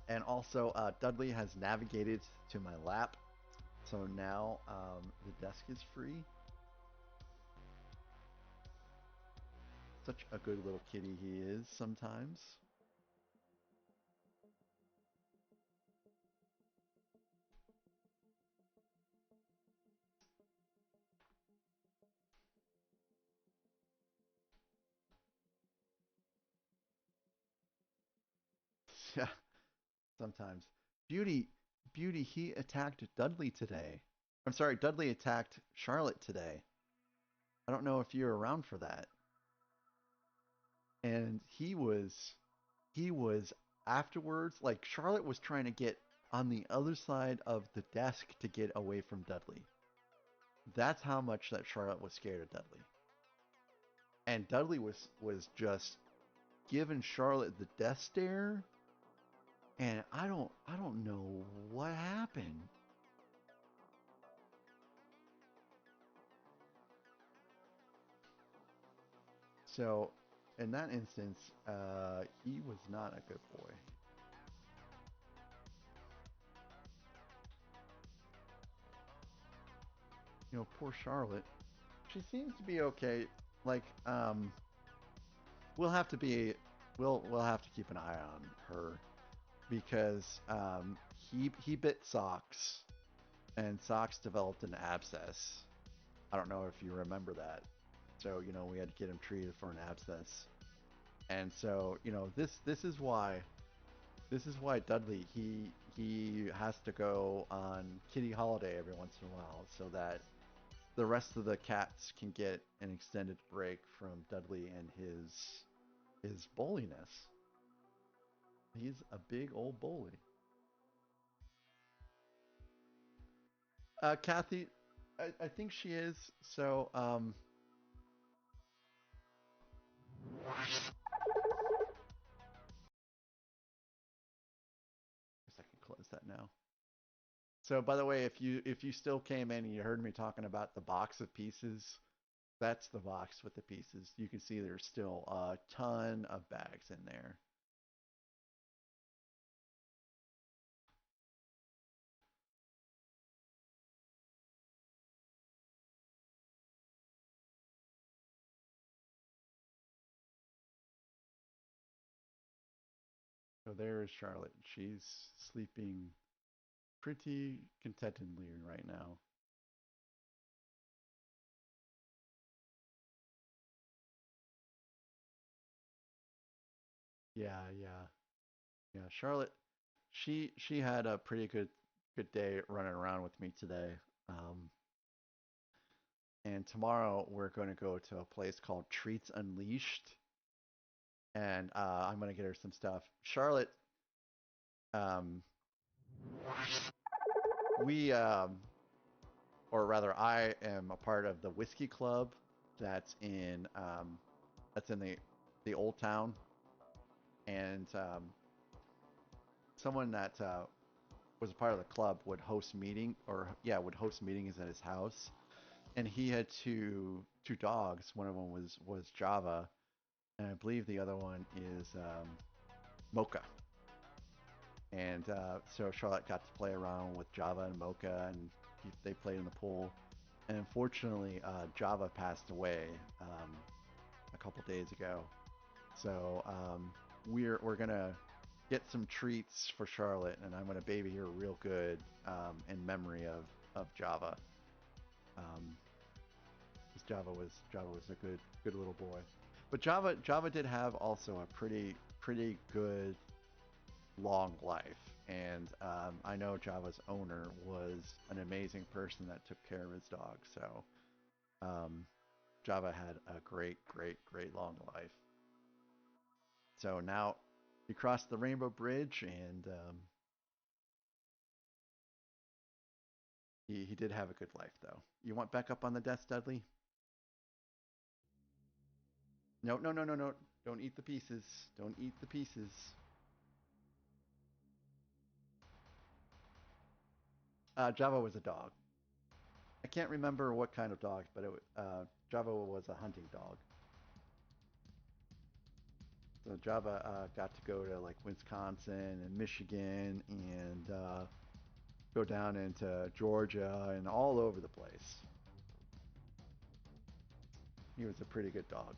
And also, Dudley has navigated to my lap, so now the desk is free. Such a good little kitty he is sometimes. Yeah, sometimes. Beauty, Beauty, he attacked Dudley today. I'm sorry, Dudley attacked Charlotte today. I don't know if you're around for that. And he was afterwards, like Charlotte was trying to get on the other side of the desk to get away from Dudley. That's how much that Charlotte was scared of Dudley. And Dudley was just giving Charlotte the death stare, and I don't know what happened. So, in that instance, he was not a good boy. You know, poor Charlotte. She seems to be okay. Like, we'll have to keep an eye on her because he bit Socks, and Socks developed an abscess. I don't know if you remember that. So, you know, we had to get him treated for an abscess. And so, you know, this is why Dudley he has to go on kitty holiday every once in a while so that the rest of the cats can get an extended break from Dudley and his bulliness. He's a big old bully. Kathy, I think she is. So, I guess I can close that now. So, by the way, if you still came in and you heard me talking about the box of pieces, that's the box with the pieces. You can see there's still a ton of bags in there. So there is Charlotte. She's sleeping pretty contentedly right now. Yeah, yeah. Yeah, Charlotte, she had a pretty good day running around with me today. And tomorrow we're going to go to a place called Treats Unleashed, and I'm going to get her some stuff. Charlotte, um, we or rather, I am a part of the whiskey club that's in the old town, and someone that was a part of the club would host host meetings at his house, and he had two dogs. One of them was Java, and I believe the other one is Mocha. And so Charlotte got to play around with Java and Mocha, and they played in the pool. And unfortunately, Java passed away a couple days ago. So we're gonna get some treats for Charlotte, and I'm gonna baby her real good in memory of Java. Because Java was a good little boy. But Java did have also a pretty good long life, and I know Java's owner was an amazing person that took care of his dog. So Java had a great long life. So now you cross the Rainbow Bridge, and he did have a good life, though. You want back up on the desk, Dudley? No. Don't eat the pieces. Don't eat the pieces. Java was a dog. I can't remember what kind of dog, but Java was a hunting dog. So Java got to go to like Wisconsin and Michigan and go down into Georgia and all over the place. He was a pretty good dog.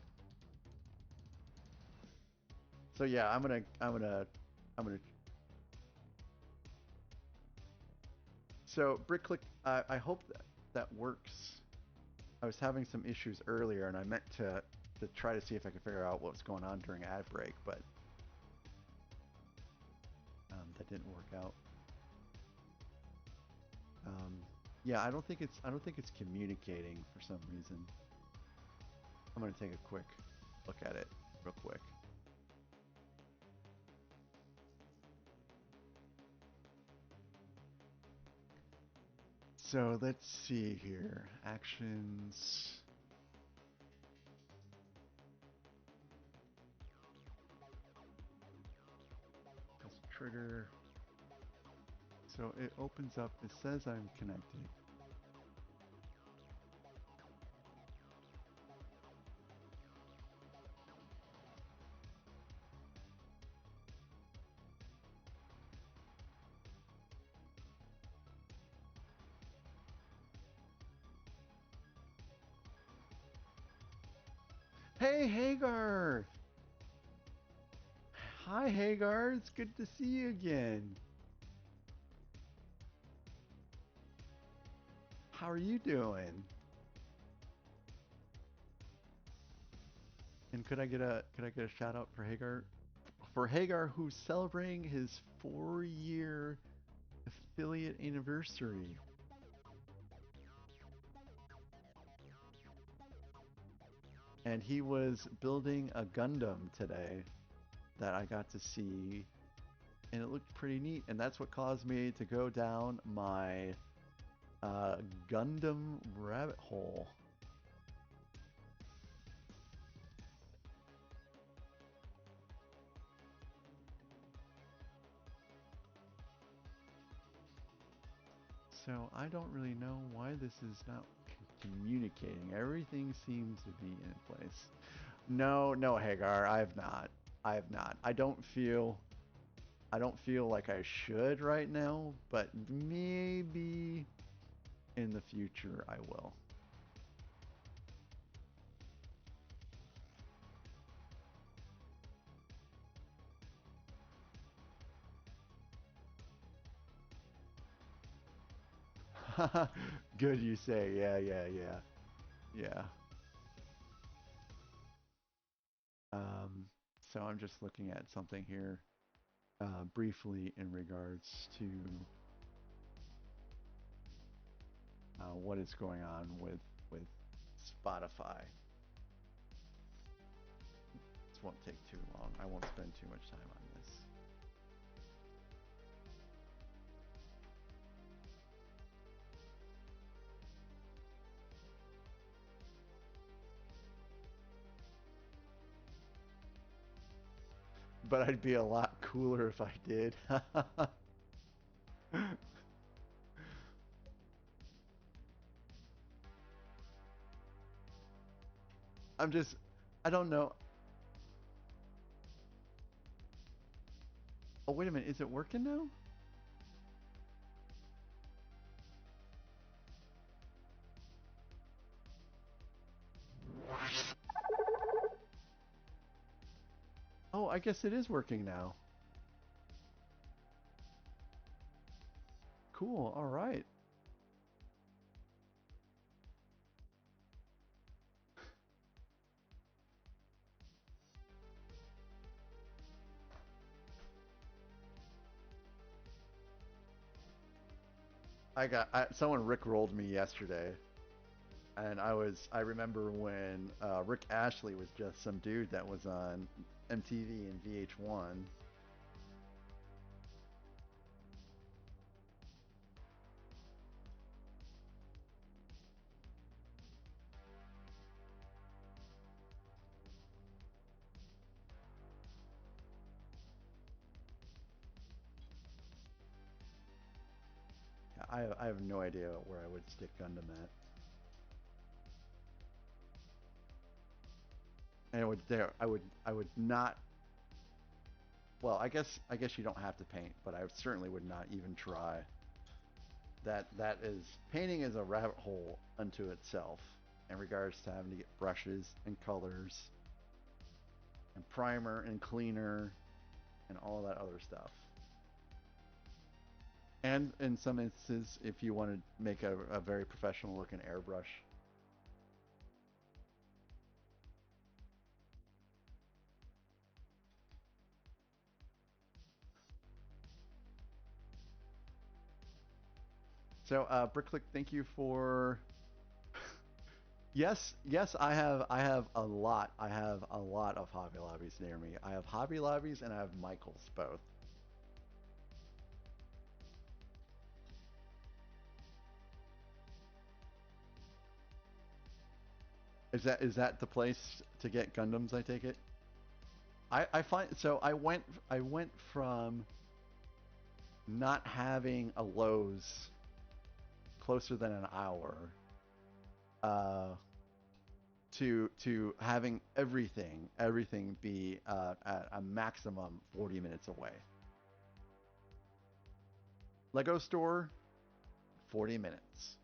So yeah, I'm gonna. So BrickClick, I hope that works. I was having some issues earlier, and I meant to try to see if I could figure out what was going on during ad break, but that didn't work out. Yeah, I don't think it's communicating for some reason. I'm gonna take a quick look at it real quick. So let's see here. Actions. Press trigger. So it opens up. It says I'm connected. Hey, Hagar! Hi, Hagar. It's good to see you again. How are you doing? And could I get a shout out for Hagar? For Hagar, who's celebrating his 4-year affiliate anniversary. And he was building a Gundam today that I got to see, and it looked pretty neat. And that's what caused me to go down my Gundam rabbit hole. So I don't really know why this is not communicating. Everything seems to be in place. No, Hagar, I have not. I don't feel like I should right now, but maybe in the future I will. Good, you say. Yeah. So I'm just looking at something here briefly in regards to what is going on with Spotify. This won't take too long. I won't spend too much time on this. But I'd be a lot cooler if I did. I don't know. Oh, wait a minute. Is it working now? Oh, I guess it is working now. Cool. All right. Someone rickrolled me yesterday, and I remember when Rick Ashley was just some dude that was on MTV and VH1. I have no idea where I would stick Gundam at. And I would not. Well, I guess you don't have to paint, but I certainly would not even try. That is painting is a rabbit hole unto itself in regards to having to get brushes and colors and primer and cleaner and all that other stuff. And in some instances, if you want to make a very professional looking airbrush. So, Bricklick, thank you for. Yes, I have a lot. I have a lot of Hobby Lobbies near me. I have Hobby Lobbies and I have Michaels both. Is that the place to get Gundams? I take it. I find so. I went from not having a Lowe's closer than an hour uh, to having everything be at a maximum 40 minutes away. Lego store, 40 minutes.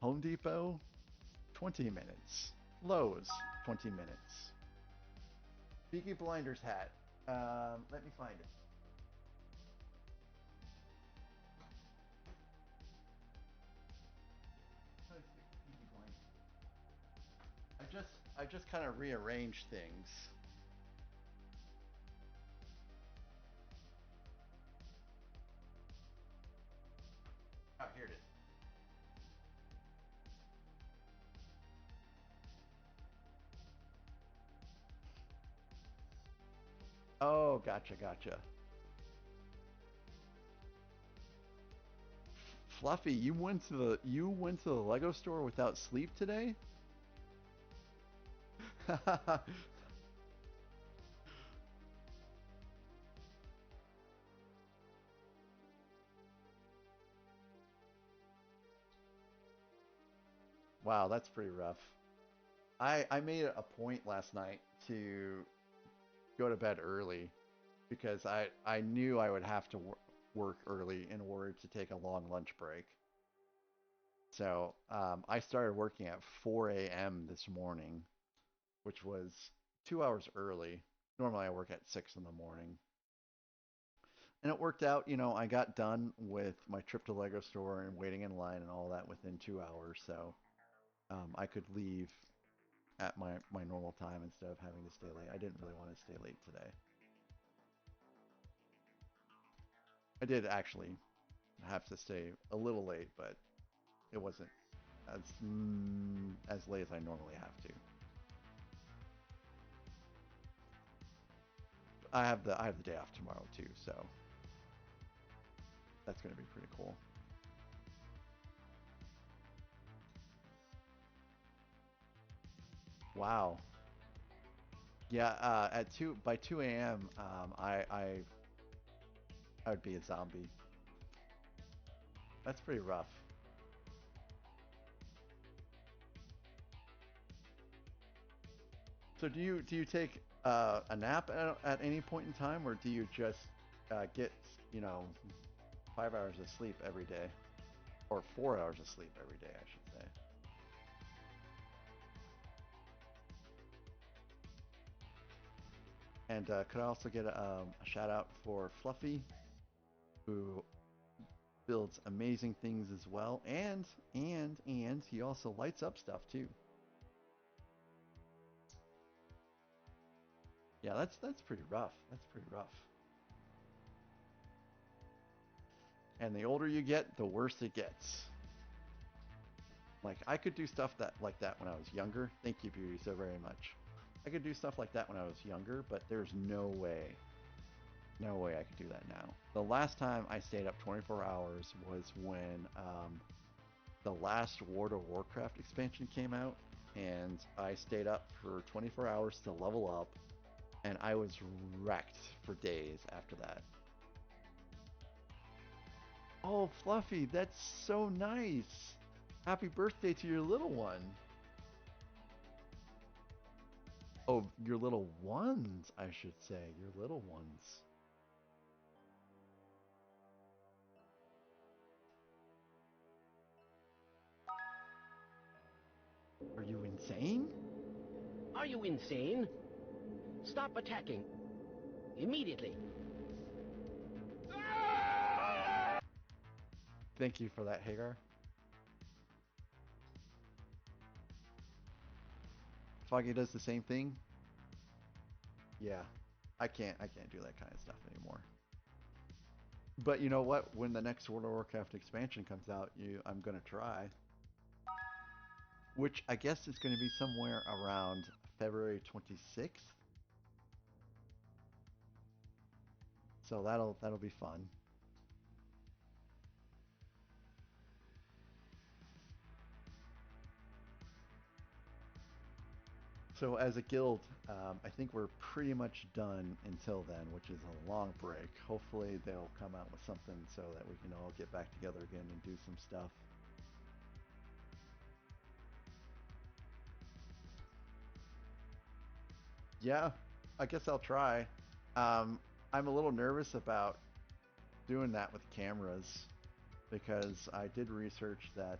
Home Depot, 20 minutes. Lowe's, 20 minutes. Peaky Blinders hat. Let me find it. I just kind of rearranged things. Oh, here it is. Oh, gotcha. Fluffy, you went to the Lego store without sleep today? Wow, that's pretty rough. I made it a point last night to go to bed early because I knew I would have to work early in order to take a long lunch break. So I started working at 4 a.m. this morning, which was 2 hours early. Normally I work at 6 in the morning. And it worked out, I got done with my trip to Lego store and waiting in line and all that within 2 hours. So I could leave at my normal time instead of having to stay late. I didn't really want to stay late today. I did actually have to stay a little late, but it wasn't as late as I normally have to. I have the day off tomorrow too, so that's going to be pretty cool. Wow. Yeah, by 2 a.m. I would be a zombie. That's pretty rough. So do you take a nap at any point in time, or do you just get 5 hours of sleep every day, or 4 hours of sleep every day, I should say? And could I also get a shout out for Fluffy, who builds amazing things as well, and he also lights up stuff too. Yeah, that's pretty rough. That's pretty rough. And the older you get, the worse it gets. Like, I could do stuff like that when I was younger. Thank you, Beauty, so very much. I could do stuff like that when I was younger, but there's no way I could do that now. The last time I stayed up 24 hours was when the last World of Warcraft expansion came out, and I stayed up for 24 hours to level up, and I was wrecked for days after that. Oh, Fluffy, that's so nice. Happy birthday to your little one. Oh, your little ones, I should say. Your little ones. Are you insane? Are you insane? Stop attacking. Immediately. Thank you for that, Hagar. Foggy does the same thing. Yeah, I can't do that kind of stuff anymore. But you know what? When the next World of Warcraft expansion comes out, I'm gonna try. Which I guess is gonna be somewhere around February 26th. So that'll be fun. So as a guild, I think we're pretty much done until then, which is a long break. Hopefully they'll come out with something so that we can all get back together again and do some stuff. Yeah, I guess I'll try. I'm a little nervous about doing that with cameras because I did research that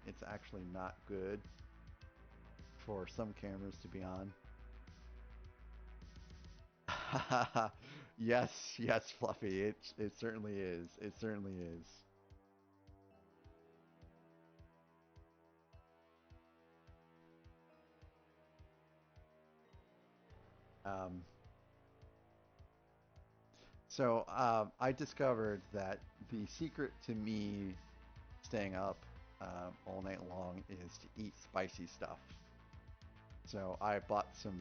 it's actually not good for some cameras to be on. Yes, yes, Fluffy. It certainly is. It certainly is. So I discovered that the secret to me staying up all night long is to eat spicy stuff. So I bought some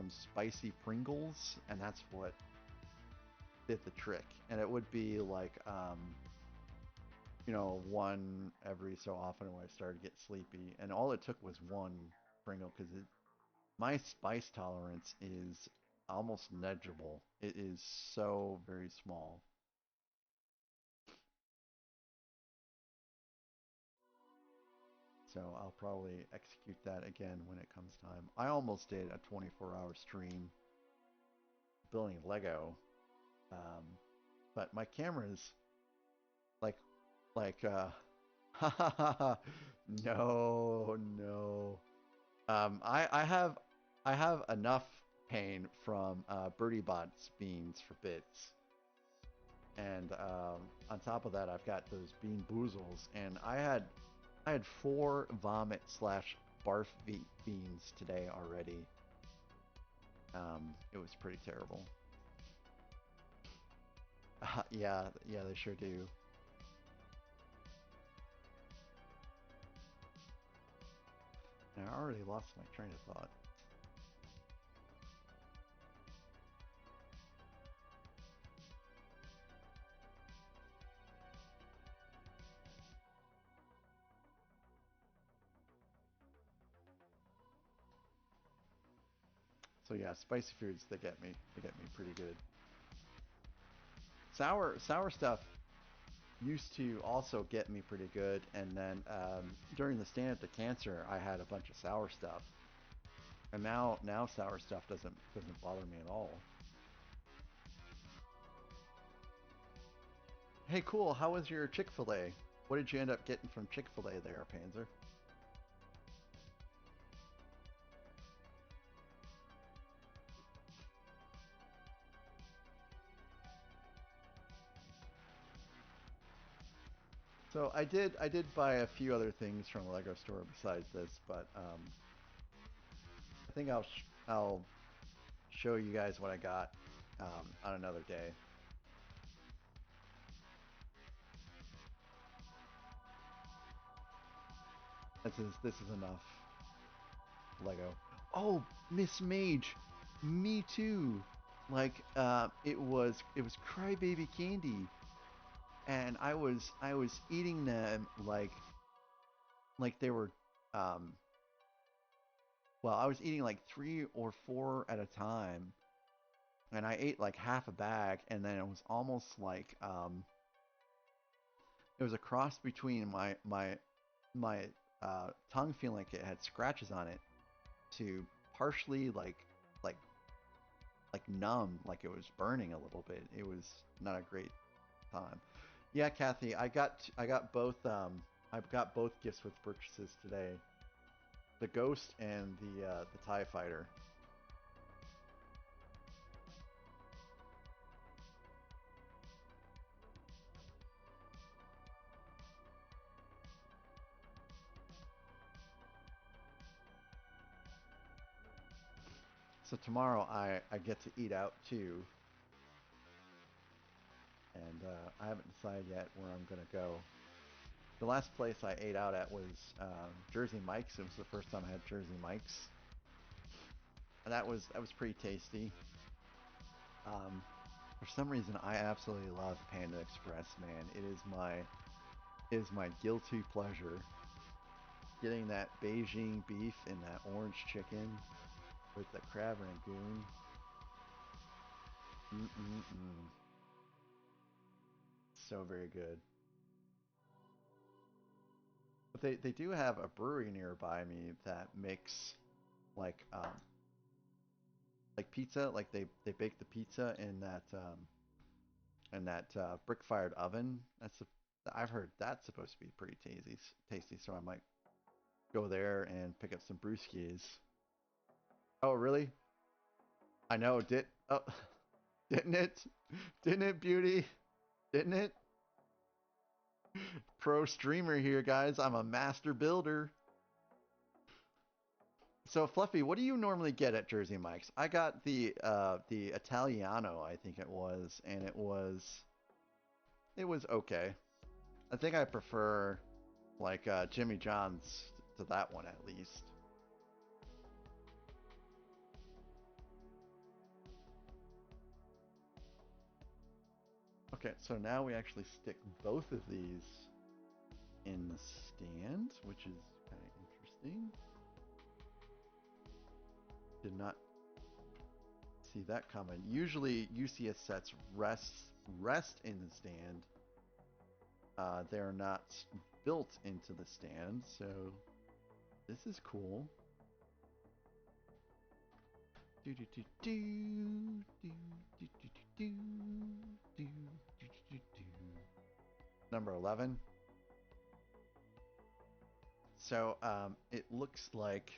spicy Pringles, and that's what did the trick. And it would be like you know, one every so often when I started to get sleepy, and all it took was one Pringle because my spice tolerance is almost negligible. It is so very small. So I'll probably execute that again when it comes time. I almost did a 24-hour stream building Lego, but my camera's like like no, no. I have enough pain from Birdie Bot's beans for bits. And on top of that, I've got those bean boozles, and I had 4 vomit slash barf beans today already. It was pretty terrible. Yeah, yeah, they sure do. And I already lost my train of thought. So yeah, spicy foods, they get me. They get me pretty good. Sour stuff used to also get me pretty good, and then during the stand up to cancer, I had a bunch of sour stuff, and now sour stuff doesn't bother me at all. Hey, cool. How was your Chick-fil-A? What did you end up getting from Chick-fil-A there, Panzer? So I did buy a few other things from the Lego store besides this, but I think I'll show you guys what I got on another day. This is enough Lego. Oh, Miss Mage, me too. Like it was Crybaby candy, and I was eating them like they were um well, I was eating like 3 or 4 at a time, and I ate like half a bag, and then it was almost like it was a cross between my tongue feeling like it had scratches on it to partially like numb, like it was burning a little bit. It was not a great time. Yeah, Kathy, I got both I've got both gifts with purchases today. The Ghost and the TIE Fighter. So tomorrow I get to eat out too, and I haven't decided yet where I'm gonna go. The last place I ate out at was Jersey Mike's. It was the first time I had Jersey Mike's, and that was pretty tasty. For some reason, I absolutely love Panda Express, man. It is my guilty pleasure. Getting that Beijing beef and that orange chicken. with the crab rangoon. So very good. But they do have a brewery nearby me that makes like pizza. Like they bake the pizza in that brick fired oven. I've heard that's supposed to be pretty tasty. So I might go there and pick up some brewskis. Oh really? I know. Didn't it? Didn't it, beauty? Didn't it? Pro streamer here, guys. I'm a master builder. So Fluffy, what do you normally get at Jersey Mike's? I got the Italiano, I think it was, and it was okay. I think I prefer like Jimmy John's to that one at least. Okay, so now we actually stick both of these in the stand, which is kind of interesting. Did not see that coming. Usually UCS sets rest in the stand. They're not built into the stand, so this is cool. Number 11. So it looks like,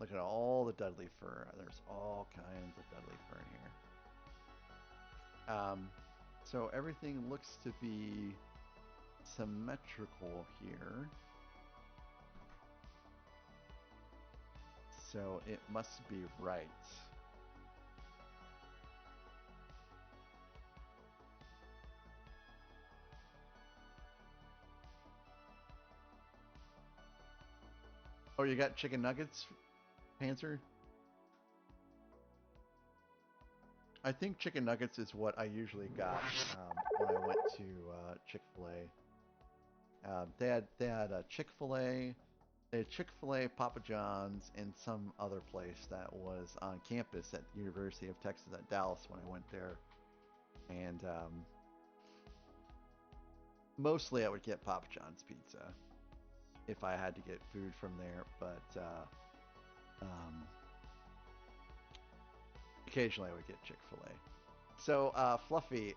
look at all the Dudley fur. There's all kinds of Dudley fur in here. So everything looks to be symmetrical here. So it must be right. Oh, you got chicken nuggets, Panzer? I think chicken nuggets is what I usually got when I went to Chick-fil-A. They had a Chick-fil-A, they had Chick-fil-A, Papa John's, and some other place that was on campus at the University of Texas at Dallas when I went there. And mostly I would get Papa John's pizza if I had to get food from there, but occasionally I would get Chick-fil-A. So, Fluffy,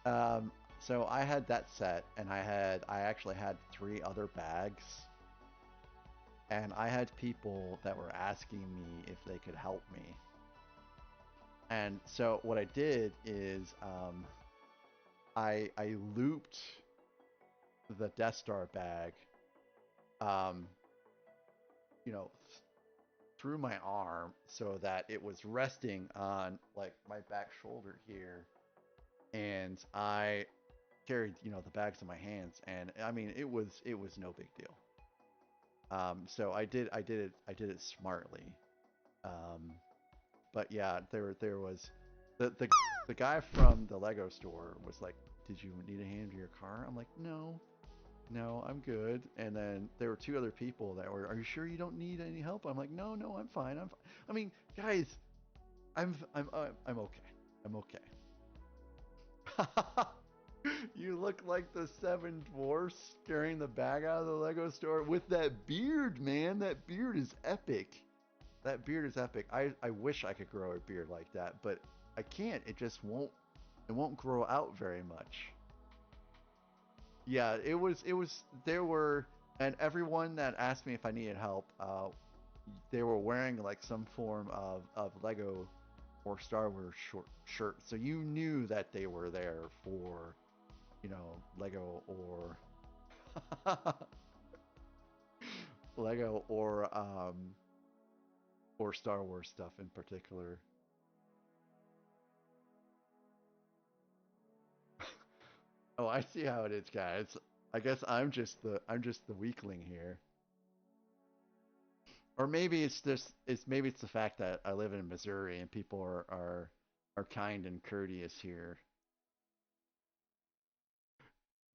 so I had that set, and I actually had 3 other bags, and I had people that were asking me if they could help me. And so what I did is I looped the Death Star bag, you know, through my arm so that it was resting on like my back shoulder here, and I carried the bags in my hands, and I mean it was no big deal. So I did it smartly. But yeah, there was the guy from the Lego store was like, "Did you need a hand to your car?" I'm like, "No, I'm good." And then there were 2 other people that were, "Are you sure you don't need any help?" I'm like, "No, I'm fine. I mean, guys, I'm okay. I'm okay." You look like the 7 dwarfs carrying the bag out of the Lego store with that beard, man. That beard is epic. That beard is epic. I wish I could grow a beard like that, but I can't. It just won't grow out very much. Yeah, there were, and everyone that asked me if I needed help, they were wearing like some form of Lego or Star Wars shirt. So you knew that they were there for, Lego Lego or Star Wars stuff in particular. Oh, I see how it is, guys. I guess I'm just the weakling here. Or maybe maybe it's the fact that I live in Missouri and people are kind and courteous here.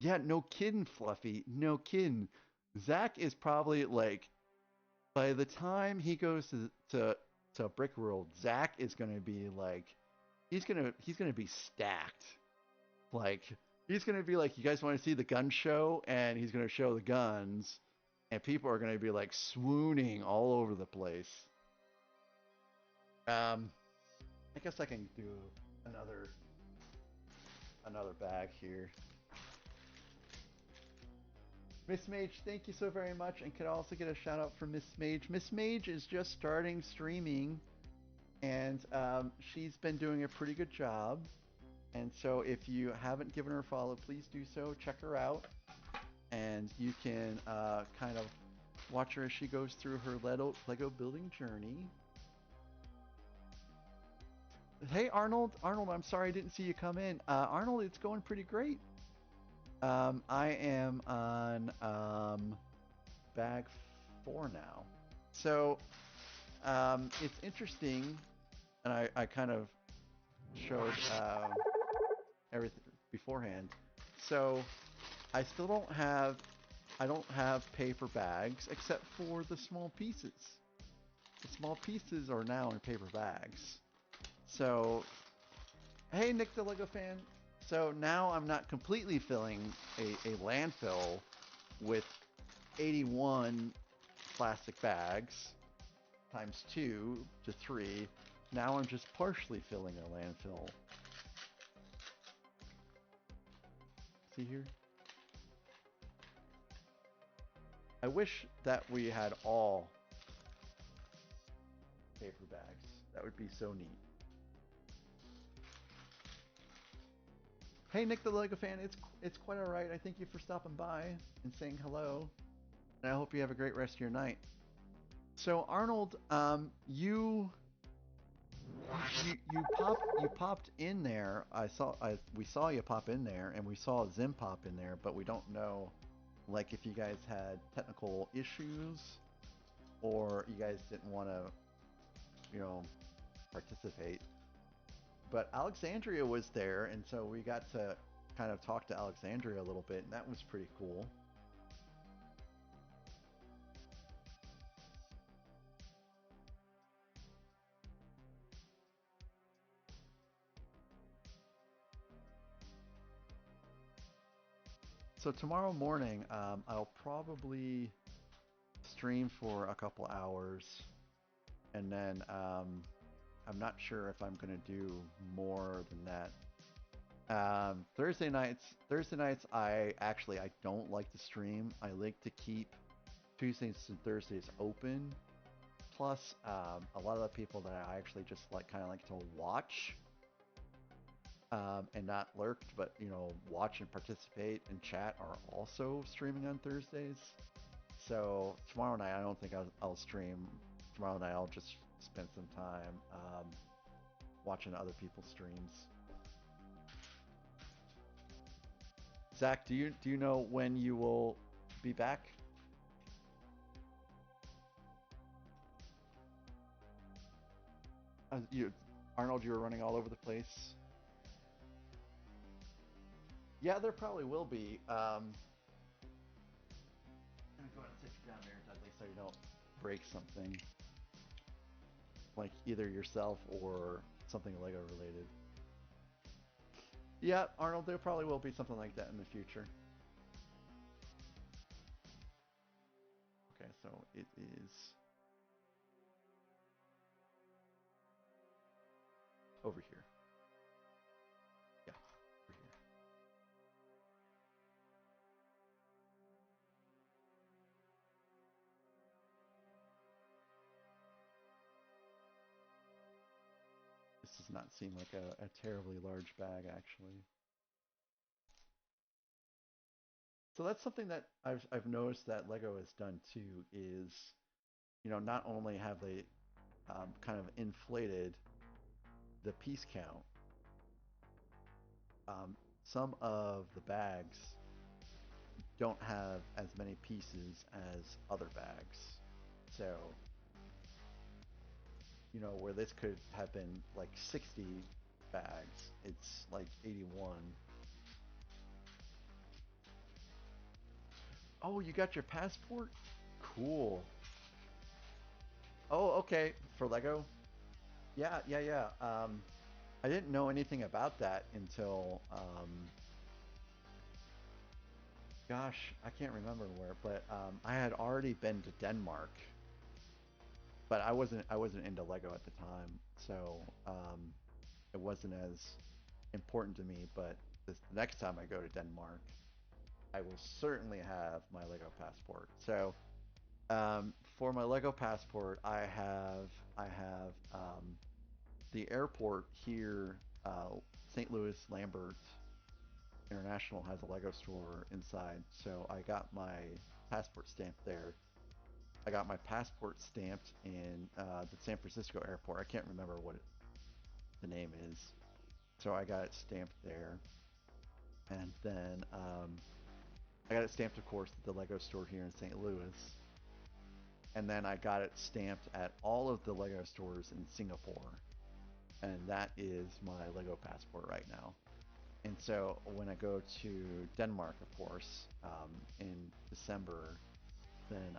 Yeah, no kidding, Fluffy. No kidding. Zach is probably like, by the time he goes to Brick World, Zach is gonna be like, he's gonna be stacked. Like he's gonna be like, you guys want to see the gun show, and he's gonna show the guns, and people are gonna be like swooning all over the place. I guess I can do another bag here. Miss Mage, thank you so very much, and could also get a shout out from Miss Mage. Miss Mage is just starting streaming, and she's been doing a pretty good job. And so if you haven't given her a follow, please do so. Check her out, and you can kind of watch her as she goes through her Lego building journey. Hey Arnold, I'm sorry I didn't see you come in. Arnold, it's going pretty great. I am on bag 4 now. So it's interesting, and I kind of showed everything beforehand. So I still don't have paper bags except for the small pieces. The small pieces are now in paper bags. So, hey Nick the Lego fan. So now I'm not completely filling a landfill with 81 plastic bags times 2 to 3. Now I'm just partially filling a landfill. See here? I wish that we had all paper bags. That would be so neat. Hey Nick the Lego fan, it's quite alright. I thank you for stopping by and saying hello. And I hope you have a great rest of your night. So Arnold, you popped in there. We saw you pop in there, and we saw Zim pop in there, but we don't know, like, if you guys had technical issues or you guys didn't want to, participate. But Alexandria was there, and so we got to kind of talk to Alexandria a little bit, and that was pretty cool. So tomorrow morning, I'll probably stream for a couple hours, and then I'm not sure if I'm gonna do more than that. Thursday nights, I don't like to stream. I like to keep Tuesdays and Thursdays open. Plus, a lot of the people that I actually just kind of like to watch, and not lurk, but watch and participate and chat, are also streaming on Thursdays. So tomorrow night, I don't think I'll stream. Tomorrow night, I'll just spend some time watching other people's streams. Zach, do you know when you will be back? Arnold, you were running all over the place. Yeah, there probably will be. I'm gonna go ahead and sit you down there, Dudley, so you don't break something, like either yourself or something Lego related. Yeah, Arnold, there probably will be something like that in the future. Okay, so it is over here. Yeah, over here. This does not seem like a terribly large bag, actually. So that's something that I've noticed that Lego has done too, is, not only have they kind of inflated the piece count, some of the bags don't have as many pieces as other bags. So, where this could have been like 60 bags, it's like 81. Oh, you got your passport? Cool. Oh, okay. For Lego? Yeah, yeah, yeah. I didn't know anything about that until, gosh, I can't remember where, but I had already been to Denmark, but I wasn't into Lego at the time, so it wasn't as important to me. But this next time I go to Denmark, I will certainly have my Lego passport. So for my Lego passport, I have the airport here, St. Louis Lambert International has a Lego store inside, so I got my passport stamped there. I got my passport stamped in the San Francisco airport. I can't remember what the name is, so I got it stamped there, and then I got it stamped, of course, at the Lego store here in St. Louis, and then I got it stamped at all of the Lego stores in Singapore, and that is my Lego passport right now. And so when I go to Denmark, of course, in December, then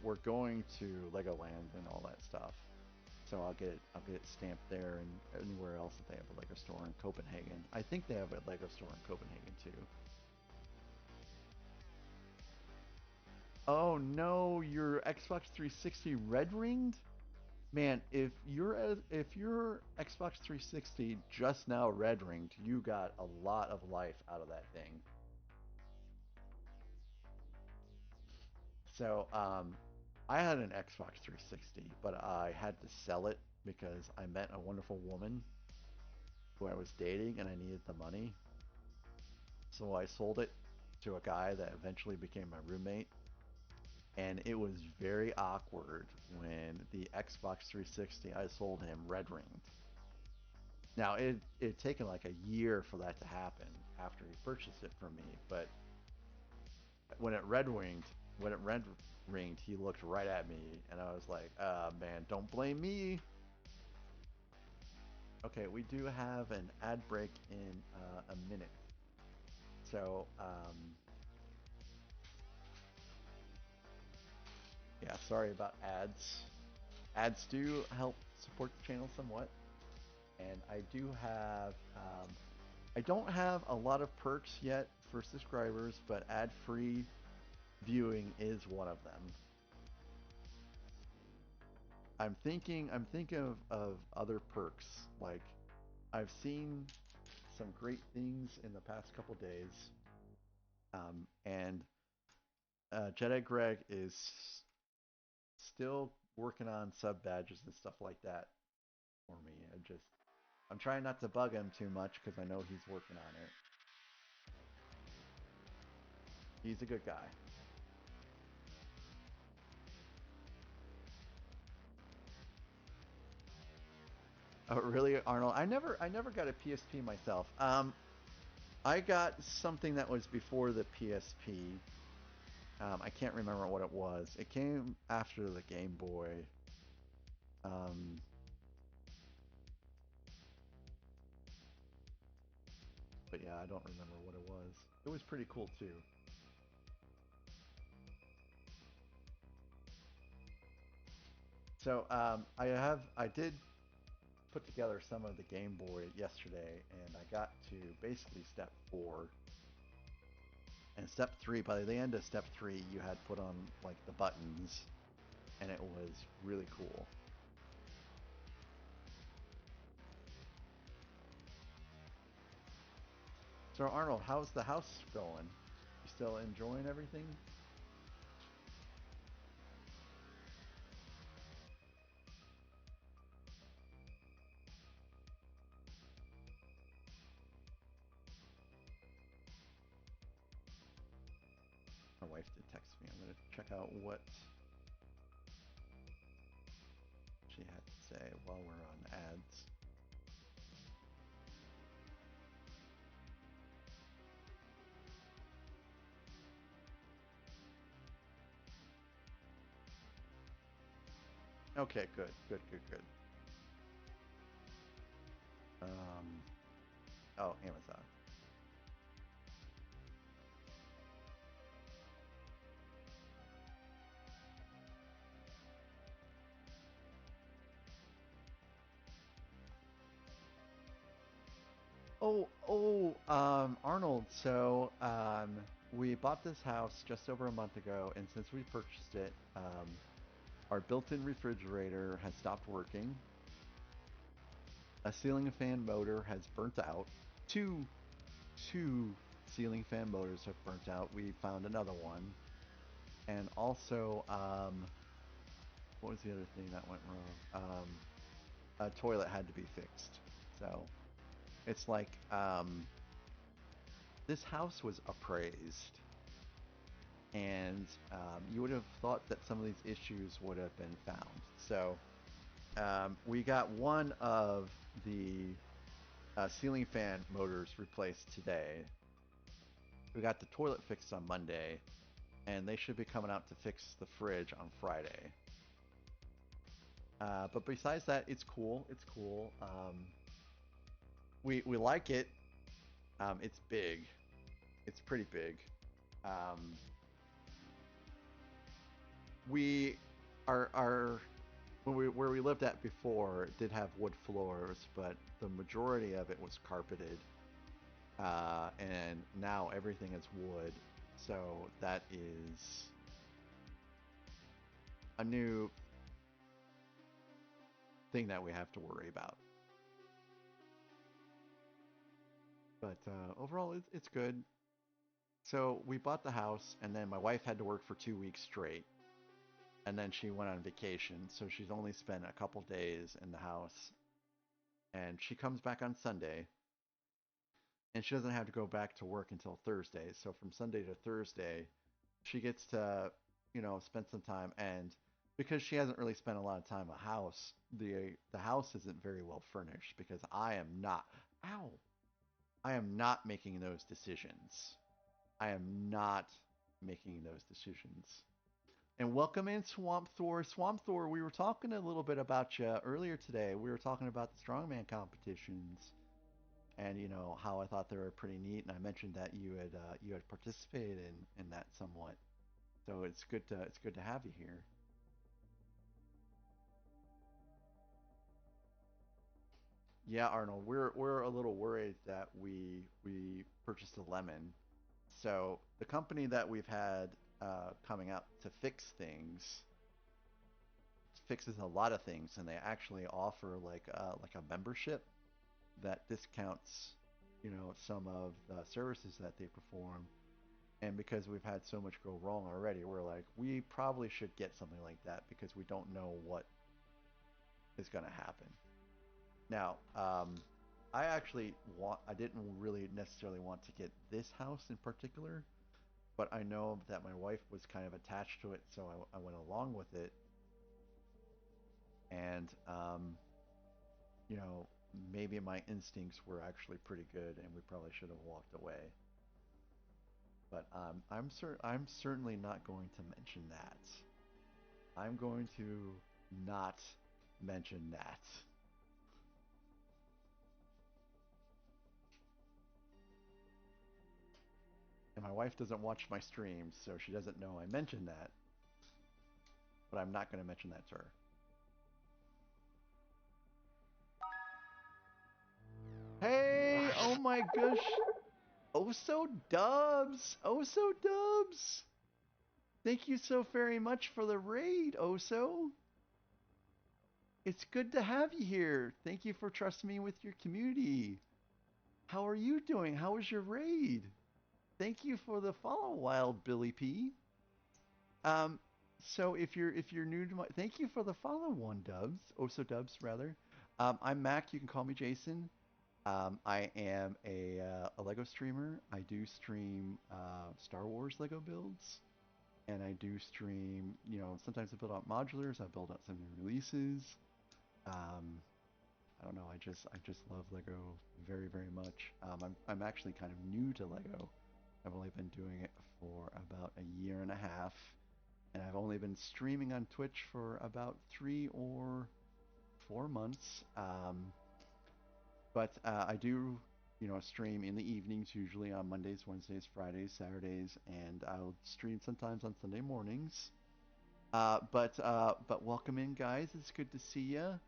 we're going to Legoland and all that stuff. So I'll get it stamped there and anywhere else that they have a Lego store in Copenhagen. I think they have a Lego store in Copenhagen too. Oh no, your Xbox 360 red ringed? Man, if your Xbox 360 just now red ringed, you got a lot of life out of that thing. So, I had an Xbox 360, but I had to sell it because I met a wonderful woman who I was dating and I needed the money. So I sold it to a guy that eventually became my roommate. And it was very awkward when the Xbox 360 I sold him red ringed. Now it had taken like a year for that to happen after he purchased it from me, but when it red ringed, he looked right at me, and I was like, man, don't blame me. Okay, we do have an ad break in a minute, so yeah, sorry about ads. Ads do help support the channel somewhat, and I don't have a lot of perks yet for subscribers, but ad-free viewing is one of them. I'm thinking of other perks. Like, I've seen some great things in the past couple days, and Jedi Greg is still working on sub badges and stuff like that for me. I'm trying not to bug him too much because I know he's working on it. He's a good guy. Oh, really, Arnold? I never got a PSP myself. I got something that was before the PSP. I can't remember what it was. It came after the Game Boy. Um, but yeah, I don't remember what it was. It was pretty cool too. So I did put together some of the Game Boy yesterday, and I got to basically step 4. And step 3, by the end of step 3, you had put on like the buttons, and it was really cool. So Arnold, how's the house going? You still enjoying everything? My wife did text me. I'm going to check out what she had to say while we're on ads. Okay, good, good, good, good. Um, oh, Amazon. Arnold. So, we bought this house just over a month ago, and since we purchased it, our built-in refrigerator has stopped working. A ceiling fan motor has burnt out. Two ceiling fan motors have burnt out. We found another one. And also, what was the other thing that went wrong? A toilet had to be fixed. So, it's like, this house was appraised. And you would have thought that some of these issues would have been found. So, we got one of the ceiling fan motors replaced today. We got the toilet fixed on Monday, and they should be coming out to fix the fridge on Friday. But besides that, it's cool. It's cool. We like it. It's big. It's pretty big. We are where we lived at before did have wood floors, but the majority of it was carpeted. And now everything is wood. So that is a new thing that we have to worry about. But overall, it's good. So we bought the house, and then my wife had to work for 2 weeks straight. And then she went on vacation, so she's only spent a couple days in the house. And she comes back on Sunday, and she doesn't have to go back to work until Thursday. So from Sunday to Thursday, she gets to, spend some time. And because she hasn't really spent a lot of time in the house, the house isn't very well furnished because I am not making those decisions. I am not making those decisions. And welcome in, Swamp Thor. Swamp Thor, we were talking a little bit about you earlier today. We were talking about the strongman competitions, and how I thought they were pretty neat. And I mentioned that you had participated in that somewhat. So it's good to have you here. Yeah, Arnold, we're a little worried that we purchased a lemon. So the company that we've had coming up to fix things fixes a lot of things, and they actually offer like a membership that discounts some of the services that they perform. And because we've had so much go wrong already, we're like, we probably should get something like that because we don't know what is going to happen. Now, I didn't really necessarily want to get this house in particular, but I know that my wife was kind of attached to it, so I went along with it. And, maybe my instincts were actually pretty good, and we probably should have walked away. But I'm certainly not going to mention that. I'm going to not mention that. And my wife doesn't watch my streams, so she doesn't know I mentioned that. But I'm not going to mention that to her. Hey! Oh my gosh! Oso Dubs! Oso Dubs! Thank you so very much for the raid, Oso! It's good to have you here. Thank you for trusting me with your community. How are you doing? How was your raid? Thank you for the follow, Wild Billy P. So if you're new to my, thank you for the follow, One Dubs, Oso Dubs rather. I'm Mac. You can call me Jason. I am a Lego streamer. I do stream Star Wars Lego builds, and I do stream. Sometimes I build out modulars. I build out some new releases. I don't know. I just love Lego very, very much. I'm actually kind of new to Lego. I've only been doing it for about a year and a half, and I've only been streaming on Twitch for about 3 or 4 months. But I do, stream in the evenings, usually on Mondays, Wednesdays, Fridays, Saturdays, and I'll stream sometimes on Sunday mornings. But welcome in, guys. It's good to see you.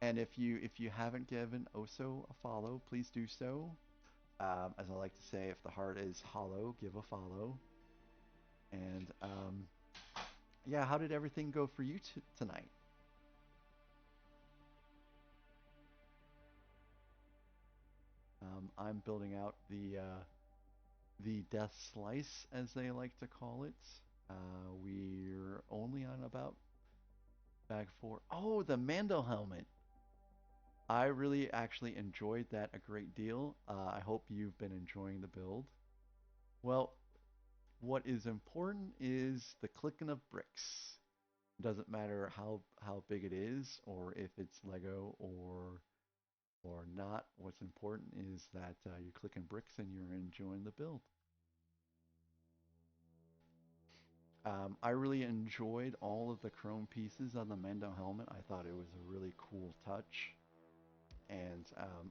And if you haven't given Oso a follow, please do so. As I like to say, if the heart is hollow, give a follow. And yeah, how did everything go for you tonight? I'm building out the death slice, as they like to call it. We're only on about bag 4. Oh, the Mando helmet. I really actually enjoyed that a great deal. I hope you've been enjoying the build. Well, what is important is the clicking of bricks. It doesn't matter how big it is or if it's Lego or not. What's important is that you're clicking bricks and you're enjoying the build. I really enjoyed all of the chrome pieces on the Mando helmet. I thought it was a really cool touch. And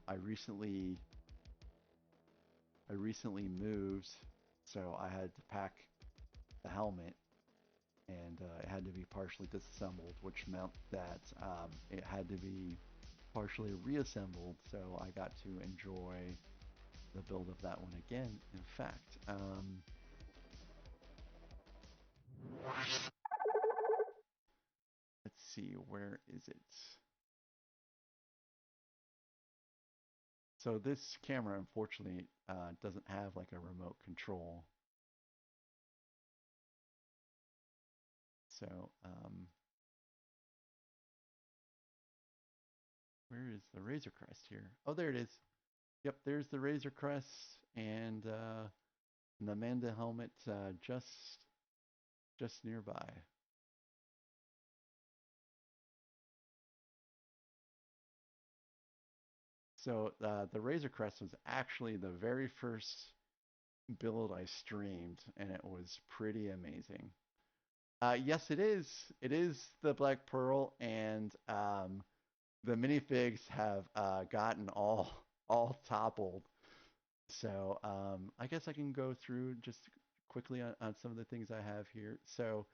I recently moved, so I had to pack the helmet, and it had to be partially disassembled, which meant that it had to be partially reassembled. So I got to enjoy the build of that one again. In fact, let's see, where is it? So this camera, unfortunately, doesn't have like a remote control. So, where is the Razor Crest here? Oh, there it is. Yep, there's the Razor Crest and the Amanda helmet just nearby. So the Razor Crest was actually the very first build I streamed, and it was pretty amazing. Yes, it is. It is the Black Pearl, and the minifigs have gotten all toppled. So I guess I can go through just quickly on some of the things I have here. So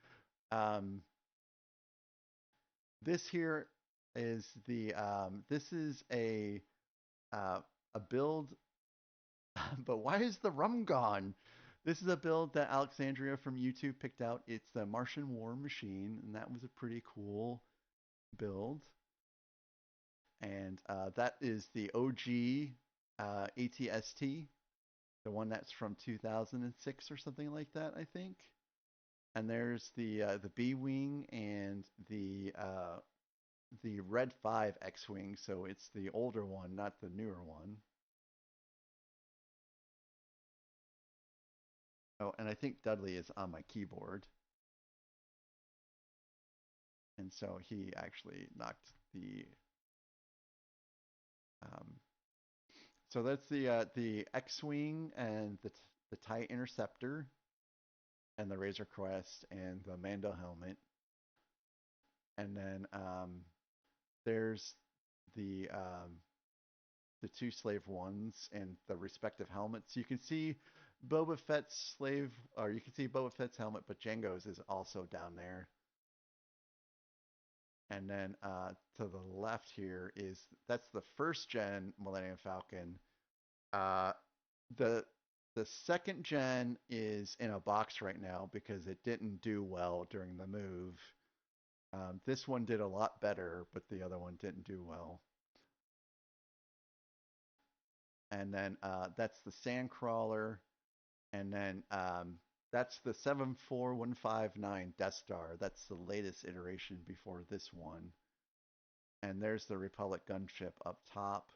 this here is this is a build, but why is the rum gone? This is a build that Alexandria from YouTube picked out. It's the Martian War Machine, and that was a pretty cool build. And that is the OG ATST, the one that's from 2006 or something like that, I think. And there's the B-wing and the Red 5 X-wing, so it's the older one, not the newer one. Oh, and I think Dudley is on my keyboard. And so he actually knocked the so that's the X-wing and the TIE Interceptor and the Razor Crest and the Mando helmet. And then there's the two slave ones and the respective helmets. You can see Boba Fett's slave, or you can see Boba Fett's helmet, but Jango's is also down there. And then to the left here that's the first gen Millennium Falcon. The second gen is in a box right now because it didn't do well during the move. This one did a lot better, but the other one didn't do well. And then that's the Sandcrawler, and then that's the 74159 Death Star. That's the latest iteration before this one. And there's the Republic gunship up top.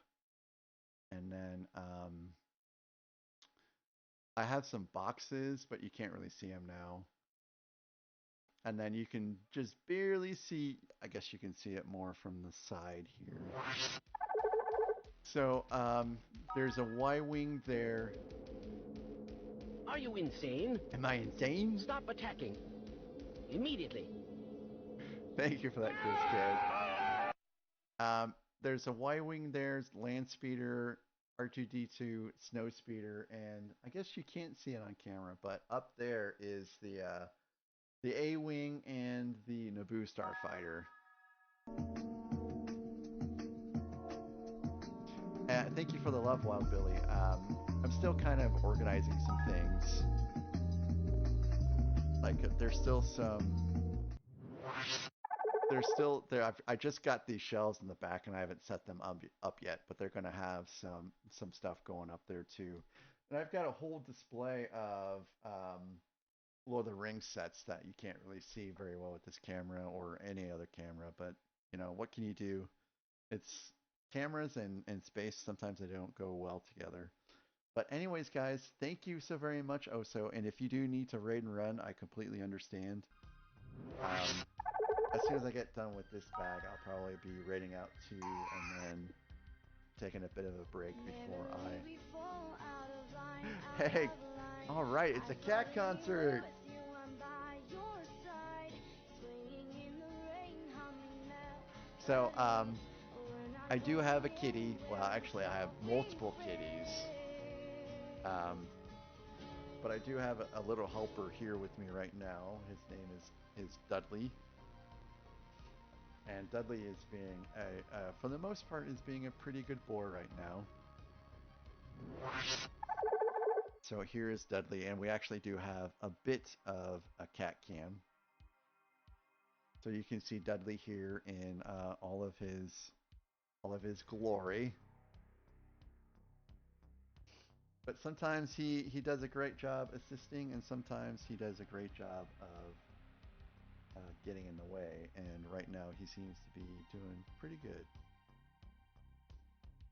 And then I have some boxes, but you can't really see them now. And then you can just barely see, I guess you can see it more from the side here. So there's a Y-wing there. Are you insane? Am I insane? Stop attacking. Immediately. Thank you for that, Chris Kid. There's a Y-wing there, land speeder, R2-D2, snow speeder, and I guess you can't see it on camera, but up there is the A-wing and the Naboo starfighter. thank you for the love, Wild Billy. I'm still kind of organizing some things. Like, there's still there. I just got these shelves in the back, and I haven't set them up yet. But they're gonna have some stuff going up there too. And I've got a whole display of Lord of the Rings sets that you can't really see very well with this camera or any other camera. But you know, what can you do? It's cameras and space. Sometimes they don't go well together. But anyways, guys, thank you so very much, Oso. And if you do need to raid and run, I completely understand. As soon as I get done with this bag, I'll probably be raiding out too, and then taking a bit of a break before I... Hey, all right, it's a cat concert. So, I do have a kitty. Well, actually, I have multiple kitties. But I do have a little helper here with me right now. His name is Dudley. And Dudley is being for the most part, is being a pretty good boy right now. So here is Dudley, and we actually do have a bit of a cat cam. So you can see Dudley here in all of his glory. But sometimes he does a great job assisting, and sometimes he does a great job of getting in the way. And right now he seems to be doing pretty good.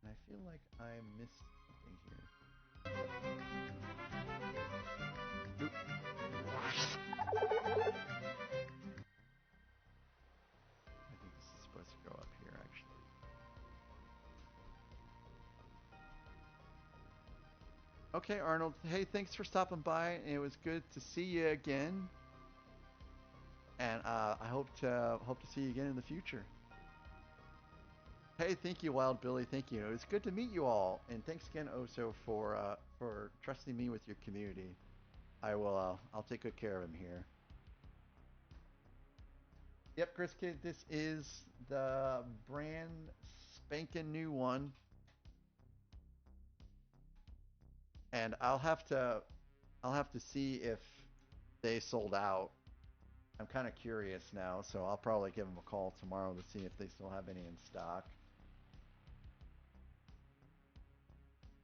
And I feel like I missed something here. Oop. I think this is supposed to go up here, actually. Okay, Arnold. Hey, thanks for stopping by. It was good to see you again. And I hope to see you again in the future. Hey, thank you, Wild Billy. Thank you. It was good to meet you all, and thanks again, Oso, for trusting me with your community. I'll take good care of him here. Yep, Chris Kid, this is the brand spanking new one, and I'll have to see if they sold out. I'm kind of curious now, so I'll probably give them a call tomorrow to see if they still have any in stock.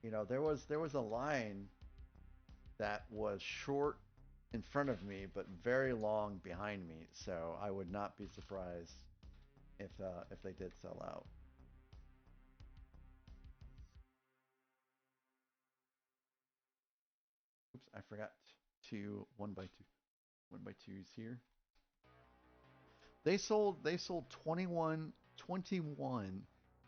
You know, there was a line that was short in front of me, but very long behind me. So I would not be surprised if they did sell out. Oops, I forgot to 1x2s here. They sold 21,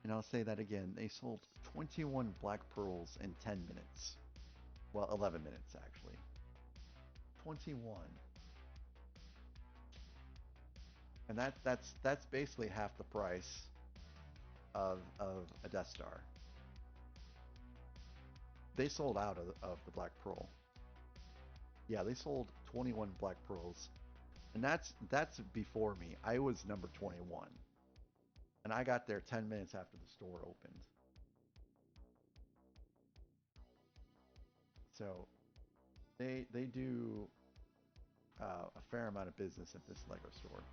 and I'll say that again. They sold 21 black pearls in 10 minutes. Well, 11 minutes actually. 21. And that's basically half the price of a Death Star. They sold out of the Black Pearl. Yeah, they sold 21 Black Pearls. And that's before me. I was number 21. And I got there 10 minutes after the store opened. So they do a fair amount of business at this Lego store.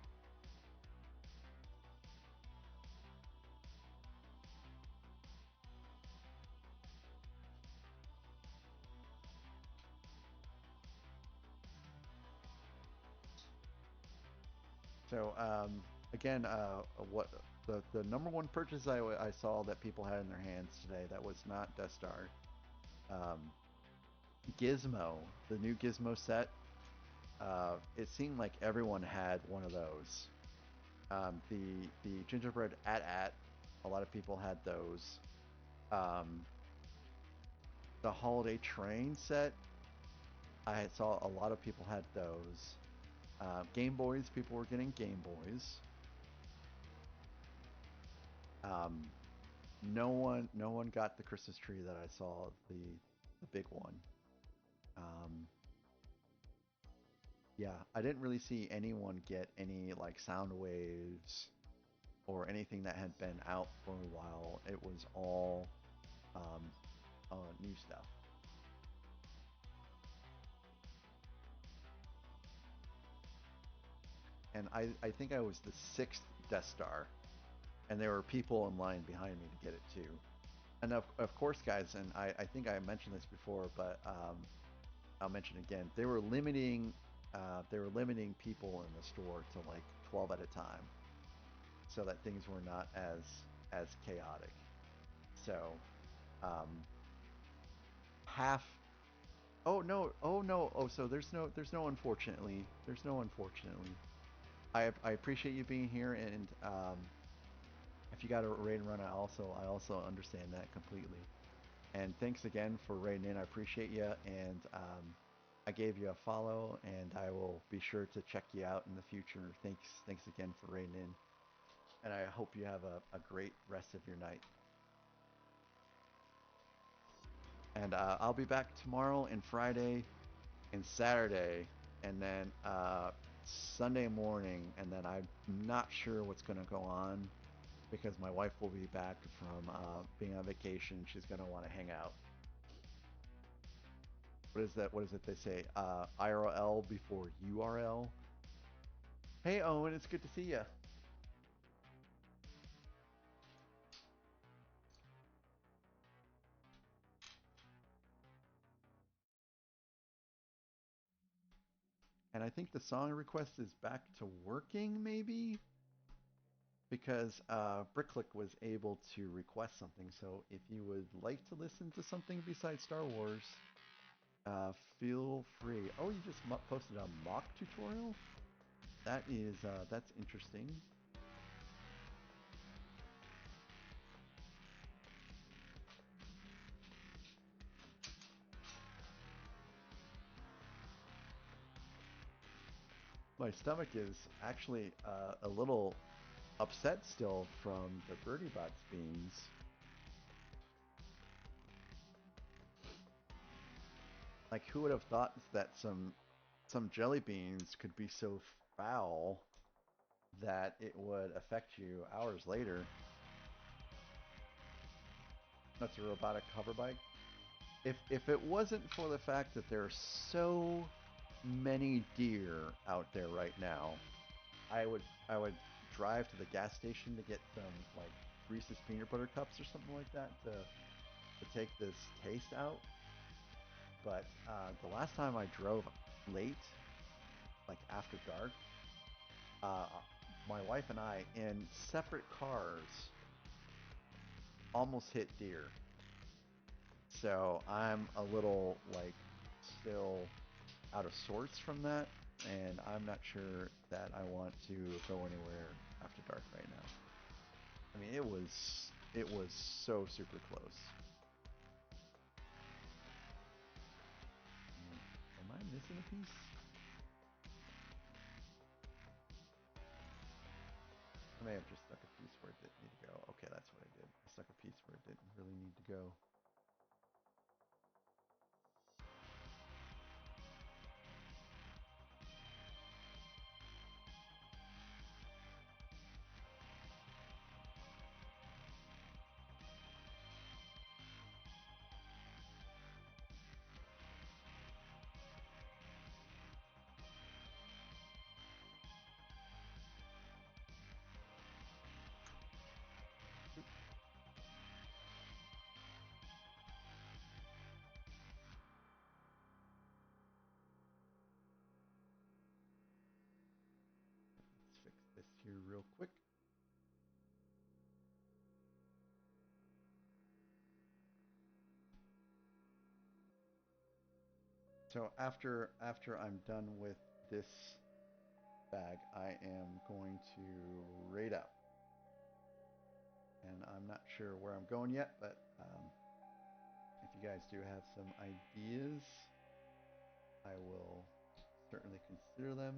So again, what the number one purchase I saw that people had in their hands today that was not Death Star, Gizmo, the new Gizmo set. It seemed like everyone had one of those. The gingerbread at a lot of people had those. The holiday train set, I saw a lot of people had those. Game Boys, people were getting Game Boys. No one got the Christmas tree that I saw, the big one. Yeah, I didn't really see anyone get any like sound waves or anything that had been out for a while. It was all new stuff. And I think I was the 6th Death Star, and there were people in line behind me to get it too. And of course, guys, and I think I mentioned this before, but I'll mention again. They were limiting people in the store to like 12 at a time, so that things were not as chaotic. So half. Oh no! Oh no! Oh, so there's no unfortunately. There's no unfortunately. I appreciate you being here, and if you got a raid and run, I also understand that completely. And thanks again for raiding in. I appreciate you, and I gave you a follow, and I will be sure to check you out in the future. Thanks again for raiding in, and I hope you have a great rest of your night. And I'll be back tomorrow and Friday and Saturday, and then Sunday morning, and then I'm not sure what's going to go on because my wife will be back from being on vacation. She's going to want to hang out. What is that? What is it they say? IRL before URL? Hey Owen, it's good to see you. And I think the song request is back to working, maybe? Because Bricklick was able to request something. So if you would like to listen to something besides Star Wars, feel free. Oh, you just posted a mock tutorial? That's interesting. My stomach is actually a little upset still from the Birdie Bots beans. Like, who would have thought that some jelly beans could be so foul that it would affect you hours later? That's a robotic hover bike. If it wasn't for the fact that there are so many deer out there right now, I would drive to the gas station to get some like Reese's peanut butter cups or something like that to take this taste out. But the last time I drove late, like after dark, my wife and I in separate cars almost hit deer. So I'm a little like still out of sorts from that, and I'm not sure that I want to go anywhere after dark right now. I mean, it was so super close. Am I missing a piece? I may have just stuck a piece where it didn't need to go. Okay, that's what I did. I stuck a piece where it didn't really need to go. Fix this here real quick. So after I'm done with this bag, I am going to raid up. And I'm not sure where I'm going yet, but if you guys do have some ideas, I will certainly consider them.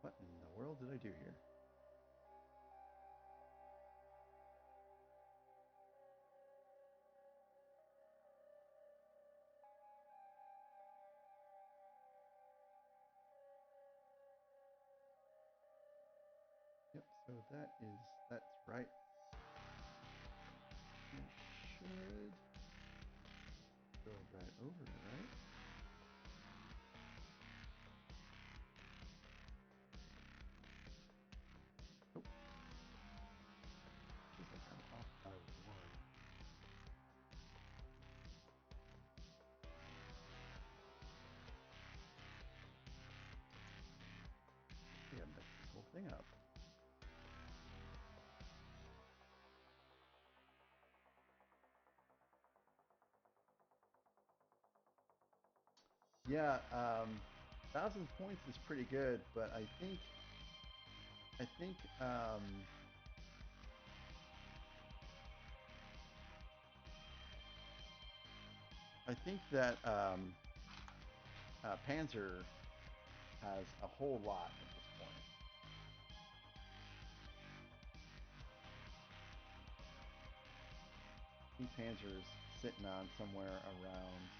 What in the world did I do here? Yep, so that's right. It should go right over it, right? Nope. Feels like I'm off by one. Yeah, I messed this whole thing up. Yeah, 1,000 points is pretty good, but I think that Panzer has a whole lot at this point. I think Panzer's sitting on somewhere around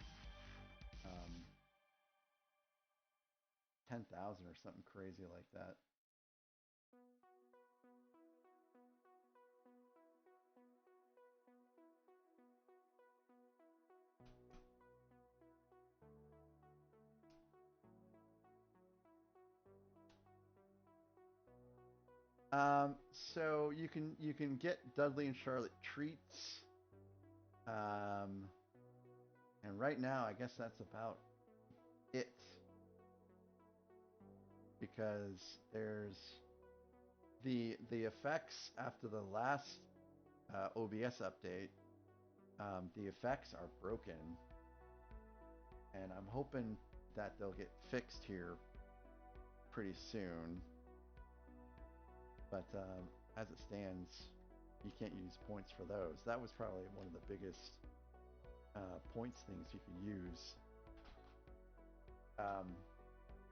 10,000 or something crazy like that. So you can get Dudley and Charlotte treats, and right now I guess that's about it, because there's the effects after the last OBS update. The effects are broken, and I'm hoping that they'll get fixed here pretty soon. But as it stands, you can't use points for those. That was probably one of the biggest points things you can use.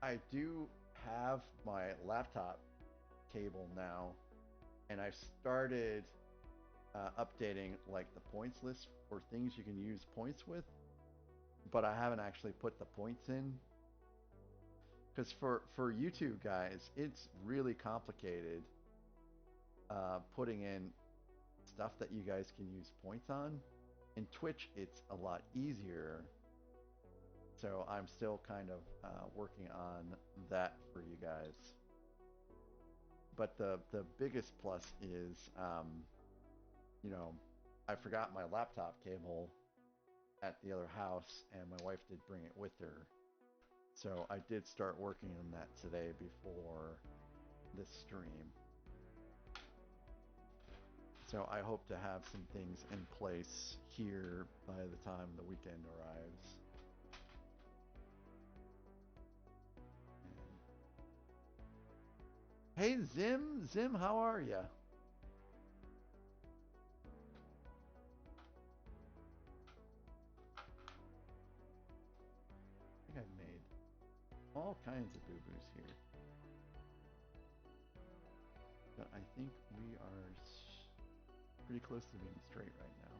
I do have my laptop cable now, and I've started updating like the points list for things you can use points with, but I haven't actually put the points in, because for YouTube guys, it's really complicated putting in stuff that you guys can use points on. In Twitch, it's a lot easier. So I'm still kind of working on that for you guys. But the biggest plus is, you know, I forgot my laptop cable at the other house, and my wife did bring it with her. So I did start working on that today before this stream. So I hope to have some things in place here by the time the weekend arrives. Hey Zim, how are ya? I think I've made all kinds of boo-boos here. But I think we are pretty close to being straight right now.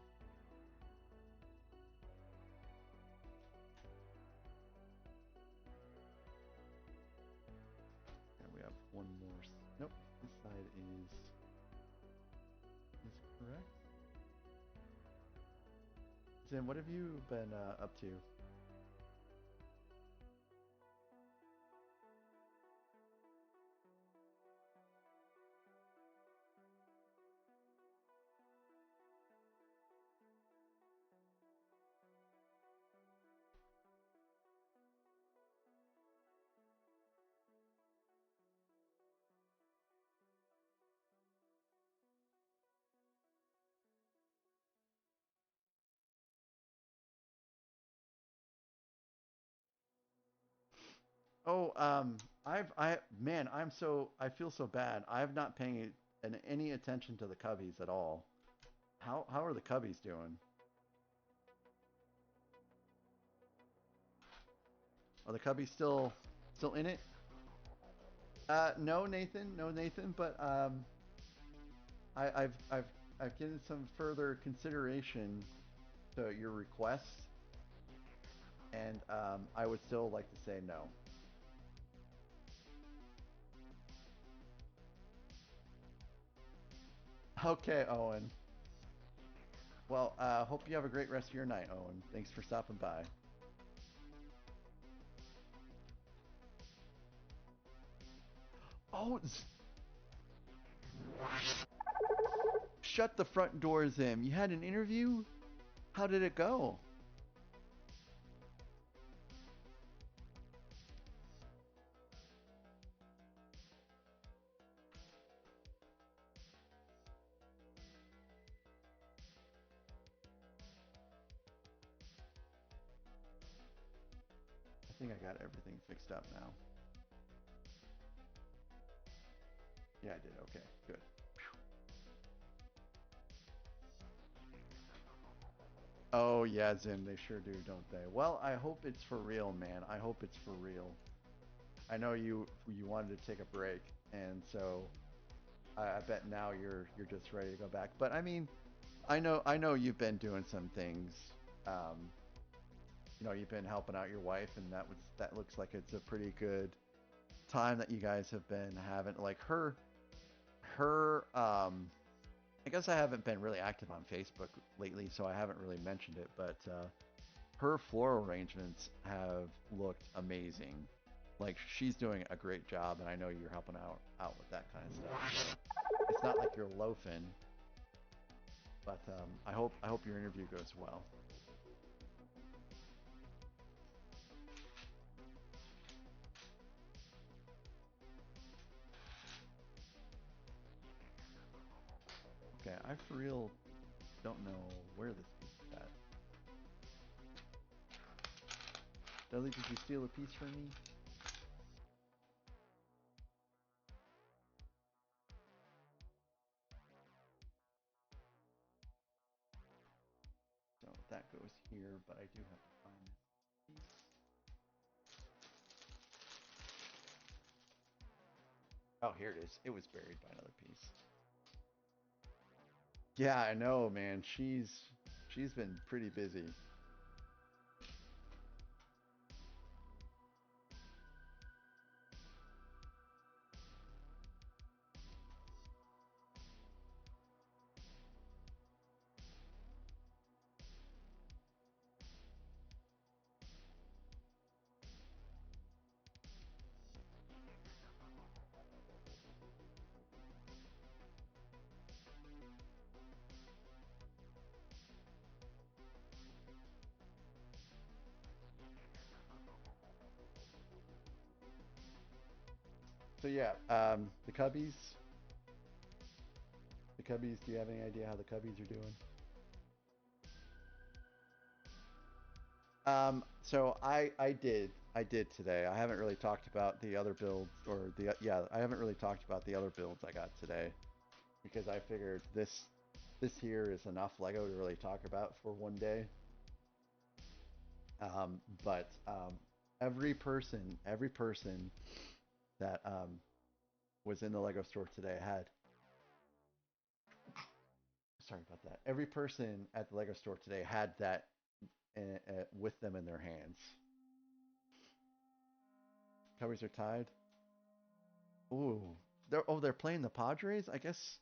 And we have one more. Nope, this side is correct. Zim, what have you been up to? Oh, man, I feel so bad. I'm not paying any attention to the cubbies at all. How are the cubbies doing? Are the cubbies still in it? No, Nathan, but I've given some further consideration to your request, and I would still like to say no. Okay, Owen. Well, hope you have a great rest of your night, Owen. Thanks for stopping by. Oh, shut the front door, Zim. You had an interview? How did it go? I think I got everything fixed up now. Yeah, I did. Okay, good. Oh, yeah, Zim, they sure do, don't they? Well, I hope it's for real, man. I hope it's for real. I know you wanted to take a break, and so I bet now you're just ready to go back. But I mean, I know you've been doing some things. Um, you've been helping out your wife, and that looks like it's a pretty good time that you guys have been having. Like her. I guess I haven't been really active on Facebook lately, so I haven't really mentioned it. But her floral arrangements have looked amazing. Like she's doing a great job, and I know you're helping out with that kind of stuff. So it's not like you're loafing, but I hope your interview goes well. Okay, I for real don't know where this piece is at. Dudley, did you steal a piece from me? So that goes here, but I do have to find this piece. Oh, here it is. It was buried by another piece. Yeah, I know, man. She's been pretty busy. So yeah, the Cubbies. The Cubbies. Do you have any idea how the Cubbies are doing? So I did today. I haven't really talked about the other builds I haven't really talked about the other builds I got today because I figured this here is enough Lego to really talk about for one day. But every person that was in the Lego store today had. Sorry about that. Every person at the Lego store today had that with them in their hands. Cowboys are tied. Ooh, they're playing the Padres. I guess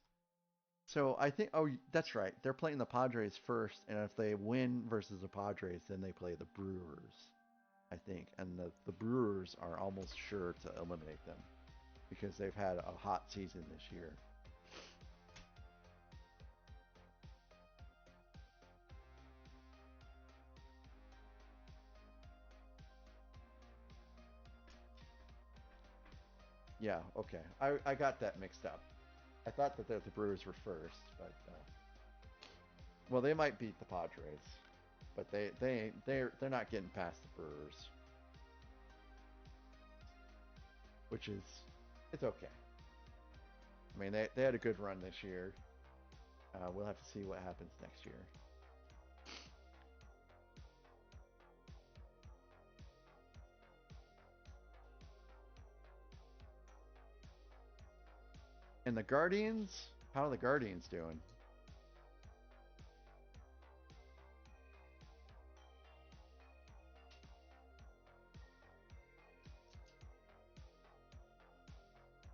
so. I think. Oh, that's right. They're playing the Padres first, and if they win versus the Padres, then they play the Brewers. I think, and the Brewers are almost sure to eliminate them because they've had a hot season this year. Yeah. Okay. I got that mixed up. I thought that the Brewers were first, but well, they might beat the Padres, but they're not getting past the Brewers, which is it's okay. I mean, they had a good run this year. We'll have to see what happens next year. And the Guardians, how are the Guardians doing?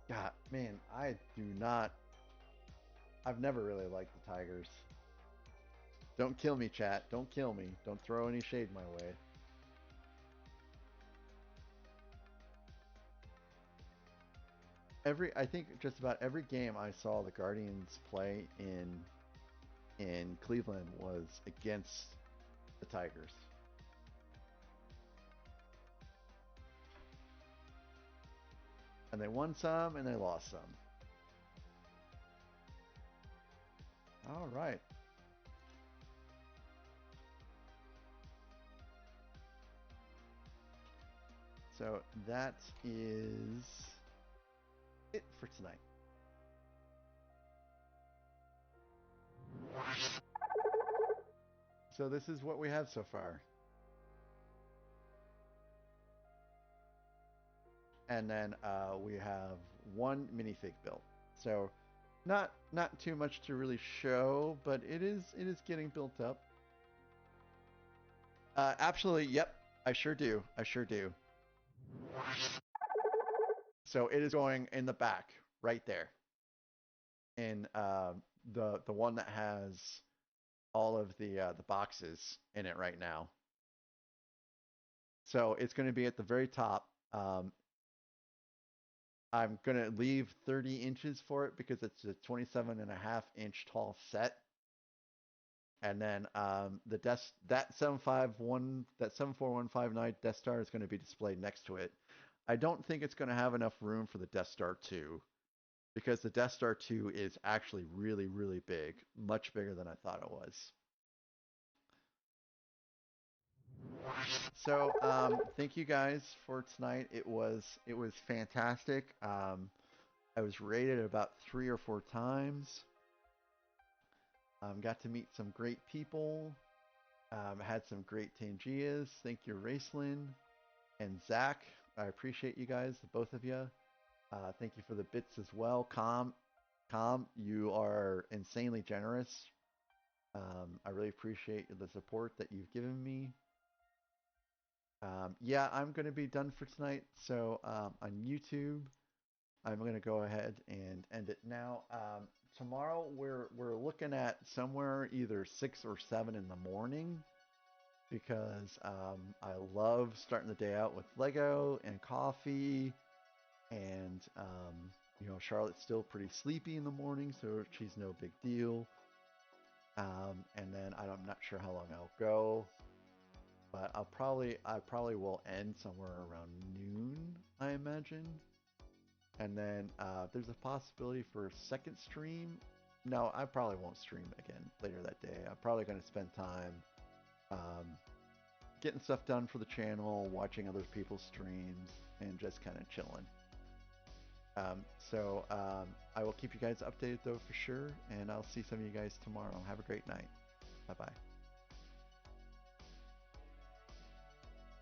God, man, I do not. I've never really liked the Tigers. Don't kill me, chat. Don't kill me. Don't throw any shade my way. I think just about every game I saw the Guardians play in Cleveland was against the Tigers. And they won some and they lost some. All right. So that is it for tonight. So this is what we have so far. And then we have one minifig built. So not too much to really show, but it is getting built up. Absolutely, yep. I sure do. So it is going in the back, right there. In the one that has all of the boxes in it right now. So it's going to be at the very top. I'm going to leave 30 inches for it because it's a 27.5-inch tall set. And then that 74159 Death Star is going to be displayed next to it. I don't think it's going to have enough room for the Death Star 2 because the Death Star 2 is actually really, really big, much bigger than I thought it was. So thank you guys for tonight. It was fantastic. I was rated about 3 or 4 times. Got to meet some great people. Had some great Tangias. Thank you, Raceland and Zach. I appreciate you guys, both of you. Thank you for the bits as well. Com, you are insanely generous. I really appreciate the support that you've given me. Yeah, I'm going to be done for tonight. So on YouTube, I'm going to go ahead and end it now. Tomorrow, we're looking at somewhere either 6 or 7 in the morning because I love starting the day out with Lego and coffee. And, Charlotte's still pretty sleepy in the morning, so she's no big deal. And then I'm not sure how long I'll go. But I probably will end somewhere around noon, I imagine. And then there's a possibility for a second stream. No, I probably won't stream again later that day. I'm probably going to spend time getting stuff done for the channel, watching other people's streams, and just kind of chilling. So I will keep you guys updated though for sure, and I'll see some of you guys tomorrow. Have a great night. Bye-bye.